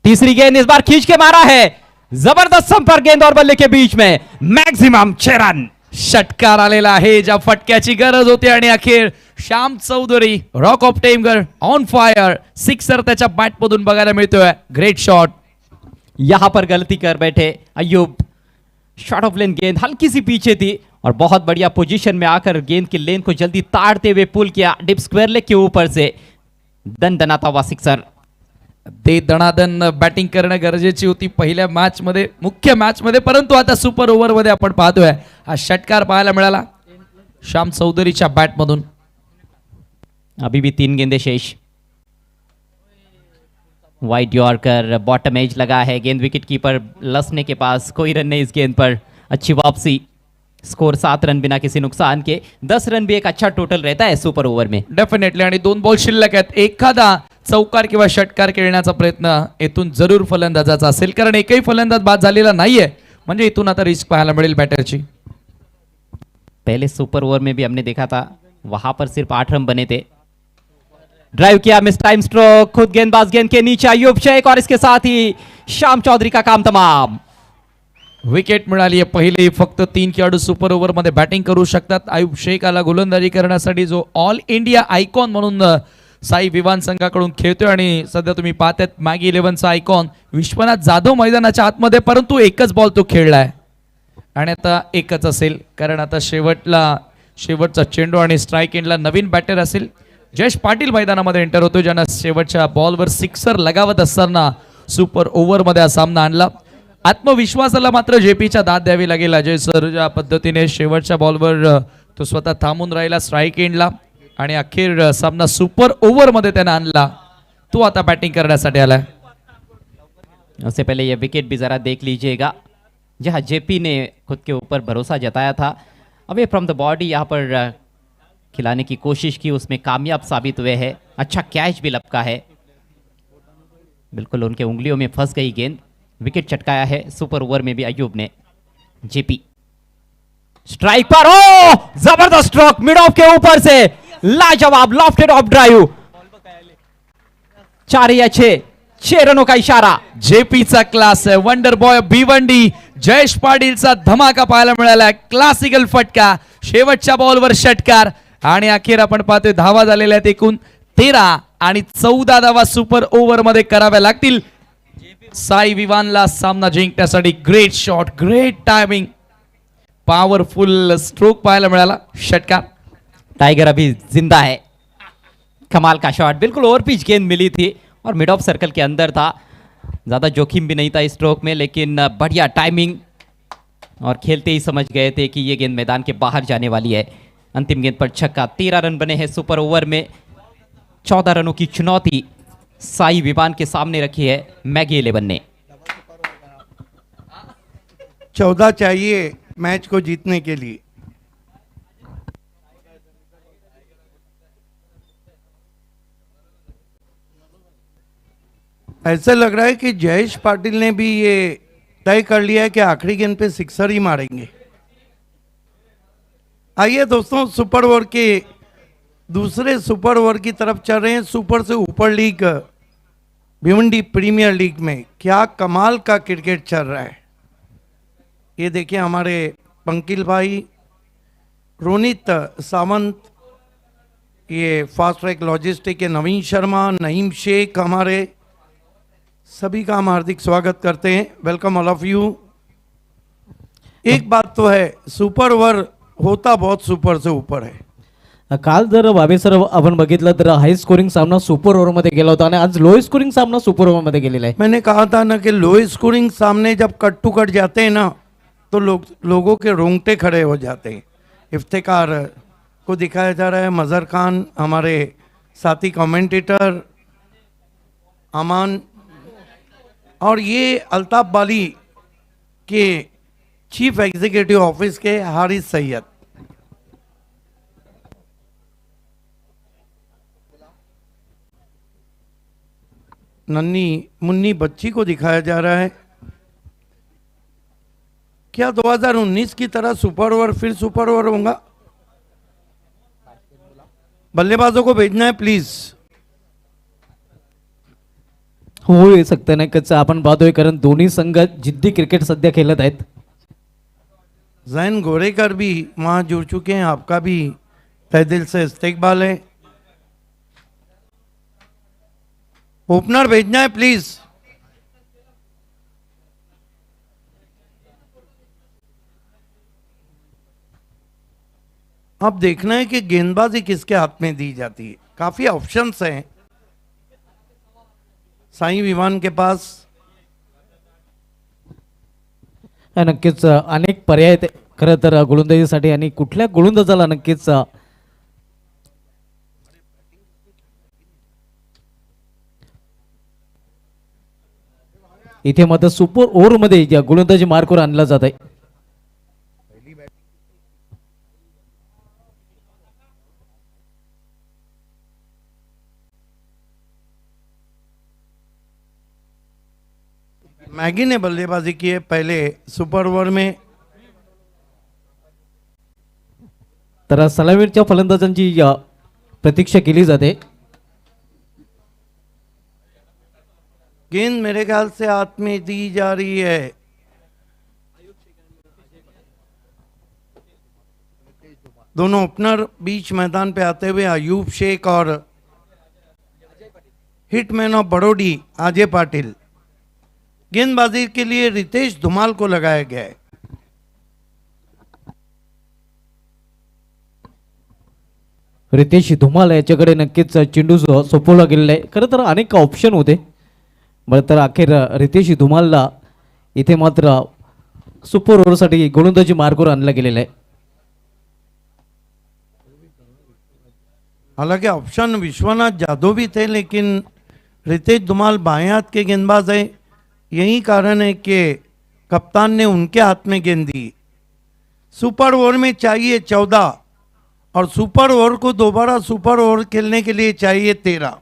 तीसरी गेंद इस बार खींच के मारा है, जबरदस्त संपर्क गेंद और बल्ले के बीच में, मैक्सिमम 6 रन। षटकार आलेला आहे, ज्या फटक्याची गरज होती आणि अखेर Shyam Chaudhary rock of Temgar on fire, sixer त्याच्या बॅट मधून बघायला मिळतोय। Great shot. यहां पर गलती कर बैठे अय्यूब, शॉट ऑफ लेन गेंद हल्की सी पीछे थी और बहुत बढ़िया पोजीशन में आकर गेंद की लेन को जल्दी ताड़ते हुए पुल किया डिप स्क्वायर लेग के ऊपर से, दन दनाता हुआ सिक्सर। ते दणादन बॅटिंग करणं गरजेची होती पहिल्या मॅच मध्ये, मुख्य मॅच मध्ये, परंतु आता सुपर ओव्हर मध्ये आपण पाहतोय हा षटकार पाहायला मिळाला श्याम चौधरीच्या बॅट मधून। अभी भी 3 गेंदें शेष। वाइड यॉर्कर, बॉटम एज लगा है, गेंद विकेट कीपर लसने के पास, कोई रन नहीं इस गेंद पर, अच्छी वापसी। स्कोर 7 रन बिना किसी नुकसान के, 10 रन भी एक अच्छा टोटल रहता है सुपर ओव्हर में। डेफिनेटली, आणि 2 बॉल शिल्लक आहेत, एखादा चौकार किंवा षटकार खेळण्याचा प्रयत्न इथून जरूर फलंदाजाचा असेल, कारण एकही फलंदाज बाद झालेला नाहीये, म्हणजे इथून आता रिस्क पाहायला मिळेल बॅटरची। पहले सुपर ओवर में भी हमने देखा था, वहां पर सिर्फ 8 रन बने थे। ड्राइव किया, मिस टाइम स्ट्रोक, खुद गेंदबाज गेंद के नीचे अय्यूब शेख और इसके साथ ही श्याम चौधरी का काम तमाम। विकेट मिळाली आहे पहिली, फक्त 3 खेळाडू सुपर ओव्हर मध्ये बॅटिंग करू शकतात। अय्यूब शेख आला गोलंदाजी करण्यासाठी, जो ऑल इंडिया आयकॉन म्हणून साई विवान संघाकडून खेळतोय आणि सध्या तुम्ही पाहतायत मॅगी 11चा आयकॉन विश्वनाथ जाधव मैदानाच्या आतमध्ये, परंतु एकच बॉल तो खेळलाय आणि आता एकच असेल, कारण आता शेवटचा चेंडू आणि स्ट्राईक एंडला नवीन बॅटर असेल। जयेश पाटील मैदानामध्ये एंटर होतो, ज्यानं शेवटच्या बॉलवर सिक्सर लगावत असताना सुपर ओव्हर मध्ये हा सामना आणला। आत्मविश्वासाला मात्र जेपीच्या दाद द्यावी लागेल। अजय सर ज्या पद्धतीने शेवटच्या बॉलवर तो स्वतः थांबून राहिला स्ट्राईक एंडला आणि अखेर सामना सुपर ओव्हर मध्ये त्याने आणला, तो आता बॅटिंग करण्यासाठी आलाय। उससे पहले ये विकेट भी जरा देख लीजिएगा, जहां जेपी ने खुद के ऊपर भरोसा जताया था, अवे फ्रॉम द बॉडी यहाँ पर खिलाने की कोशिश की, उसमें कामयाब साबित हुए हैं। अच्छा कैच भी लपका है, बिल्कुल उनके उंगलियों में फंस गई गेंद, विकेट चटकाया है सुपर ओवर में भी अय्यूब ने। जेपी स्ट्राइक पर, ओ जबरदस्त स्ट्रोक मिड ऑफ के ऊपर से, लाजवाब लॉफ्टेड ऑफ ड्राइव, 4 या 6 रनों का इशारा। जेपीचा क्लास आहे, वंडर बॉय भिवंडी जयेश पाटीलचा धमाका पाहायला मिळाला, क्लासिकल फटका, शेवटच्या बॉलवर षटकार आणि अखेर आपण पाहतोय धावा झालेल्या आहेत एकूण 13 आणि 14 धावा सुपर ओव्हर मध्ये कराव्या लागतील साई विवानला सामना जिंकण्यासाठी। Great shot, great timing, powerful stroke पाहायला मिळाला, षटकार। टाइगर अभी जिंदा है, कमाल का शॉट, बिल्कुल ओवर पिच गेंद मिली थी और मिड ऑफ सर्कल के अंदर था, ज्यादा जोखिम भी नहीं था इस स्ट्रोक में, लेकिन बढ़िया टाइमिंग और खेलते ही समझ गए थे कि ये गेंद मैदान के बाहर जाने वाली है। अंतिम गेंद पर छक्का। 13 रन बने हैं सुपर ओवर में, 14 रनों की चुनौती साई विवान के सामने रखी है मैगी 11 ने। 14 चाहिए मैच को जीतने के लिए। ऐसा लग रहा है कि जयेश पाटिल ने भी ये तय कर लिया है कि आखिरी गेंद पे सिक्सर ही मारेंगे। आइए दोस्तों, सुपर ओवर के दूसरे सुपर ओवर की तरफ चल रहे हैं। सुपर से ऊपर लीग भिवंडी प्रीमियर लीग में क्या कमाल का क्रिकेट चल रहा है। ये देखिए हमारे पंकिल भाई, रोनित सावंत, ये फास्ट ट्रैक लॉजिस्टिक के नवीन शर्मा, नईम शेख, हमारे सभी का हम हार्दिक स्वागत करते हैं। Welcome all of you. एक बात तो है, सुपर ओवर होता बहुत सुपर से ऊपर है। काल जर बाबे सर आपण बघितलं तर हाय स्कोरिंग सामना सुपर ओव्हरमध्ये गेला होता आणि आज लो स्कोरिंग सामना सुपर ओव्हरमध्ये गेलेला आहे। मैंने कहा था ना कि लो स्कोरिंग सामने जब कट टू कट जाते हैं ना तो लोगों के रोंगटे खड़े हो जाते हैं। इफ्तिकार को दिखाया जा रहा है, मजहर खान हमारे साथी कमेंटेटर, अमान और ये अल्ताफ बाली के चीफ एग्जीक्यूटिव ऑफिस के हारिस सैयद। नन्ही मुन्नी बच्ची को दिखाया जा रहा है। क्या 2019 की तरह सुपर ओवर फिर सुपर ओवर होगा? बल्लेबाजों को भेजना है प्लीज। होऊ शकतं नक्कीच आपण पाहतोय, कारण दोन्ही संघ जिद्दी क्रिकेट सध्या खेळत आहेत. जैन गोरेकर भी वहां जुड़ चुके हैं, आपका भी तहे दिल से इस्तेकबाल है। ओपनर भेजना है प्लीज। अब देखना है कि गेंदबाजी किसके हाथ में दी जाती है। काफी ऑप्शंस हैं साई विमान के पास। नक्कीच अनेक पर्याय आहेत खरं तर गोलंदाजीसाठी, आणि कुठल्या गोलंदाजाला नक्कीच इथे मात्र सुपर ओव्हर मध्ये या गोलंदाजी मार्कवर आणला जात आहे. मैगी ने बल्लेबाजी की है पहले सुपर ओवर में। तर सलामीच्या फलंदाजांची प्रतीक्षा केली जाते. गेंद मेरे ख्याल से हाथ में दी जा रही है। दोनों ओपनर बीच मैदान पे आते हुए अयूब शेख और हिटमैन ऑफ बड़ोडी अजय पाटिल। गेंदबाजी के लिए रितेश धुमाल को लगाया गया है। रितेश धुमाल याच्याकडे नक्कीच चेंडू सोपवला गेलेला आहे. खरं तर अनेक ऑप्शन होते, बरं तर अखेर रितेश धुमालला इथे मात्र सुपर ओव्हरसाठी गोलंदाजी मार्कवर आणला गेलेला आहे. हालांकि ऑप्शन विश्वनाथ जाधव भी थे, लेकिन रितेश धुमाल बाएं हाथ के गेंदबाज हैं। यही कारण है कि कप्तान ने उनके हाथ में गेंद दी। सुपर ओवर में चाहिए 14 और सुपर ओवर को दोबारा सुपर ओवर खेलने के लिए चाहिए 13।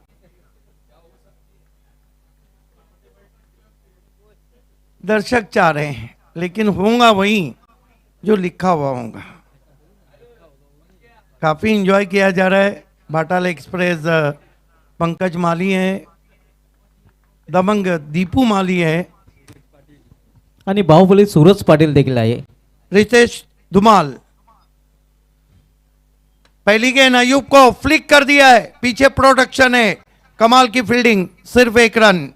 दर्शक चाह रहे हैं, लेकिन होगा वही जो लिखा हुआ होगा। काफी एंजॉय किया जा रहा है। बाटाल एक्सप्रेस पंकज माली है, दबंग दीपू माली है, आणि बाहुबली सूरज पाटील देखील आहे. रितेश धुमाल। पहली गेंद अयूब को फ्लिक कर दिया है, पीछे प्रोडक्शन है। कमाल की फील्डिंग, सिर्फ 1 रन।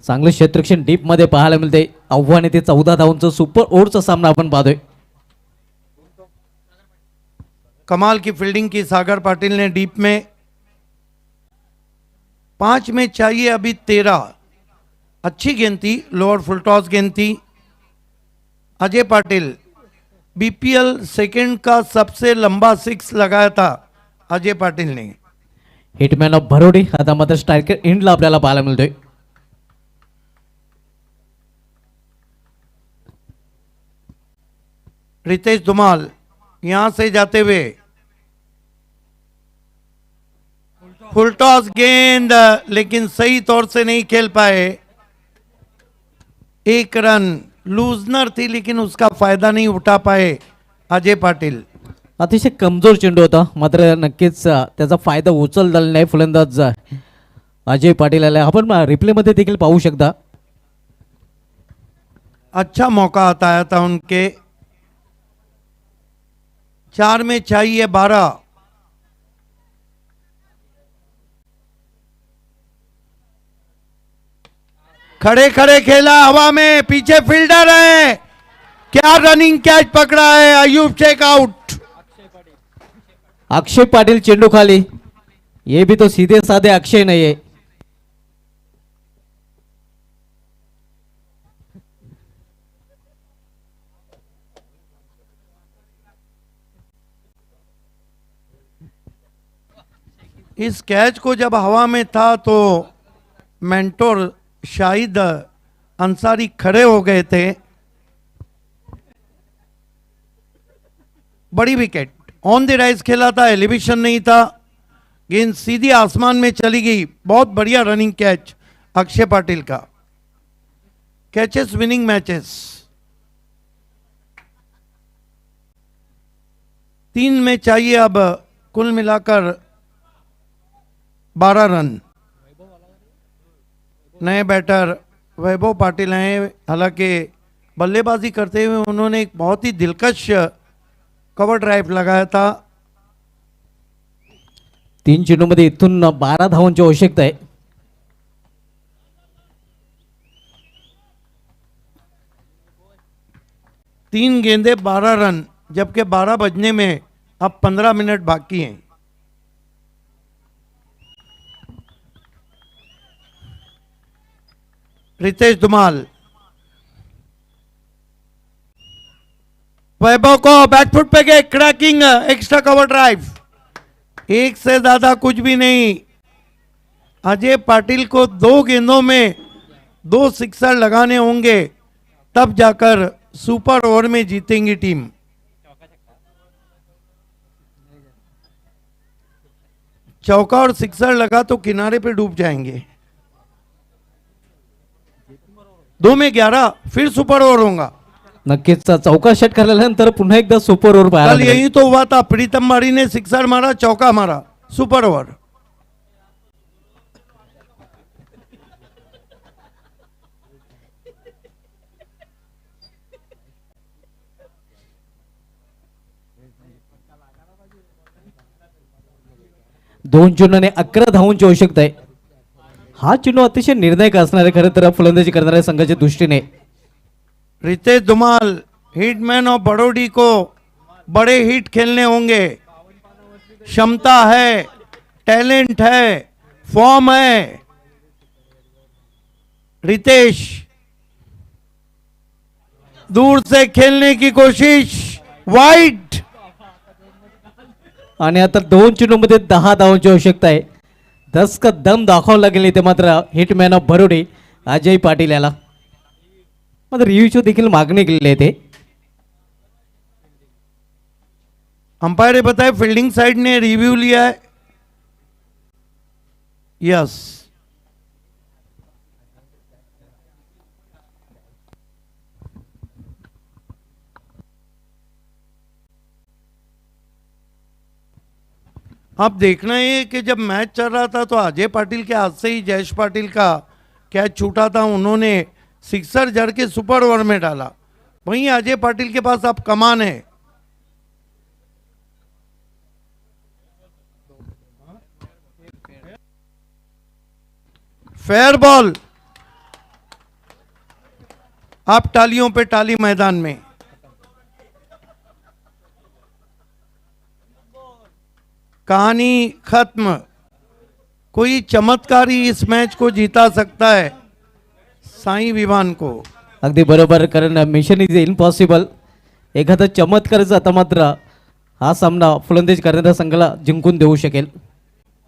चांगलं क्षेत्ररक्षण डीप मध्ये पाहायला मिळते. आव्हाने ते 14 धावांचा सुपर ओव्हरचा सामना आपण पाहतोय. कमाल की फील्डिंग की सागर पाटिल ने डीप में। 5 में चाहिए अभी 13। अच्छी गेंद थी, लोअर फुल टॉस गेंद थी। अजय पाटिल बीपीएल सेकंड का सबसे लंबा 6 लगाया था अजय पाटिल ने। हिटमॅन ऑफ भरोडी आता मात्र स्ट्रायकर एंडला आपल्याला पाहायला मिळतोय. रितेश धुमाल यहां से जाते हुए फुल टॉस गेंद, लेकिन सही तौर से नहीं खेल पाए। 1 रन लूजनर थी, लेकिन उसका फायदा नहीं उठा पाए अजय पाटिल। अतिशय कमजोर चेंडू होता, मात्र नक्कीच त्याचा फायदा उचलला नाही फलंदाज अजय पाटील आला. आपण रिप्ले मध्ये देखील पाहू शकता. अच्छा मौका आया था उनके। 4 में चाहिए 12। खड़े खड़े खेला हवा में, पीछे फील्डर है। क्या रनिंग कैच पकड़ा है, अयूब शेख आउट। अक्षय पाटील चेंडू खाली. ये भी तो सीधे साधे अक्षय नहीं है. इस कैच को जब हवा में था तो मेंटोर शाहिद अंसारी खड़े हो गए थे। बड़ी विकेट, ऑन द राइज खेला था, एलिवेशन नहीं था, गेंद सीधी आसमान में चली गई। बहुत बढ़िया रनिंग कैच अक्षय पाटिल का। कैचेस विनिंग मैचेस, 3 में चाहिए अब कुल मिलाकर 12 रन। नए बैटर वैभव पाटिल हैं, हालांकि बल्लेबाजी करते हुए उन्होंने एक बहुत ही दिलकश कवर ड्राइव लगाया था। 3 चेंडूमध्ये इथून 12 धावांची आवश्यकता आहे. 3 गेंदे 12 रन, जबकि 12 बजने में अब 15 मिनट बाकी हैं। रितेश धुमाल, वैभव को बैकफुट पे गए, क्रैकिंग एक्स्ट्रा कवर ड्राइव। एक से ज्यादा कुछ भी नहीं। अजय पाटिल को 2 गेंदों में 2 सिक्सर लगाने होंगे, तब जाकर सुपर ओवर में जीतेंगी टीम। चौका और सिक्सर लगा तो किनारे पे डूब जाएंगे। 2 में 11, फिर सुपर ओवर होगा। नक्कीच चौका षट करल्यानंतर पुन्हा एकदा सुपर ओव्हर पाहायला कल मिळेल. यही तो हुआ था, प्रीतम बारी ने सिक्सर मारा, चौका मारा, सुपर ओवर। दोन चेंडूने 11 धावांची आवश्यकता आहे. हा चेंडू अतिशय निर्णायक असणार आहे खरं तर फलंदाजी करणाऱ्या संघाच्या दृष्टीने. रितेश धुमाल, हिटमैन ऑफ बड़ौडी को बड़े हिट खेलने होंगे। क्षमता है, टैलेंट है, फॉर्म है। रितेश दूर से खेलने की कोशिश, वाइड। आणि आता 2 चेंडूमध्ये 10 धावांची आवश्यकता आहे. 10 का दम दाखवावा लागेल इथे मात्र हिटमॅन ऑफ बरोडे अजय पाटील याला. मात्र रिव्ह्यूची देखील मागणी केलेली आहे. ते अंपायर ने बताया फील्डिंग साइड ने रिव्यू लिया है। यस, अब देखना है कि जब मैच चल रहा था तो अजय पाटिल के हाथ से ही जयेश पाटिल का कैच छूटा था, उन्होंने सिक्सर जड़ के सुपर ओवर में डाला। वहीं अजय पाटिल के पास अब कमान है। फेयर बॉल, आप तालियों पे ताली मैदान में। कहानी खत्म। कोई चमत्कार ही इस मैच को जीता सकता है, साई विवान को। अगदी बरोबर, कारण मिशन इज इम्पॉसिबल. एखादा चमत्कारच आता मात्र हा सामना फलंदाजी करणाऱ्या संघाला जिंकून देऊ शकेल.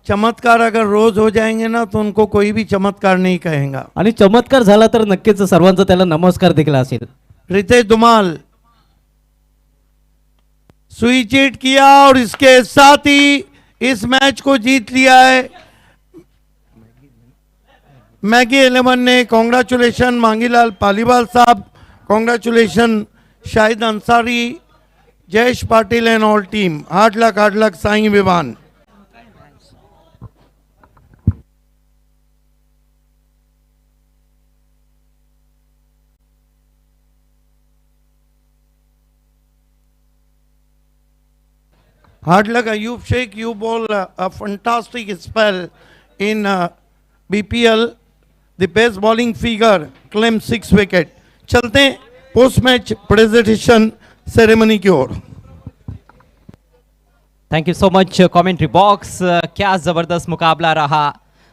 चमत्कार अगर रोज हो जाएंगे ना तो उनको कोई भी चमत्कार नहीं कहेगा। आणि चमत्कार झाला तर नक्कीच सर्वांचा त्याला नमस्कार देखील असेल. रितेश धुमाल सुई चीट किया और इसके साथ ही इस मैच को जीत लिया है मैगी 11 ने। कॉन्ग्रेचुलेशन मांगीलाल पालीवाल साहब, congratulation Shahid Ansari, Jayesh Patil and all team. Hard luck Sai Vivaan. Hard luck, Ayub Sheikh. You bowl a fantastic spell in BPL. The best bowling figure claims 6 wicket. चलते हैं पोस्ट मैच प्रेजेंटेशन सेरेमनी की ओर। Thank you so much commentary box. क्या ज़बरदस्त मुकाबला रहा।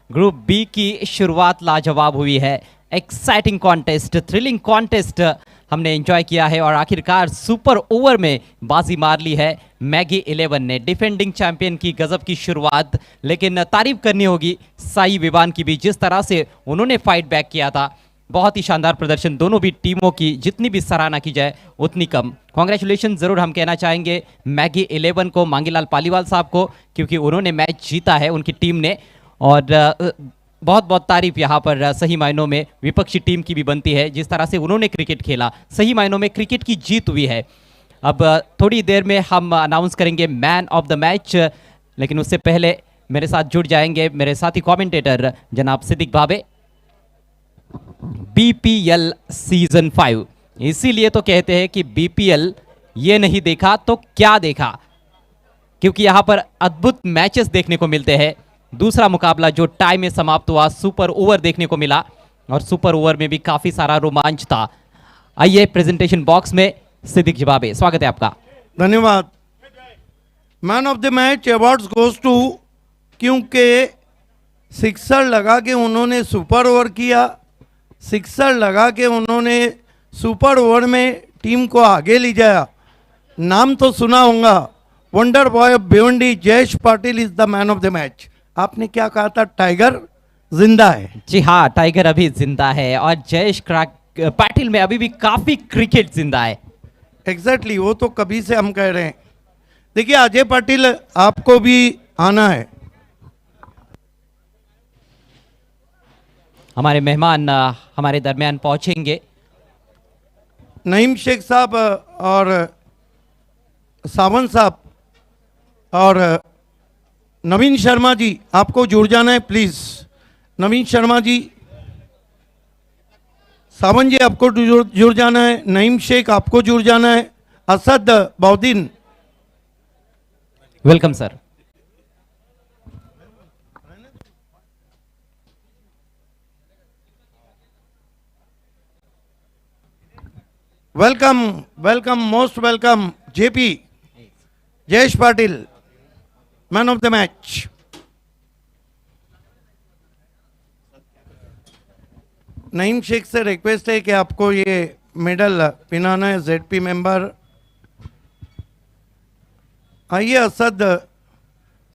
Group B की शुरुआत लाजवाब हुई है। एक्साइटिंग कॉन्टेस्ट, थ्रिलिंग कॉन्टेस्ट हमने एंजॉय किया है और आखिरकार सुपर ओवर में बाजी मार ली है मैगी 11 ने। डिफेंडिंग चैंपियन की गजब की शुरुआत, लेकिन तारीफ करनी होगी साई विवान की भी, जिस तरह से उन्होंने फाइट बैक किया था। बहुत ही शानदार प्रदर्शन दोनों भी टीमों की, जितनी भी सराहना की जाए उतनी कम। कॉन्ग्रेचुलेशन ज़रूर हम कहना चाहेंगे मैगी 11 को, मांगीलाल पालीवाल साहब को, क्योंकि उन्होंने मैच जीता है उनकी टीम ने। और बहुत बहुत तारीफ यहाँ पर सही मायनों में विपक्षी टीम की भी बनती है, जिस तरह से उन्होंने क्रिकेट खेला, सही मायनों में क्रिकेट की जीत हुई है। अब थोड़ी देर में हम अनाउंस करेंगे मैन ऑफ द मैच, लेकिन उससे पहले मेरे साथ जुड़ जाएंगे मेरे साथी कमेंटेटर जनाब सिद्दीक भावे। बीपीएल सीजन 5, इसीलिए तो कहते हैं कि बीपीएल ये नहीं देखा तो क्या देखा, क्योंकि यहाँ पर अद्भुत मैचेस देखने को मिलते हैं। दूसरा मुकाबला जो टाई में समाप्त हुआ, सुपर ओवर देखने को मिला और सुपर ओवर में भी काफी सारा रोमांच था। आइए प्रेजेंटेशन बॉक्स में सिद्दीक जवाबे, स्वागत है आपका। धन्यवाद। Man of the match awards goes to, क्योंकि सिक्सर लगा के उन्होंने सुपर ओवर किया, सिक्सर लगा के उन्होंने सुपर ओवर में टीम को आगे ले जाया। नाम तो सुना होगा, wonder boy of Bhiwandi Jayesh Patil is the man of the match. आपने क्या कहा था? टाइगर जिंदा है। जी हाँ, टाइगर अभी जिंदा है और जयेश पाटिल में अभी भी काफी क्रिकेट जिंदा है। एग्जैक्टली, वो तो कभी से हम कह रहे हैं। देखिए अजय पाटिल, आपको भी आना है। हमारे मेहमान हमारे दरमियान पहुंचेंगे। नईम शेख साहब और सावंत साहब और नवीन शर्मा जी, आपको जुड़ जाना है प्लीज। नवीन शर्मा जी, सावंत जी आपको जुड़ जाना है, नईम शेख आपको जुड़ जाना है, Asad Bauddin. Welcome sir. Welcome welcome, most welcome JP Jayesh Patil, man of the match. Naeem Shaikh से रिक्वेस्ट है कि आपको ये मेडल पिनाना है, जेडपी मेंबर। आइए असद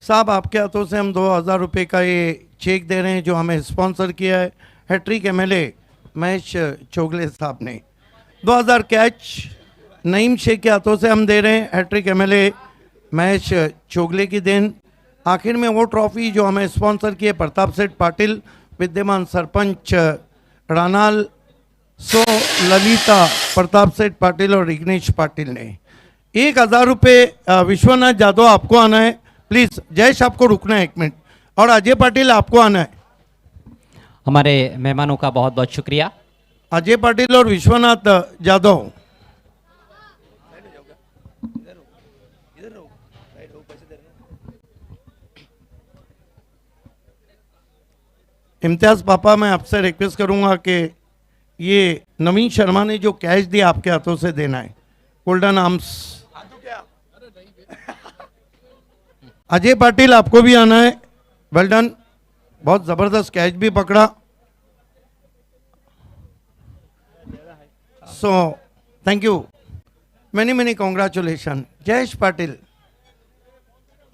साहब, आपके हाथों से हम 2000 रुपये का ये चेक दे रहे हैं जो हमें स्पॉन्सर किया है हैट्रिक एमएलए महेश चोगले साहब ने। 2000 कैच नईम शेख के हाथों से हम दे रहे हैं, हैट्रिक एमएलए महेश चोगले की देन। आखिर में वो ट्रॉफी जो हमें स्पॉन्सर किए प्रताप सेठ पाटिल, विद्यमान सरपंच रानाल, सो ललिता प्रताप सेठ पाटिल और इग्नेश पाटिल ने। 1000 रुपये विश्वनाथ जादव आपको आना है प्लीज। जयेश आपको रुकना है 1 मिनट, और अजय पाटिल आपको आना है। हमारे मेहमानों का बहुत बहुत शुक्रिया। अजय पाटिल और विश्वनाथ जादव। इम्तियाज पापा, मैं आपसे रिक्वेस्ट करूंगा कि ये नवीन शर्मा ने जो कैश दिया आपके हाथों से देना है, गोल्डन आर्म्स। अजय पाटिल आपको भी आना है, वेल डन, बहुत जबरदस्त कैच भी पकड़ा। So thank you, many congratulation. Jayesh Patil,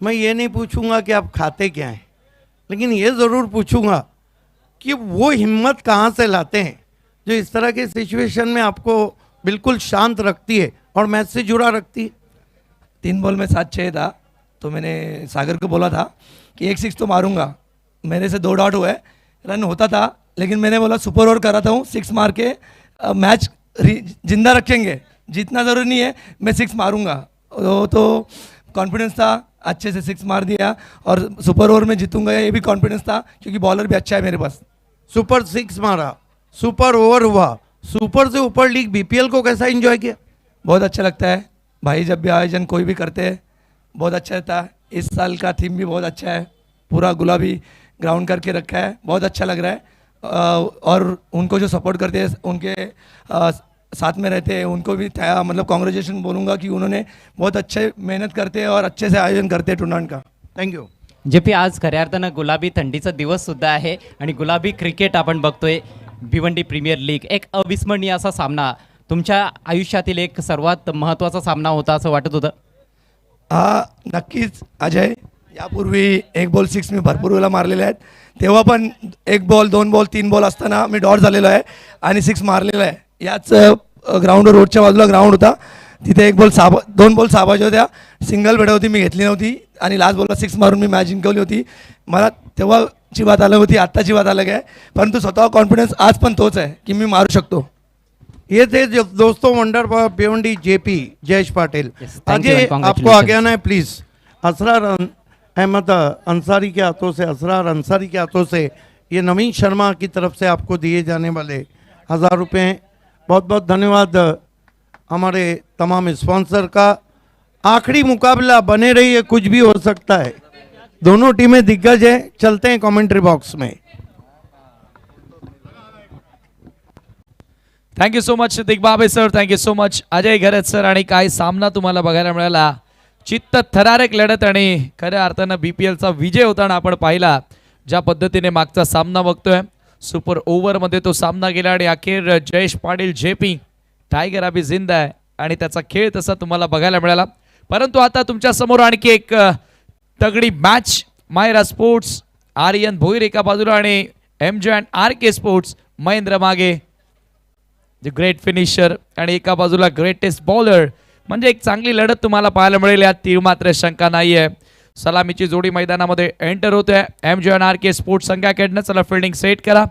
मैं ये नहीं पूछूंगा कि आप खाते क्या हैं, लेकिन ये ज़रूर पूछूंगा कि वो हिम्मत कहाँ से लाते हैं जो इस तरह के सिचुएशन में आपको बिल्कुल शांत रखती है और मैच से जुड़ा रखती है। 3 बॉल में 7-6 था, तो मैंने सागर को बोला था कि 1 6 तो मारूंगा। मेरे से 2 डॉट हुए, रन होता था, लेकिन मैंने बोला सुपर ओवर कराता हूँ, 6 मार के मैच जिंदा रखेंगे, जीतना ज़रूरी नहीं है, मैं 6 मारूंगा। तो कॉन्फिडेंस था, अच्छे से 6 मार दिया और सुपर ओवर में जीतूंगा ये भी कॉन्फिडेंस था, क्योंकि बॉलर भी अच्छा है मेरे पास। सुपर 6 मारा, सुपर ओवर हुआ। सुपर से ऊपर लीग बीपीएल को कैसा एंजॉय किया? बहुत अच्छा लगता है भाई, जब भी आयोजन कोई भी करते हैं बहुत अच्छा रहता है। इस साल का थीम भी बहुत अच्छा है, पूरा गुलाबी ग्राउंड करके रखा है, बहुत अच्छा लग रहा है। और उनको जो सपोर्ट करते हैं, उनके साथ में रहते हैं, उनको भी मतलब कांग्रेचुलेशन बोलूँगा कि उन्होंने बहुत अच्छे मेहनत करते हैं और अच्छे से आयोजन करते हैं टूर्नामेंट का। थँक्यू। जे पी, आज खऱ्या अर्थानं गुलाबी थंडीचा दिवस सुद्धा आहे आणि गुलाबी क्रिकेट आपण बघतोय। भिवंडी प्रीमियर लीग एक अविस्मरणीय असा सामना तुमच्या आयुष्यातील एक सर्वात महत्त्वाचा सामना होता असं वाटत होतं. हा नक्कीच अजय. यापूर्वी 1 बॉल 6 मी भरपूर वेळा मारलेले आहेत. तेव्हा पण 1 बॉल 2 बॉल 3 बॉल असताना मी डॉट झालेलो आहे आणि 6 मारलेला आहे. याच ग्राउंडवर रोडच्या बाजूला ग्राउंड होता. तिथे 2 बॉल 6 बाजू होत्या. सिंगल भेट होती, मी घेतली नव्हती आणि लास्ट बॉलला 6 मारून मी मॅच जिंकवली होती. मला तेव्हाची बात अलग होती, आत्ताची बात अलग आहे. परंतु स्वतः कॉन्फिडन्स आज पण तोच आहे की मी मारू शकतो. ये थे दोस्तों wonder Bhiwandi JP Jayesh Patil. Yes, thank you आगे and आपको congratulations. आगे आना है प्लीज. असरार अहमद अंसारी के हाथों से, असरार अंसारी के हाथों से ये नवीन शर्मा की तरफ से आपको दिए जाने वाले 1000 रुपये. बहुत बहुत धन्यवाद हमारे तमाम स्पॉन्सर का. आखिरी मुकाबला, बने रहिए, कुछ भी हो सकता है. दोनों टीमें दिग्गज हैं. चलते हैं कमेंट्री बॉक्स में. Thank you so much Digbabe sir, thank you so much Ajay Gharat sir. आणि काय सामना तुम्हाला बघायला मिळाला. चित्त थरारक लढत आणि खऱ्या अर्थानं BPLचा विजय होताना आपण पाहिला. ज्या पद्धतीने मागचा सामना बघतोय, सुपर ओव्हरमध्ये तो सामना गेला आणि अखेर जयेश पाटील JP टायगर अभि जिंदा आहे आणि त्याचा खेळ तसा तुम्हाला बघायला मिळाला. परंतु आता तुमच्या समोर आणखी एक तगडी मॅच. मायरा स्पोर्ट्स आर्यन भोईर एका बाजूला आणि MJ and RK sports Mahendra मागे द ग्रेट फिनिशर आणि एका बाजूला ग्रेटेस्ट बॉलर. म्हणजे एक चांगली लढत तुम्हाला पाहायला मिळेल, यात ती मात्र शंका नाही आहे. सलामीची जोडी मैदानामध्ये एंटर होते. MJ अँड RK स्पोर्ट्स संघाकडनं चला फिल्डिंग सेट करा.